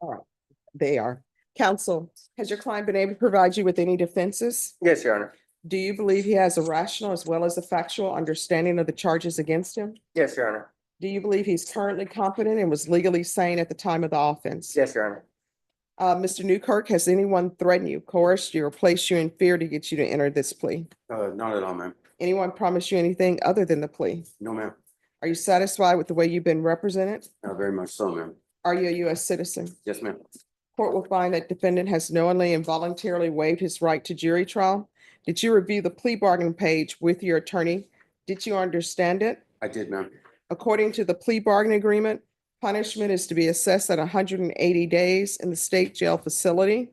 Speaker 1: All right, they are. Counsel, has your client been able to provide you with any defenses?
Speaker 22: Yes, Your Honor.
Speaker 1: Do you believe he has a rational as well as a factual understanding of the charges against him?
Speaker 22: Yes, Your Honor.
Speaker 1: Do you believe he's currently competent and was legally sane at the time of the offense?
Speaker 22: Yes, Your Honor.
Speaker 1: Mr. Newkirk, has anyone threatened you, coerced you, or placed you in fear to get you to enter this plea?
Speaker 2: Not at all, ma'am.
Speaker 1: Anyone promise you anything other than the plea?
Speaker 2: No, ma'am.
Speaker 1: Are you satisfied with the way you've been represented?
Speaker 2: Very much so, ma'am.
Speaker 1: Are you a U.S. citizen?
Speaker 2: Yes, ma'am.
Speaker 1: Court will find that defendant has knowingly and voluntarily waived his right to jury trial. Did you review the plea bargaining page with your attorney? Did you understand it?
Speaker 2: I did, ma'am.
Speaker 1: According to the plea bargaining agreement, punishment is to be assessed at 180 days in the state jail facility.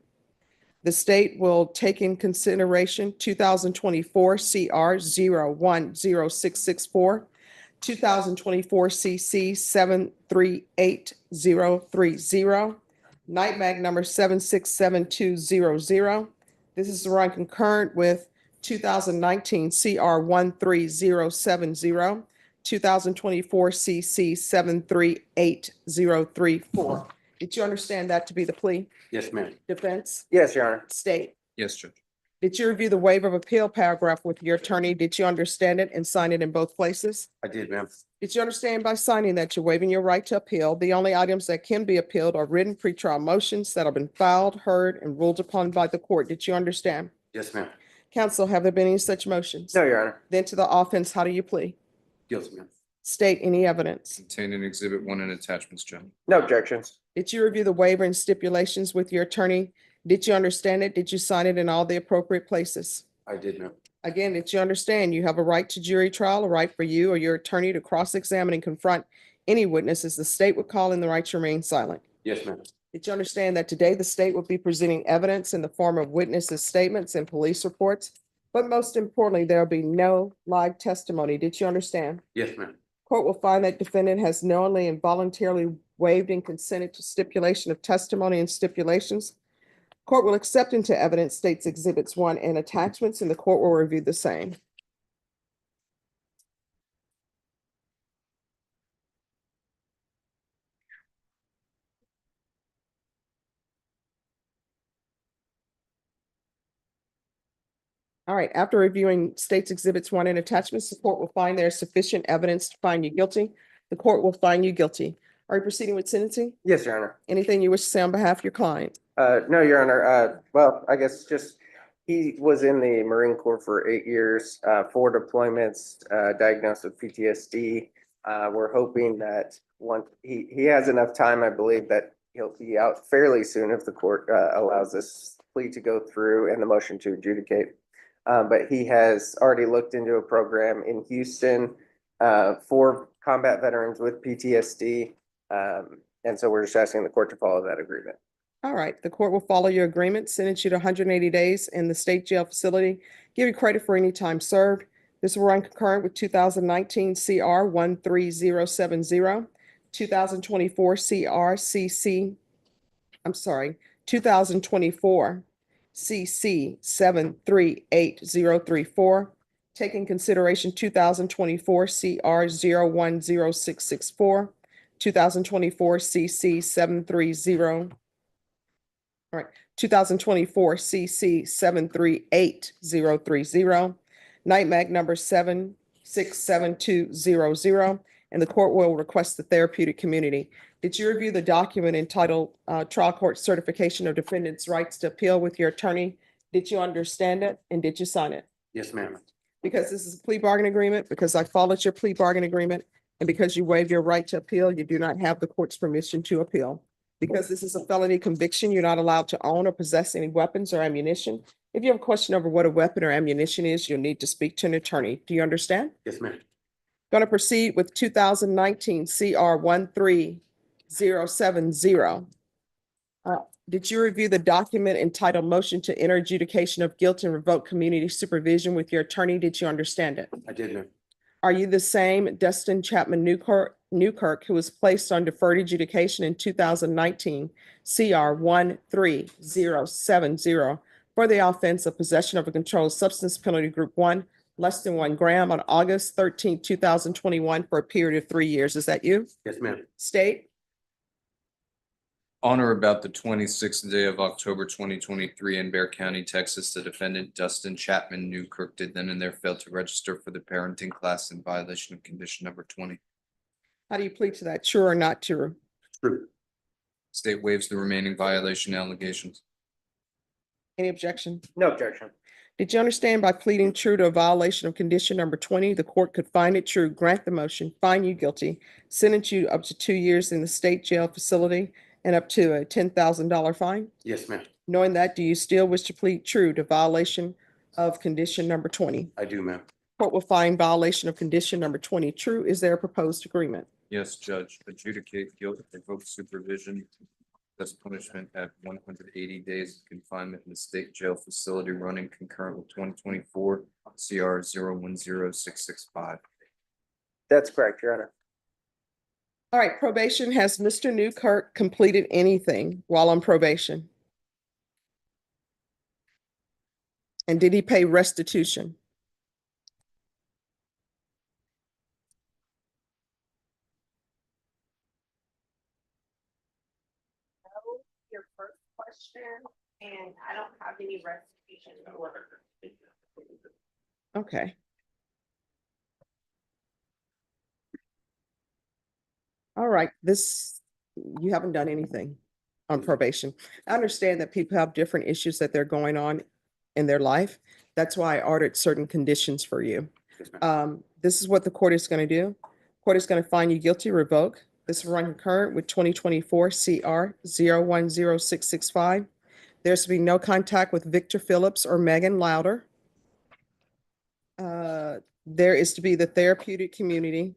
Speaker 1: The state will take in consideration 2024 CR 010664, 2024 CC 738030, night mag number 767200. This is run concurrent with 2019 CR 13070, 2024 CC 738034. Did you understand that to be the plea?
Speaker 2: Yes, ma'am.
Speaker 1: Defense?
Speaker 22: Yes, Your Honor.
Speaker 1: State?
Speaker 4: Yes, Judge.
Speaker 1: Did you review the waiver of appeal paragraph with your attorney? Did you understand it and sign it in both places?
Speaker 2: I did, ma'am.
Speaker 1: Did you understand by signing that you're waiving your right to appeal? The only items that can be appealed are written pretrial motions that have been filed, heard, and ruled upon by the court. Did you understand?
Speaker 2: Yes, ma'am.
Speaker 1: Counsel, have there been any such motions?
Speaker 22: No, Your Honor.
Speaker 1: Then to the offense, how do you plead?
Speaker 2: Guilty, ma'am.
Speaker 1: State any evidence.
Speaker 4: Contained in Exhibit 1 and attachments, Judge.
Speaker 22: No objections.
Speaker 1: Did you review the waiver and stipulations with your attorney? Did you understand it? Did you sign it in all the appropriate places?
Speaker 2: I did, ma'am.
Speaker 1: Again, did you understand you have a right to jury trial, a right for you or your attorney to cross-examine and confront any witnesses the state would call, and the right to remain silent?
Speaker 2: Yes, ma'am.
Speaker 1: Did you understand that today the state will be presenting evidence in the form of witnesses' statements and police reports? But most importantly, there will be no live testimony. Did you understand?
Speaker 2: Yes, ma'am.
Speaker 1: Court will find that defendant has knowingly and voluntarily waived and consented to stipulation of testimony and stipulations. Court will accept into evidence states exhibits 1 and attachments, and the court will review the same. All right, after reviewing states exhibits 1 and attachments, the court will find there is sufficient evidence to find you guilty. The court will find you guilty. Are you proceeding with sentencing?
Speaker 22: Yes, Your Honor.
Speaker 1: Anything you wish to say on behalf of your client?
Speaker 22: No, Your Honor. Well, I guess just, he was in the Marine Corps for 8 years, 4 deployments, diagnosed with PTSD. We're hoping that once he has enough time, I believe that he'll be out fairly soon if the court allows this plea to go through and the motion to adjudicate. But he has already looked into a program in Houston for combat veterans with PTSD. And so we're just asking the court to follow that agreement.
Speaker 1: All right, the court will follow your agreement, sentence you to 180 days in the state jail facility, give you credit for any time served. This will run concurrent with 2019 CR 13070, 2024 2024 CC 738034. Take in consideration 2024 CR 010664, 2024 CC 730. All right, 2024 CC 738030, night mag number 767200, and the court will request the therapeutic community. Did you review the document entitled Trial Court Certification of Defendant's Rights to Appeal with your attorney? Did you understand it and did you sign it?
Speaker 7: Yes, ma'am.
Speaker 1: Because this is a plea bargain agreement, because I followed your plea bargain agreement, and because you waive your right to appeal, you do not have the court's permission to appeal. Because this is a felony conviction, you're not allowed to own or possess any weapons or ammunition. If you have a question over what a weapon or ammunition is, you'll need to speak to an attorney. Do you understand?
Speaker 7: Yes, ma'am.
Speaker 1: Going to proceed with 2019 CR 13070. Did you review the document entitled Motion to Enter Adjudication of Guilt and Revoke Community Supervision with your attorney? Did you understand it?
Speaker 7: I did, ma'am.
Speaker 1: Are you the same Dustin Chapman Newkirk who was placed on deferred adjudication in 2019 CR 13070 for the offense of possession of a controlled substance, penalty group 1, less than 1 gram, on August 13, 2021 for a period of 3 years? Is that you?
Speaker 7: Yes, ma'am.
Speaker 1: State?
Speaker 4: On or about the 26th day of October 2023 in Bexar County, Texas, the defendant Dustin Chapman Newkirk did then and there fail to register for the parenting class in violation of condition number 20.
Speaker 1: How do you plead to that? True or not true?
Speaker 7: True.
Speaker 4: State waives the remaining violation allegations.
Speaker 1: Any objection?
Speaker 22: No objection.
Speaker 1: Did you understand by pleading true to a violation of condition number 20, the court could find it true, grant the motion, find you guilty, sentence you up to 2 years in the state jail facility, and up to a $10,000 fine?
Speaker 7: Yes, ma'am.
Speaker 1: Knowing that, do you still wish to plead true to violation of condition number 20?
Speaker 7: I do, ma'am.
Speaker 1: Court will find violation of condition number 20 true. Is there a proposed agreement?
Speaker 4: Yes, Judge, adjudicate guilt, revoke supervision. That's punishment at 180 days of confinement in the state jail facility running concurrent with 2024 CR 010665.
Speaker 22: That's correct, Your Honor.
Speaker 1: All right, probation. Has Mr. Newkirk completed anything while on probation? And did he pay restitution?
Speaker 14: Your first question, and I don't have any restitution order.
Speaker 1: Okay. All right, you haven't done anything on probation. I understand that people have different issues that they're going on in their life. That's why I ordered certain conditions for you. This is what the court is going to do. Court is going to find you guilty, revoke. This will run concurrent with 2024 CR 010665. There's to be no contact with Victor Phillips or Megan Louder. There is to be the therapeutic community,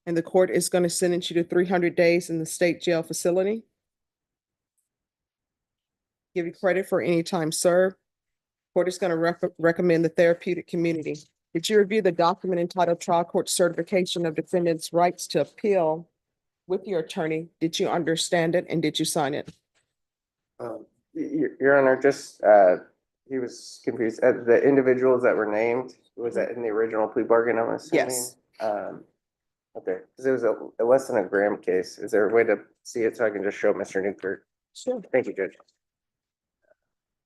Speaker 1: and the court is going to sentence you to 300 days in the state jail facility. Give you credit for any time served. Court is going to recommend the therapeutic community. Did you review the document entitled Trial Court Certification of Defendant's Rights to Appeal with your attorney? Did you understand it and did you sign it?
Speaker 22: Your Honor, just, he was confused. The individuals that were named, was that in the original plea bargain, I'm assuming?
Speaker 1: Yes.
Speaker 22: Okay, because it was a less than a gram case. Is there a way to see it so I can just show Mr. Newkirk?
Speaker 1: Sure.
Speaker 22: Thank you, Judge.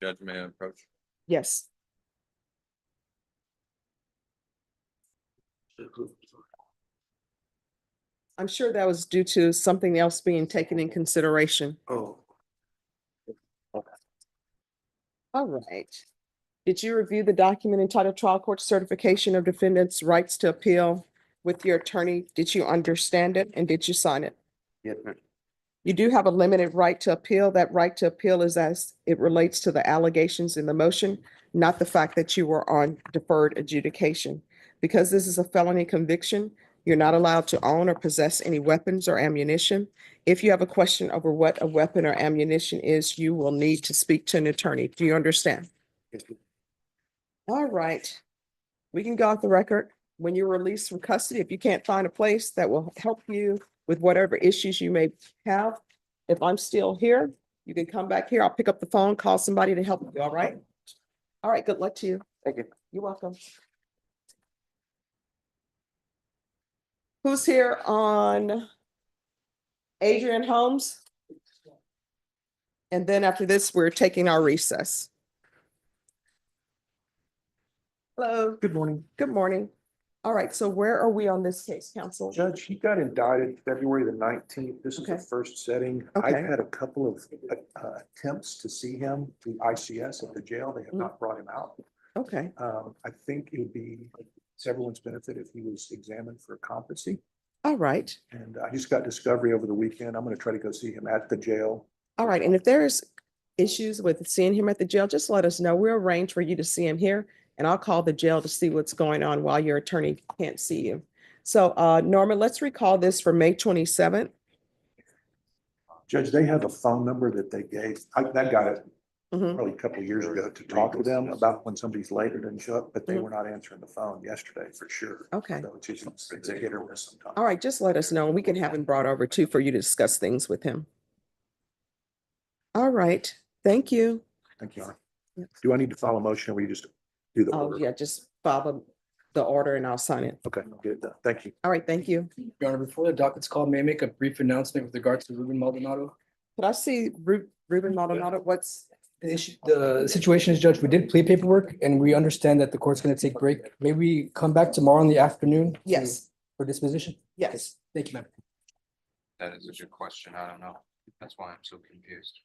Speaker 4: Judge, may I approach?
Speaker 1: Yes. I'm sure that was due to something else being taken in consideration.
Speaker 7: Oh.
Speaker 1: All right. Did you review the document entitled Trial Court Certification of Defendant's Rights to Appeal with your attorney? Did you understand it and did you sign it?
Speaker 7: Yes, ma'am.
Speaker 1: You do have a limited right to appeal. That right to appeal is as it relates to the allegations in the motion, not the fact that you were on deferred adjudication. Because this is a felony conviction, you're not allowed to own or possess any weapons or ammunition. If you have a question over what a weapon or ammunition is, you will need to speak to an attorney. Do you understand?
Speaker 7: Yes, ma'am.
Speaker 1: All right. We can go off the record. When you're released from custody, if you can't find a place that will help you with whatever issues you may have, if I'm still here, you can come back here. I'll pick up the phone, call somebody to help you. All right? All right. Good luck to you.
Speaker 22: Thank you.
Speaker 1: You're welcome. Who's here on Adrian Holmes? And then after this, we're taking our recess. Hello.
Speaker 16: Good morning.
Speaker 1: Good morning. All right, so where are we on this case, counsel?
Speaker 10: Judge, he got indicted February the 19th. This is the
Speaker 1: Okay.
Speaker 10: first setting.
Speaker 1: Okay.
Speaker 10: I've had a couple of attempts to see him through ICS at the jail. They have not brought him out.
Speaker 1: Okay,
Speaker 10: I think it would be to everyone's benefit if he was examined for competency.
Speaker 1: all right.
Speaker 10: And I just got discovery over the weekend. I'm going to try to go see him at the jail.
Speaker 1: All right, and if there's issues with seeing him at the jail, just let us know. We'll arrange for you to see him here, and I'll call the jail to see what's going on while your attorney can't see you. So, Norma, let's recall this for May 27th.
Speaker 10: Judge, they have a phone number that they gave. That got it
Speaker 1: Mhm.
Speaker 10: probably a couple of years ago to talk to them about when somebody's late or didn't show up, but they were not answering the phone yesterday for sure.
Speaker 1: Okay.
Speaker 10: So it's just, it's a hit or miss sometimes.
Speaker 1: All right, just let us know, and we can have him brought over too for you to discuss things with him. All right, thank you.
Speaker 10: Thank you. Your Honor. Do I need to file a motion or will you just do the
Speaker 1: Oh,
Speaker 10: order?
Speaker 1: yeah, just follow the order and I'll sign it.
Speaker 10: Okay, I'll get it done. Thank you.
Speaker 1: All right, thank you.
Speaker 17: Your Honor, before the docket's called, may I make a brief announcement with regards to Ruben Maldonado?
Speaker 1: Could I see Ruben Maldonado? What's,
Speaker 17: The issue, the situation is, Judge, we did plea paperwork and we understand that the court's gonna take break. May we come back tomorrow in the afternoon?
Speaker 1: yes,
Speaker 17: For disposition?
Speaker 1: yes.
Speaker 17: Thank you, ma'am.
Speaker 4: That is a good question. I don't know. That's why I'm so confused.